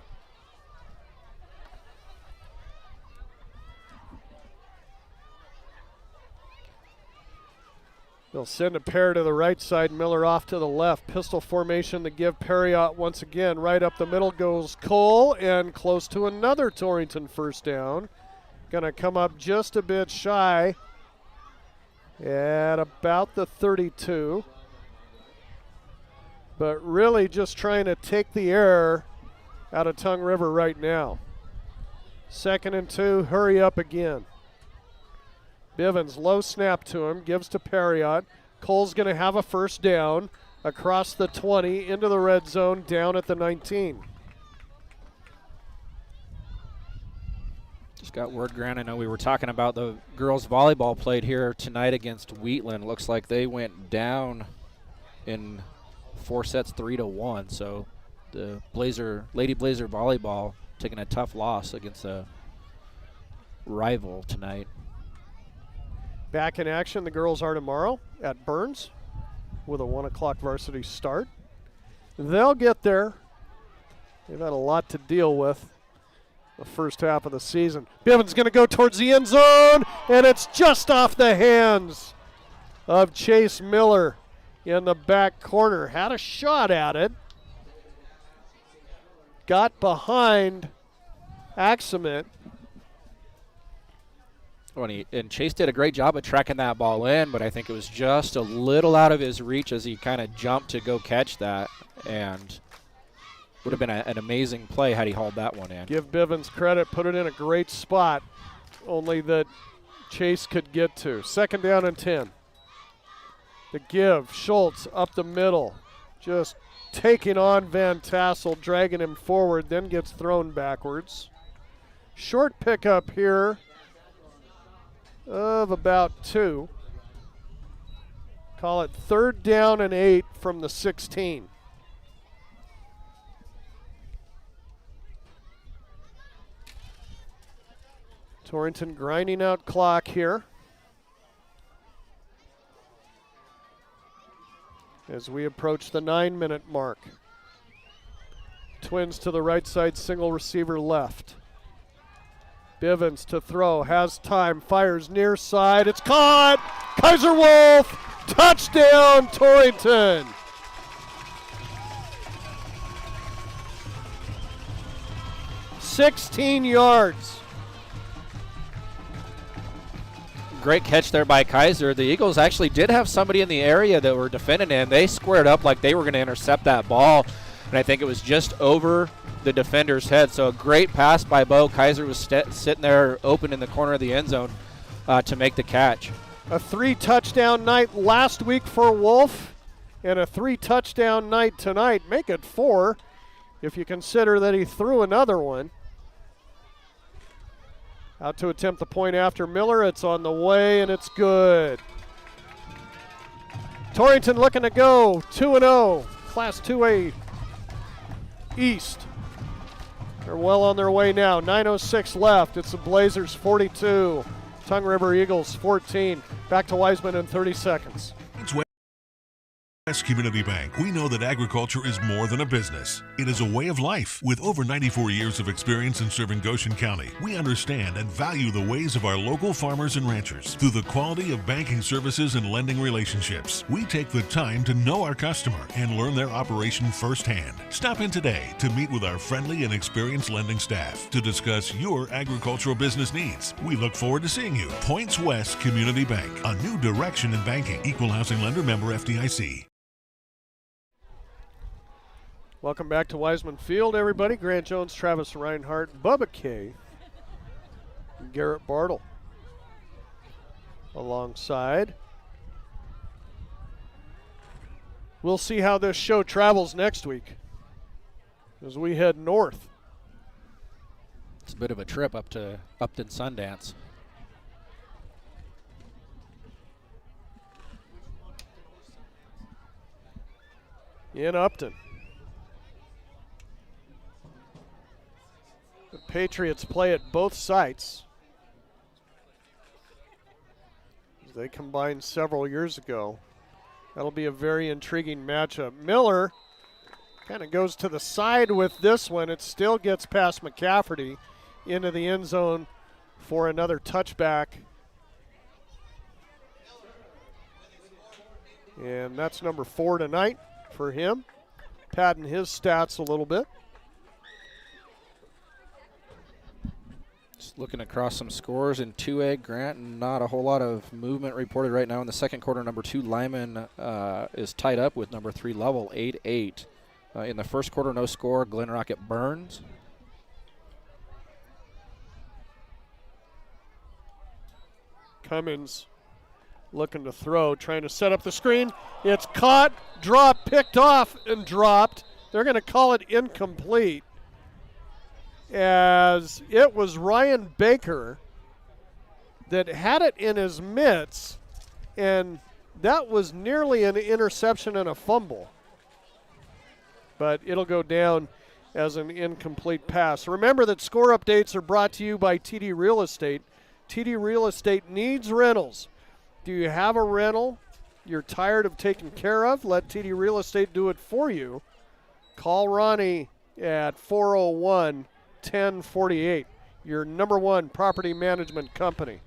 They'll send a pair to the right side, Miller off to the left. Pistol formation to give Perriott once again. Right up the middle goes Cole, and close to another Torrington first down. Gonna come up just a bit shy at about the 32. But really just trying to take the air out of Tongue River right now. 2nd and 2, hurry up again. Bivens, low snap to him, gives to Perriott. Cole's going to have a first down across the 20 into the red zone, down at the 19. Just got word, Grant. I know we were talking about the girls volleyball played here tonight against Wheatland. Looks like they went down in 4 sets, 3-1. So the Lady Blazer volleyball taking a tough loss against a rival tonight. Back in action, the girls are tomorrow at Burns with a 1 o'clock varsity start. They'll get there. They've had a lot to deal with the first half of the season. Bivens going to go towards the end zone, and it's just off the hands of Chase Miller in the back corner. Had a shot at it. Got behind Axament. And Chase did a great job of tracking that ball in, but I think it was just a little out of his reach as he kind of jumped to go catch that, and would have been an amazing play had he hauled that one in. Give Bivens credit, put it in a great spot, only that Chase could get to. 2nd down and 10. The give, Schultz up the middle, just taking on Van Tassel, dragging him forward, then gets thrown backwards. Short pickup here of about 2. Call it 3rd down and 8 from the 16. Torrington grinding out clock here as we approach the 9-minute mark. Twins to the right side, single receiver left. Bivens to throw, has time, fires near side, it's caught! Kaiser Wolf, touchdown Torrington! $16 yards. Great catch there by Kaiser. The Eagles actually did have somebody in the area that were defending him. They squared up like they were going to intercept that ball, and I think it was just over the defender's head. So a great pass by Bo. Kaiser was sitting there open in the corner of the end zone to make the catch. A 3-touchdown night last week for Wolf, and a 3-touchdown night tonight. Make it 4. if you consider that he threw another one. Out to attempt the point after Miller. It's on the way, and it's good. Torrington looking to go 2-0, Class 2A East. They're well on their way now. 9:06 left. It's the Blazers 42, Tongue River Eagles 14. Back to Wiseman in 30 seconds. West Community Bank, we know that agriculture is more than a business. It is a way of life. With over 94 years of experience in serving Goshen County, we understand and value the ways of our local farmers and ranchers. Through the quality of banking services and lending relationships, we take the time to know our customer and learn their operation firsthand. Stop in today to meet with our friendly and experienced lending staff to discuss your agricultural business needs. We look forward to seeing you. Points West Community Bank, a new direction in banking. Equal housing lender, member FDIC. Welcome back to Wiseman Field, everybody. Grant Jones, Travis Reinhardt, Bubba K, Garrett Bartle alongside. We'll see how this show travels next week as we head north. It's a bit of a trip up to Upton Sundance. In Upton. The Patriots play at both sites. They combined several years ago. That'll be a very intriguing matchup. Miller kind of goes to the side with this one. It still gets past McCafferty into the end zone for another touchback. And that's number 4 tonight for him, padding his stats a little bit. Just looking across some scores in 2A, Grant, not a whole lot of movement reported right now in the second quarter. Number 2, Lyman, is tied up with number 3, Lovell, 8-8. In the first quarter, no score, Glen Rocket Burns. Cummins looking to throw, trying to set up the screen. It's caught, dropped, picked off, and dropped. They're going to call it incomplete, as it was Ryan Baker that had it in his mitts, and that was nearly an interception and a fumble. But it'll go down as an incomplete pass. Remember that score updates are brought to you by TD Real Estate. TD Real Estate needs rentals. Do you have a rental you're tired of taking care of? Let TD Real Estate do it for you. Call Ronnie at 401-1048, your number 1 property management company.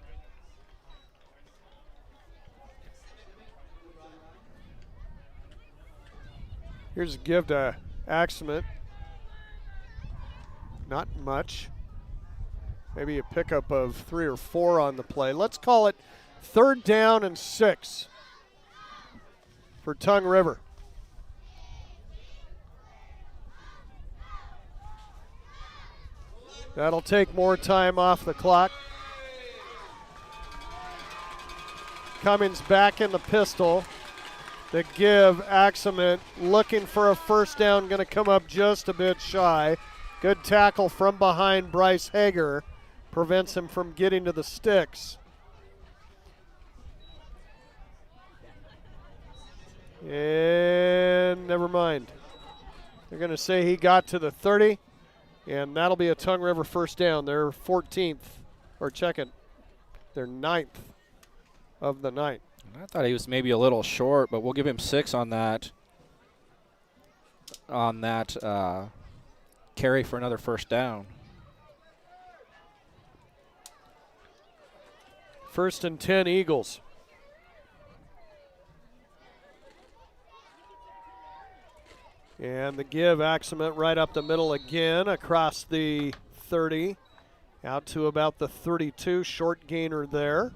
Here's a give to Axman. Not much. Maybe a pickup of 3 or 4 on the play. Let's call it 3rd down and 6 for Tongue River. That'll take more time off the clock. Cummins back in the pistol. The give, Axman looking for a first down, going to come up just a bit shy. Good tackle from behind. Bryce Hager prevents him from getting to the sticks. And never mind. They're going to say he got to the 30, and that'll be a Tongue River first down. They're 14th, or check it, they're 9th of the night. I thought he was maybe a little short, but we'll give him 6 on that. Carry for another first down. 1st and 10 Eagles. And the give, Axman right up the middle again, across the 30, out to about the 32, short gainer there.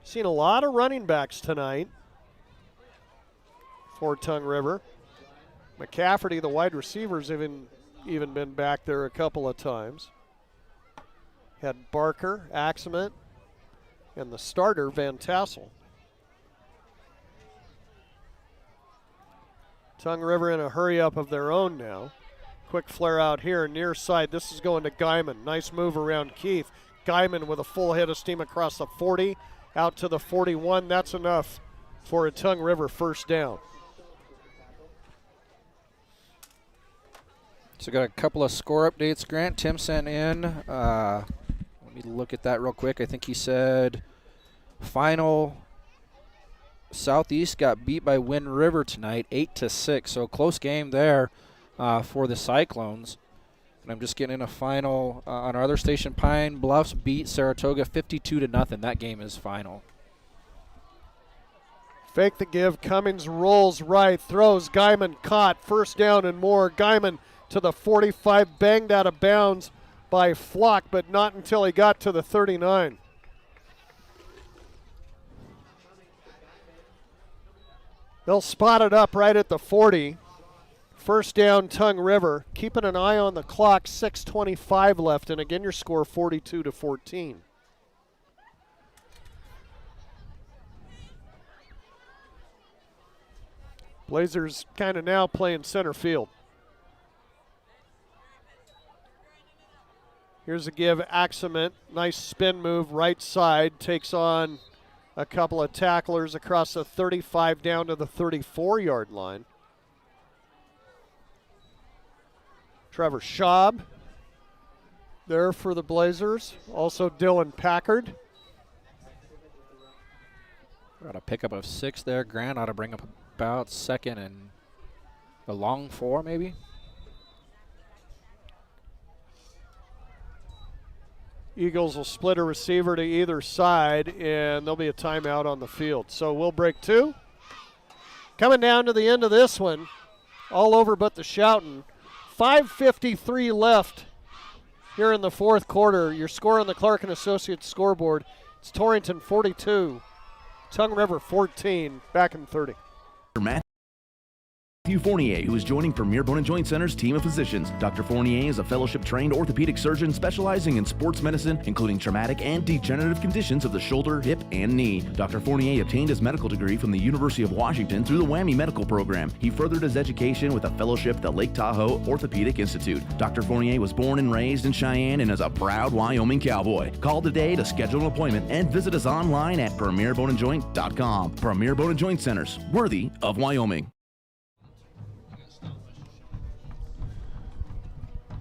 Seen a lot of running backs tonight for Tongue River. McCafferty, the wide receivers, even been back there a couple of times. Had Barker, Axman, and the starter, Van Tassel. Tongue River in a hurry-up of their own now. Quick flare out here, near side. This is going to Guyman. Nice move around Keith. Guyman with a full head of steam across the 40, out to the 41. That's enough for a Tongue River first down. So got a couple of score updates. Grant Tim sent in. Let me look at that real quick. I think he said final Southeast got beat by Wind River tonight, 8-6. So close game there for the Cyclones. And I'm just getting in a final on our other station. Pine Bluffs beat Saratoga 52-0. That game is final. Fake the give. Cummings rolls right, throws. Guyman caught. First down and more. Guyman to the 45, banged out of bounds by Flock, but not until he got to the 39. They'll spot it up right at the 40. First down, Tongue River. Keeping an eye on the clock, 6:25 left, and again your score 42-14. Blazers kind of now playing center field. Here's a give, Axement. Nice spin move, right side. Takes on a couple of tacklers across the 35 down to the 34-yard line. Trevor Schaub there for the Blazers. Also Dylan Packard. Got a pickup of 6 there. Grant ought to bring up about second and a long 4 maybe. Eagles will split a receiver to either side, and there'll be a timeout on the field. So we'll break 2. Coming down to the end of this one, all over but the shouting. 5:53 left here in the fourth quarter. Your score on the Clark & Associates scoreboard, it's Torrington 42, Tongue River 14, back in 30. Matthew Fournier, who is joining Premier Bone & Joint Center's team of physicians. Dr. Fournier is a fellowship-trained orthopedic surgeon specializing in sports medicine, including traumatic and degenerative conditions of the shoulder, hip, and knee. Dr. Fournier obtained his medical degree from the University of Washington through the WWAMI Medical Program. He furthered his education with a fellowship at the Lake Tahoe Orthopedic Institute. Dr. Fournier was born and raised in Cheyenne and is a proud Wyoming cowboy. Call today to schedule an appointment and visit us online at premierboneandjoint.com. Premier Bone & Joint Centers, worthy of Wyoming.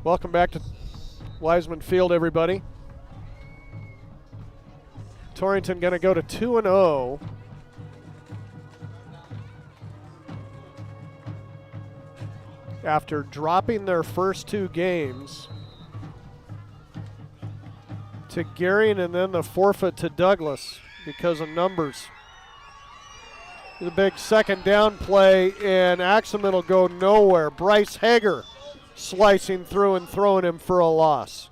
Welcome back to Wiseman Field, everybody. Torrington going to go to 2-0. After dropping their first 2 games to Garion and then the forfeit to Douglas because of numbers. The big second down play, and Axelman will go nowhere. Bryce Hager slicing through and throwing him for a loss.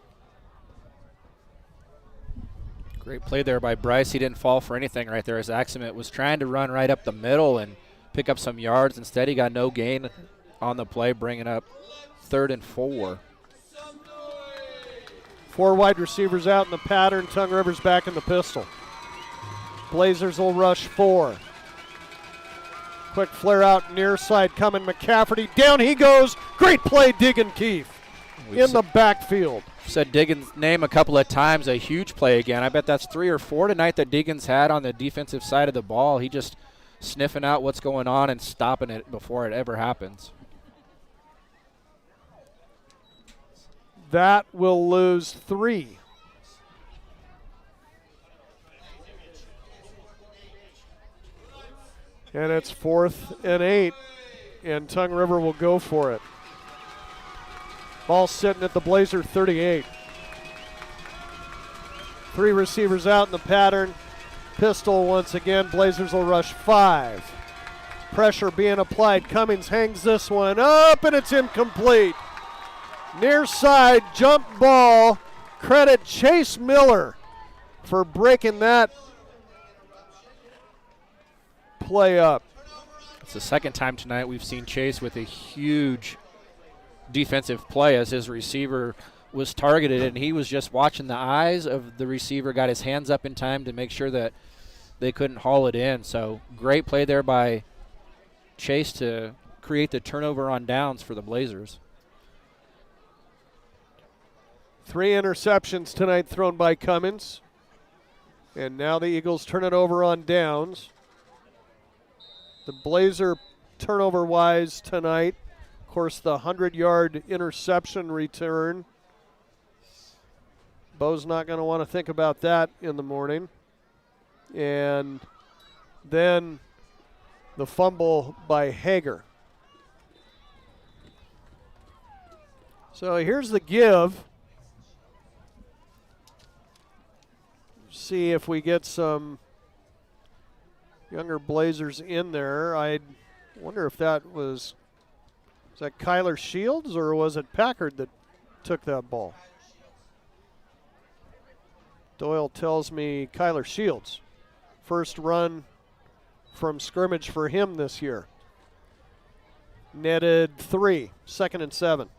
Great play there by Bryce. He didn't fall for anything right there as Axement was trying to run right up the middle and pick up some yards. Instead, he got no gain on the play, bringing up 3rd and 4. 4 wide receivers out in the pattern. Tongue River's back in the pistol. Blazers will rush 4. Quick flare out near side coming. McCafferty. Down he goes. Great play, Diggin Keefe in the backfield. Said Diggins' name a couple of times. A huge play again. I bet that's 3 or 4 tonight that Diggins had on the defensive side of the ball. He just sniffing out what's going on and stopping it before it ever happens. That will lose 3. And it's 4th and 8, and Tongue River will go for it. Ball sitting at the Blazer 38. 3 receivers out in the pattern. Pistol once again. Blazers will rush 5. Pressure being applied. Cummings hangs this one up, and it's incomplete. Near side jump ball. Credit Chase Miller for breaking that play up. It's the second time tonight we've seen Chase with a huge defensive play as his receiver was targeted, and he was just watching the eyes of the receiver, got his hands up in time to make sure that they couldn't haul it in. So great play there by Chase to create the turnover on downs for the Blazers. 3 interceptions tonight thrown by Cummins. And now the Eagles turn it over on downs. The Blazer turnover-wise tonight, of course, the 100-yard interception return. Bo's not going to want to think about that in the morning. And then the fumble by Hager. So here's the give. See if we get some younger Blazers in there. I wonder if that was that Kyler Shields or was it Packard that took that ball? Doyle tells me Kyler Shields. First run from scrimmage for him this year. Netted 3, 2nd and 7.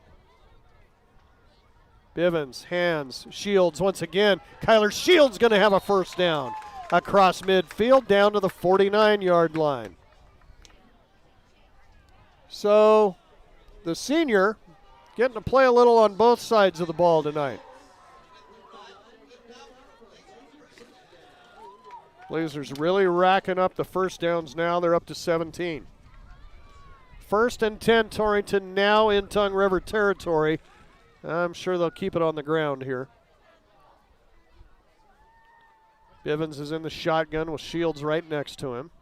Bivens, hands, Shields once again. Kyler Shields going to have a first down across midfield down to the 49-yard line. So the senior getting to play a little on both sides of the ball tonight. Blazers really racking up the first downs now. They're up to 17. 1st and 10, Torrington now in Tongue River territory. I'm sure they'll keep it on the ground here. Bivens is in the shotgun with Shields right next to him.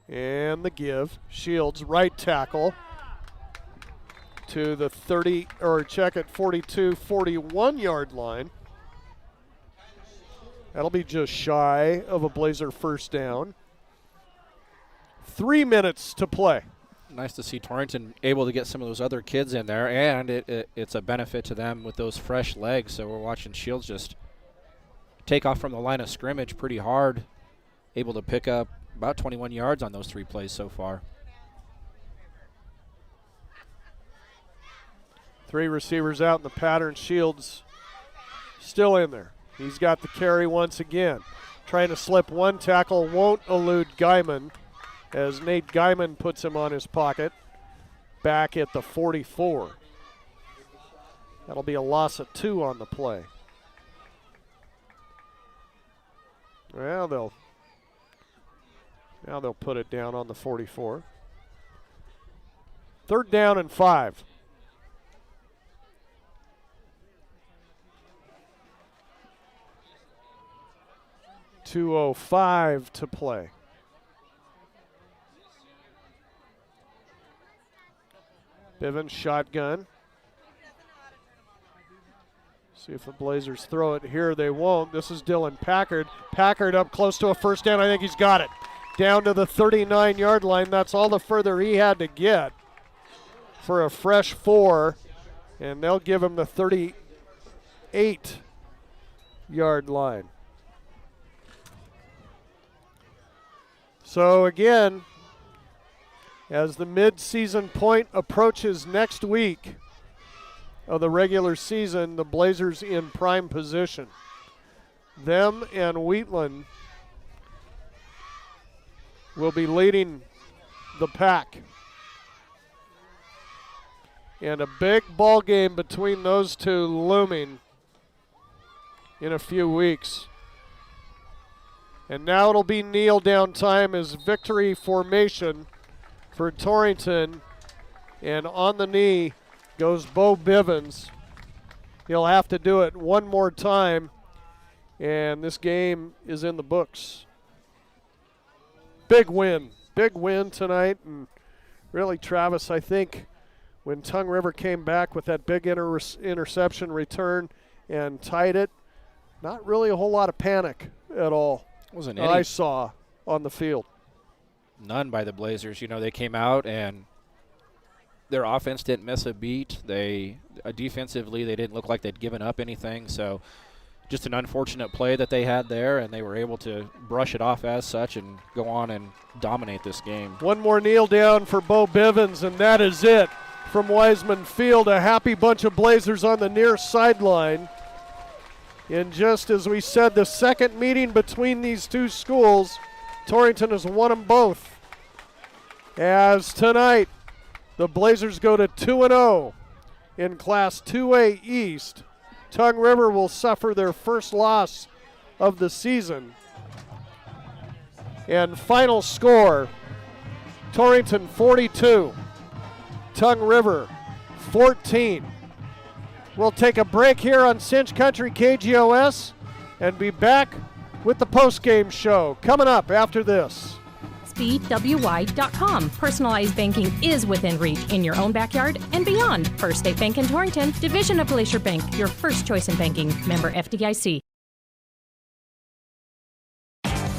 And the give. Shields right tackle to the 41-yard line. That'll be just shy of a Blazer first down. 3 minutes to play. Nice to see Torrington able to get some of those other kids in there, and it's a benefit to them with those fresh legs. So we're watching Shields just take off from the line of scrimmage pretty hard, able to pick up about 21 yards on those 3 plays so far. 3 receivers out in the pattern. Shields still in there. He's got the carry once again. Trying to slip one tackle, won't elude Guyman as Nate Guyman puts him on his pocket back at the 44. That'll be a loss of 2 on the play. Well, they'll put it down on the 44. 3rd down and 5. .205 to play. Bivens shotgun. See if the Blazers throw it here. They won't. This is Dylan Packard. Packard up close to a first down. I think he's got it. Down to the 39-yard line. That's all the further he had to get for a fresh 4. And they'll give him the 38-yard line. So again, as the mid-season point approaches next week of the regular season, the Blazers in prime position. Them and Wheatland will be leading the pack. And a big ball game between those two looming in a few weeks. And now it'll be kneel down time as victory formation for Torrington. And on the knee goes Bo Bivens. He'll have to do it one more time. And this game is in the books. Big win tonight. And really, Travis, I think when Tongue River came back with that big interception return and tied it, not really a whole lot of panic at all. Wasn't I saw on the field. None by the Blazers. You know, they came out and their offense didn't miss a beat. Defensively, they didn't look like they'd given up anything. So just an unfortunate play that they had there, and they were able to brush it off as such and go on and dominate this game. One more kneel down for Bo Bivens, and that is it from Wiseman Field. A happy bunch of Blazers on the near sideline. And just as we said, the second meeting between these two schools Torrington has won them both. As tonight, the Blazers go to 2-0 in Class 2A East. Tongue River will suffer their first loss of the season. And final score, Torrington 42, Tongue River 14. We'll take a break here on Cinch Country KGOS and be back with the postgame show coming up after this. SpeedWY.com. Personalized banking is within reach in your own backyard and beyond. First State Bank in Torrington, division of Glacier Bank, your first choice in banking. Member FDIC.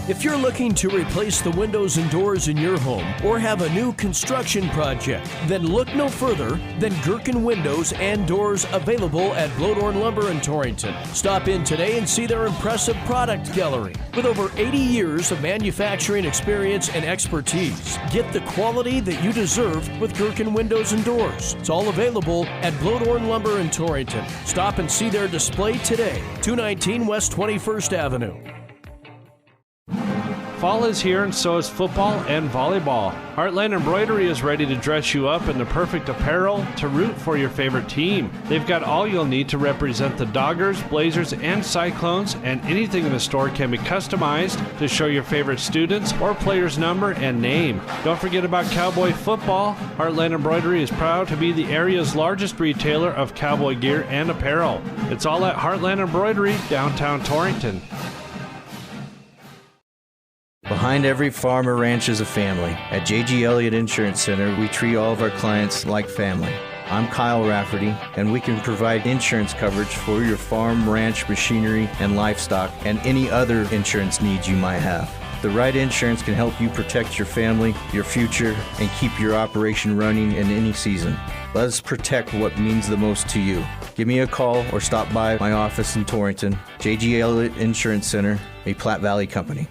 If you're looking to replace the windows and doors in your home or have a new construction project, then look no further than Gherkin Windows and Doors, available at Blodorn Lumber in Torrington. Stop in today and see their impressive product gallery. With over 80 years of manufacturing experience and expertise, get the quality that you deserve with Gherkin Windows and Doors. It's all available at Blodorn Lumber in Torrington. Stop and see their display today, 219 West 21st Avenue. Fall is here and so is football and volleyball. Heartland Embroidery is ready to dress you up in the perfect apparel to root for your favorite team. They've got all you'll need to represent the Doggers, Blazers, and Cyclones, and anything in the store can be customized to show your favorite students or player's number and name. Don't forget about cowboy football. Heartland Embroidery is proud to be the area's largest retailer of cowboy gear and apparel. It's all at Heartland Embroidery, downtown Torrington. Behind every farm or ranch is a family. At J.G. Elliott Insurance Center, we treat all of our clients like family. I'm Kyle Rafferty, and we can provide insurance coverage for your farm, ranch, machinery, and livestock, and any other insurance needs you might have. The right insurance can help you protect your family, your future, and keep your operation running in any season. Let us protect what means the most to you. Give me a call or stop by my office in Torrington. J.G. Elliott Insurance Center, a Platte Valley company.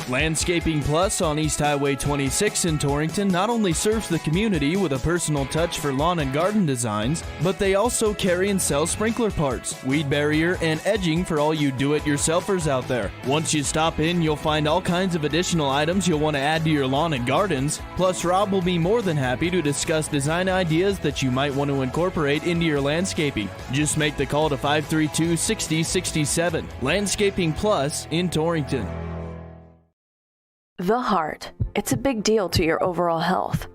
Landscaping Plus on East Highway 26 in Torrington not only serves the community with a personal touch for lawn and garden designs, but they also carry and sell sprinkler parts, weed barrier, and edging for all you do-it-yourselfers out there. Once you stop in, you'll find all kinds of additional items you'll want to add to your lawn and gardens. Plus, Rob will be more than happy to discuss design ideas that you might want to incorporate into your landscaping. Just make the call to 532-6067. Landscaping Plus in Torrington. The heart. It's a big deal to your overall health.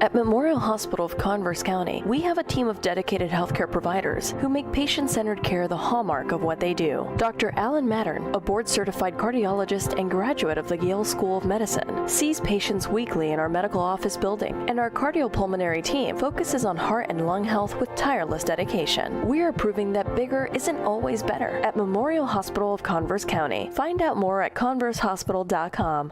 At Memorial Hospital of Converse County, we have a team of dedicated healthcare providers who make patient-centered care the hallmark of what they do. Dr. Alan Mattern, a board-certified cardiologist and graduate of the Yale School of Medicine, sees patients weekly in our medical office building, and our cardiopulmonary team focuses on heart and lung health with tireless dedication. We are proving that bigger isn't always better at Memorial Hospital of Converse County. Find out more at conversehospital.com.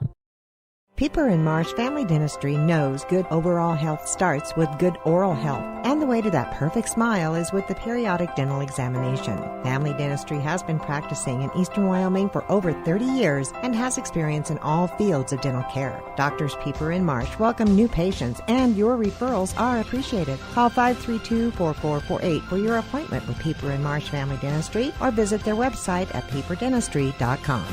Pieper and Marsh Family Dentistry knows good overall health starts with good oral health, and the way to that perfect smile is with the periodic dental examination. Family Dentistry has been practicing in eastern Wyoming for over 30 years and has experience in all fields of dental care. Doctors Pieper and Marsh welcome new patients, and your referrals are appreciated. Call 532-4448 for your appointment with Pieper and Marsh Family Dentistry, or visit their website at pieperdentistry.com.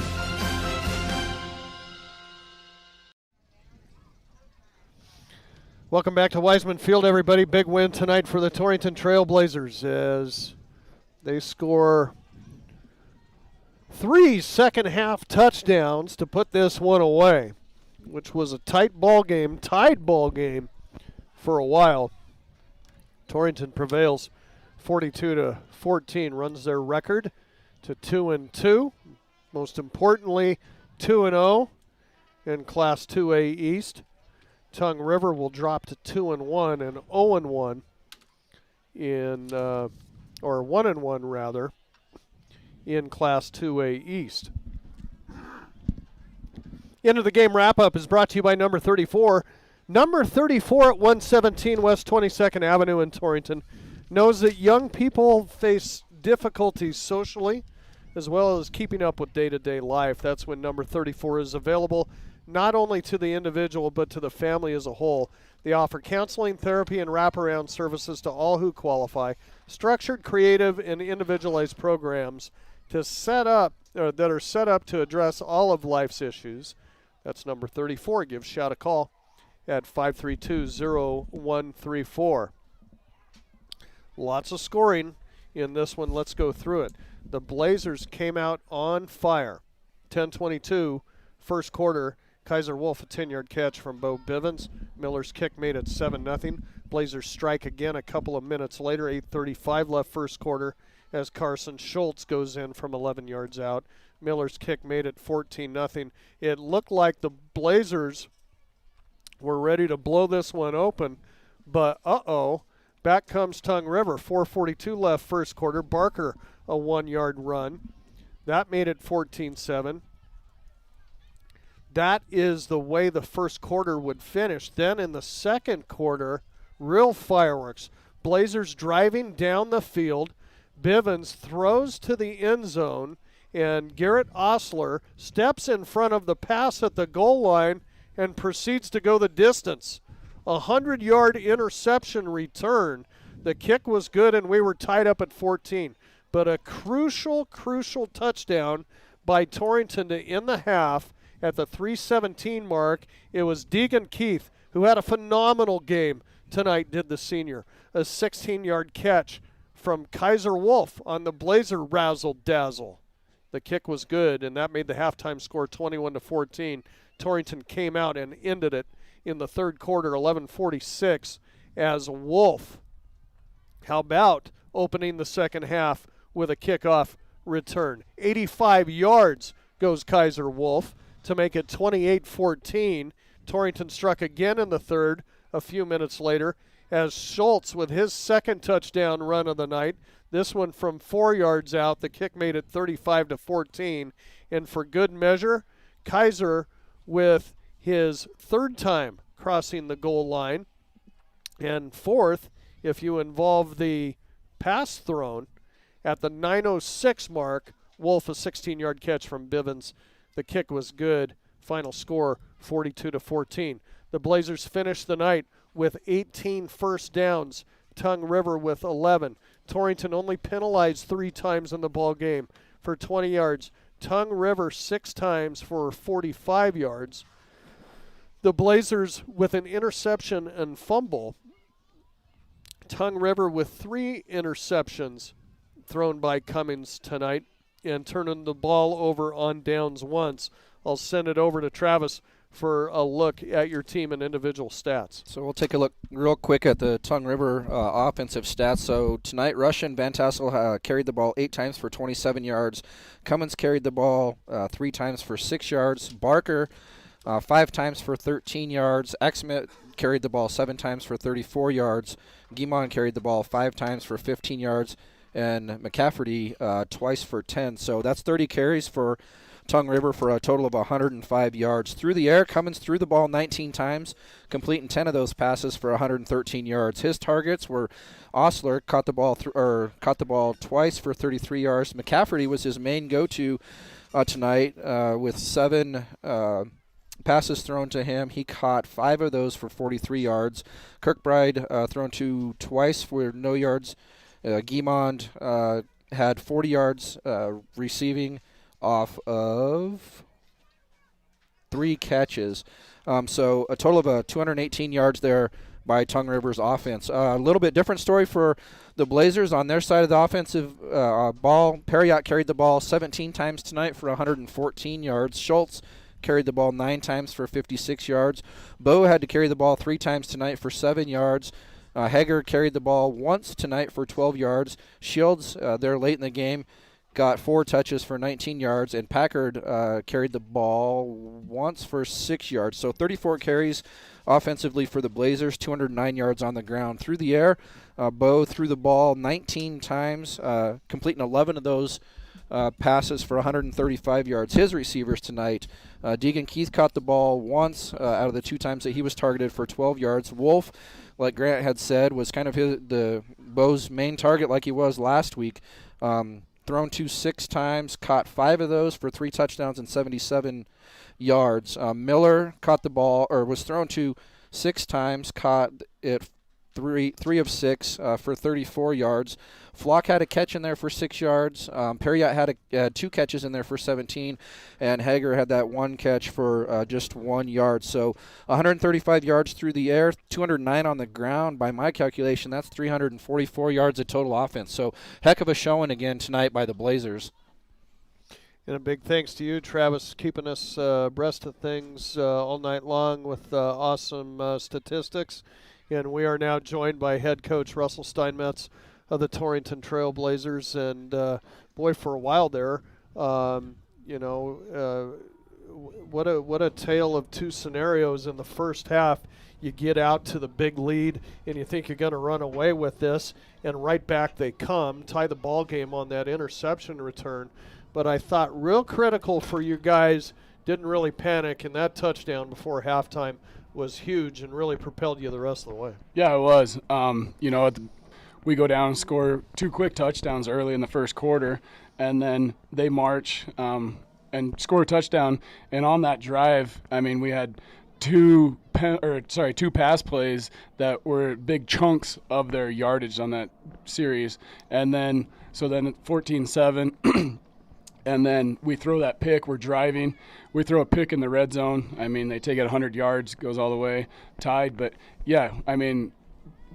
Welcome back to Wiseman Field, everybody. Big win tonight for the Torrington Trailblazers as they score 3 second-half touchdowns to put this one away, which was a tight ball game, tied ball game for a while. Torrington prevails 42-14, runs their record to 2-2. Most importantly, 2-0 in Class 2A East. Tongue River will drop to 2-1 and 0-1 in, or 1-1 rather, in Class 2A East. End of the game wrap-up is brought to you by number 34. Number 34 at 117 West 22nd Avenue in Torrington knows that young people face difficulties socially as well as keeping up with day-to-day life. That's when number 34 is available, not only to the individual but to the family as a whole. They offer counseling, therapy, and wraparound services to all who qualify, structured, creative, and individualized programs to set up that are set up to address all of life's issues. That's number 34. Give Shout a call at 532-0134. Lots of scoring in this one. Let's go through it. The Blazers came out on fire. 10-22, first quarter. Kaiser Wolf, a 10-yard catch from Bo Bivens. Miller's kick made it 7-0. Blazers strike again a couple of minutes later. 8:35 left first quarter as Carson Schultz goes in from 11 yards out. Miller's kick made it 14-0. It looked like the Blazers were ready to blow this one open, but back comes Tongue River. 4:42 left first quarter. Barker, a 1-yard run. That made it 14-7. That is the way the first quarter would finish. Then in the second quarter, real fireworks. Blazers driving down the field. Bivens throws to the end zone, and Garrett Osler steps in front of the pass at the goal line and proceeds to go the distance. 100-yard interception return. The kick was good, and we were tied up at 14. But a crucial touchdown by Torrington to end the half. At the 3:17 mark, it was Deegan Keith, who had a phenomenal game tonight, did the senior. A 16-yard catch from Kaiser Wolf on the Blazer razzle-dazzle. The kick was good, and that made the halftime score 21-14. Torrington came out and ended it in the third quarter, 11:46, as Wolf. How about opening the second half with a kickoff return? 85 yards goes Kaiser Wolf to make it 28-14. Torrington struck again in the third a few minutes later as Schultz with his second touchdown run of the night. This one from 4 yards out. The kick made it 35-14. And for good measure, Kaiser with his third time crossing the goal line. And fourth, if you involve the pass thrown, at the 9:06 mark, Wolf a 16-yard catch from Bivens. The kick was good. Final score 42-14. The Blazers finished the night with 18 first downs. Tongue River with 11. Torrington only penalized 3 times in the ball game for 20 yards. Tongue River 6 times for 45 yards. The Blazers with an interception and fumble. Tongue River with 3 interceptions thrown by Cummings tonight, and turning the ball over on downs once. I'll send it over to Travis for a look at your team and individual stats. So we'll take a look real quick at the Tongue River offensive stats. So tonight, Russian Van Tassel carried the ball 8 times for 27 yards. Cummins carried the ball 3 times for 6 yards. Barker 5 times for 13 yards. Exmit carried the ball 7 times for 34 yards. Guimond carried the ball 5 times for 15 yards. And McCafferty twice for 10. So that's 30 carries for Tongue River for a total of 105 yards. Through the air, Cummins threw the ball 19 times, completing 10 of those passes for 113 yards. His targets were Osler caught the ball twice for 33 yards. McCafferty was his main go-to tonight with 7 passes thrown to him. He caught 5 of those for 43 yards. Kirkbride thrown to twice for no yards. Guimond had 40 yards receiving off of 3 catches. So a total of 218 yards there by Tongue River's offense. A little bit different story for the Blazers on their side of the offensive ball. Perriott carried the ball 17 times tonight for 114 yards. Schultz carried the ball 9 times for 56 yards. Bo had to carry the ball 3 times tonight for 7 yards. Hager carried the ball once tonight for 12 yards. Shields, there late in the game, got 4 touches for 19 yards. And Packard carried the ball once for 6 yards. So 34 carries offensively for the Blazers, 209 yards on the ground. Through the air, Bo threw the ball 19 times, completing 11 of those passes for 135 yards. His receivers tonight, Deegan Keith caught the ball once out of the 2 times that he was targeted for 12 yards. Wolf, like Grant had said, was kind of Bo's main target like he was last week. Thrown to 6 times, caught 5 of those for 3 touchdowns and 77 yards. Miller caught the ball, or was thrown to 6 times, caught it three of 6 for 34 yards. Flock had a catch in there for 6 yards. Perriott had 2 catches in there for 17, and Hager had that 1 catch for just 1 yard. So 135 yards through the air, 209 on the ground. By my calculation, that's 344 yards of total offense. So heck of a showing again tonight by the Blazers. And a big thanks to you, Travis, keeping us abreast of things all night long with awesome statistics. And we are now joined by head coach Russell Steinmetz of the Torrington Trailblazers. And, boy, for a while there, what a tale of 2 scenarios in the first half. You get out to the big lead, and you think you're going to run away with this, and right back they come, tie the ball game on that interception return. But I thought real critical for you guys, didn't really panic, and that touchdown before halftime was huge and really propelled you the rest of the way. Yeah, it was. We go down and score 2 quick touchdowns early in the first quarter, and then they march and score a touchdown. And on that drive, we had 2 pass plays that were big chunks of their yardage on that series. And then 14-7. And then we throw that pick. We're driving. We throw a pick in the red zone. They take it 100 yards, goes all the way, tied. But, yeah,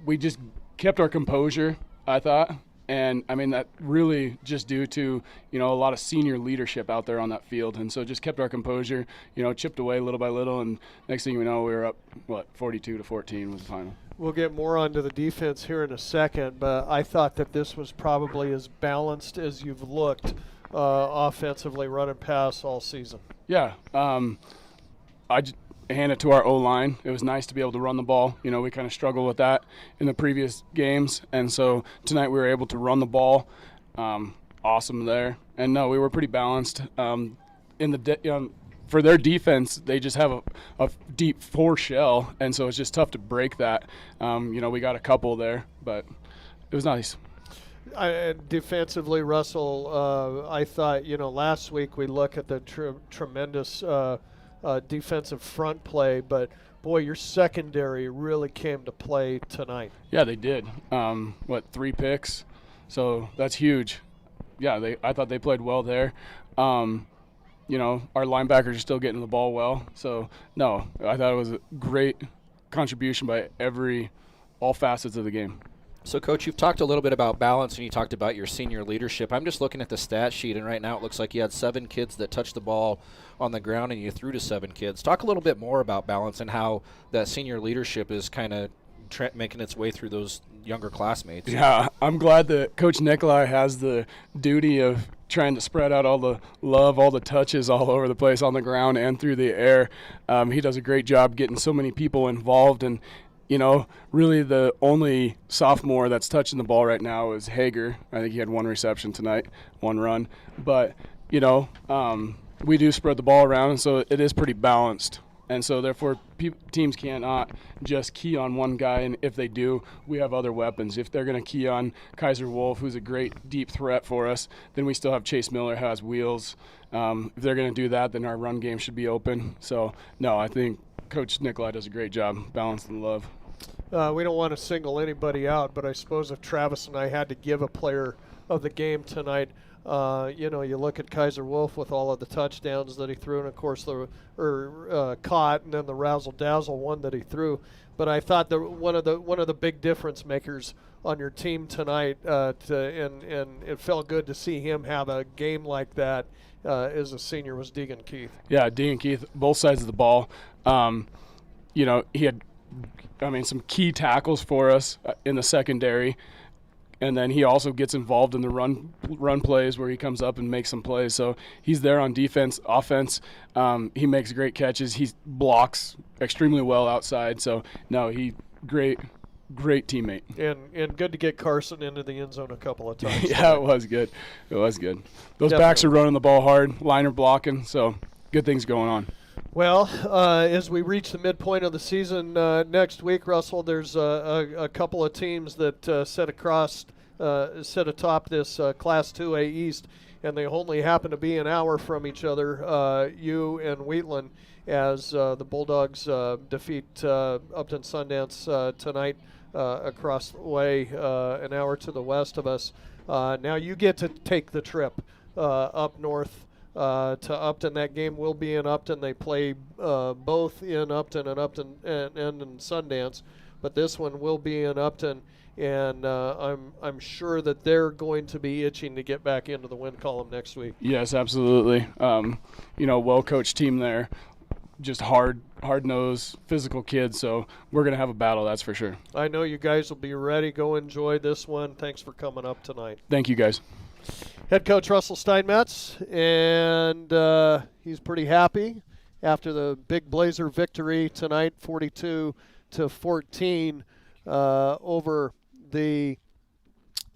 we just kept our composure, I thought. And, that really just due to, a lot of senior leadership out there on that field. And so just kept our composure, chipped away little by little. And next thing we know, we were up, 42-14 was the final. We'll get more onto the defense here in a second. But I thought that this was probably as balanced as you've looked offensively, run and pass all season. Yeah. I just hand it to our O-line. It was nice to be able to run the ball. We kind of struggled with that in the previous games. And so tonight we were able to run the ball. Awesome there. And, no, we were pretty balanced. For their defense, they just have a deep 4 shell. And so it's just tough to break that. We got a couple there, but it was nice. Defensively, Russell, I thought, last week we look at the tremendous defensive front play, but, boy, your secondary really came to play tonight. Yeah, they did. 3 picks? So that's huge. Yeah, I thought they played well there. Our linebackers are still getting the ball well. So, no, I thought it was a great contribution by all facets of the game. So, Coach, you've talked a little bit about balance, and you talked about your senior leadership. I'm just looking at the stat sheet, and right now it looks like you had 7 kids that touched the ball on the ground, and you threw to 7 kids. Talk a little bit more about balance and how that senior leadership is kind of making its way through those younger classmates. Yeah, I'm glad that Coach Nikolai has the duty of trying to spread out all the love, all the touches all over the place on the ground and through the air. He does a great job getting so many people involved, and really the only sophomore that's touching the ball right now is Hager. I think he had 1 reception tonight, 1 run. But, we do spread the ball around, and so it is pretty balanced. And so, therefore, teams cannot just key on one guy, and if they do, we have other weapons. If they're going to key on Kaiser Wolf, who's a great deep threat for us, then we still have Chase Miller, who has wheels. If they're going to do that, then our run game should be open. So, no, I think Coach Nikolai does a great job balancing the love. We don't want to single anybody out, but I suppose if Travis and I had to give a player of the game tonight, you look at Kaiser Wolf with all of the touchdowns that he threw, and of course caught, and then the razzle dazzle one that he threw. But I thought that one of the big difference makers on your team tonight, and it felt good to see him have a game like that as a senior, was Deegan Keith. Yeah, Deegan Keith, both sides of the ball. He had some key tackles for us in the secondary. And then he also gets involved in the run plays where he comes up and makes some plays. So he's there on defense, offense. He makes great catches. He blocks extremely well outside. So, no, great teammate. And good to get Carson into the end zone a couple of times. Yeah, it was good. Those Definitely. backs are running the ball hard, liner blocking. So good things going on. Well, as we reach the midpoint of the season next week, Russell, there's a couple of teams that sit atop this Class 2A East, and they only happen to be an hour from each other, you and Wheatland, as the Bulldogs defeat Upton Sundance tonight across the way, an hour to the west of us. Now you get to take the trip up north to Upton. That game will be in Upton. They play both in Upton and in Sundance, but this one will be in Upton. And I'm sure that they're going to be itching to get back into the win column next week. Yes, absolutely. Well-coached team there, just hard-nosed, physical kids. So we're going to have a battle, that's for sure. I know you guys will be ready. Go enjoy this one. Thanks for coming up tonight. Thank you, guys. Head coach Russell Steinmetz, and he's pretty happy after the big Blazer victory tonight, 42-14 over the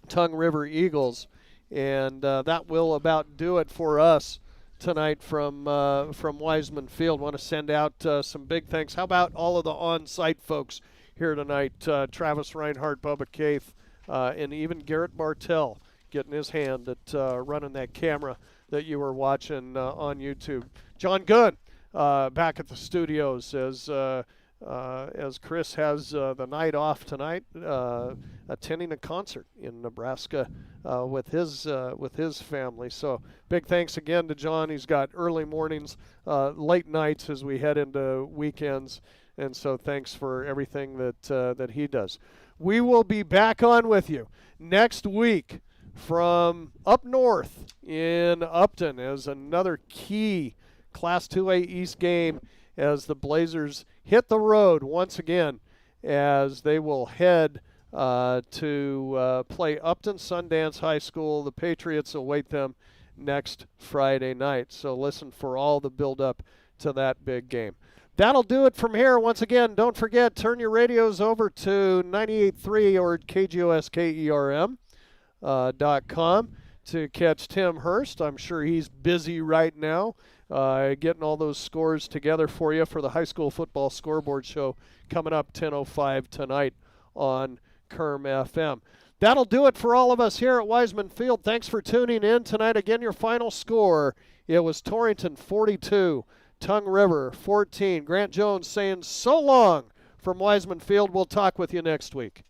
Tongue River Eagles, and that will about do it for us tonight from Wiseman Field. Want to send out some big thanks. How about all of the on-site folks here tonight? Travis Reinhardt, Bubba Caith, and even Garrett Bartell getting his hand at running that camera that you were watching on YouTube. John Gunn back at the studios as Chris has the night off tonight, attending a concert in Nebraska with his family. So big thanks again to John. He's got early mornings, late nights as we head into weekends, and so thanks for everything that he does. We will be back on with you next week from up north in Upton as another key Class 2A East game as the Blazers hit the road once again as they will head to play Upton Sundance High School. The Patriots await them next Friday night. So listen for all the build-up to that big game. That'll do it from here. Once again, don't forget, turn your radios over to 98.3 or KGOS.com to catch Tim Hurst. I'm sure he's busy right now getting all those scores together for you for the high school football scoreboard show coming up 10:05 tonight on Kerm FM. That'll do it for all of us here at Wiseman Field. Thanks for tuning in tonight. Again, your final score, it was Torrington 42, Tongue River 14. Grant Jones saying so long from Wiseman Field. We'll talk with you next week.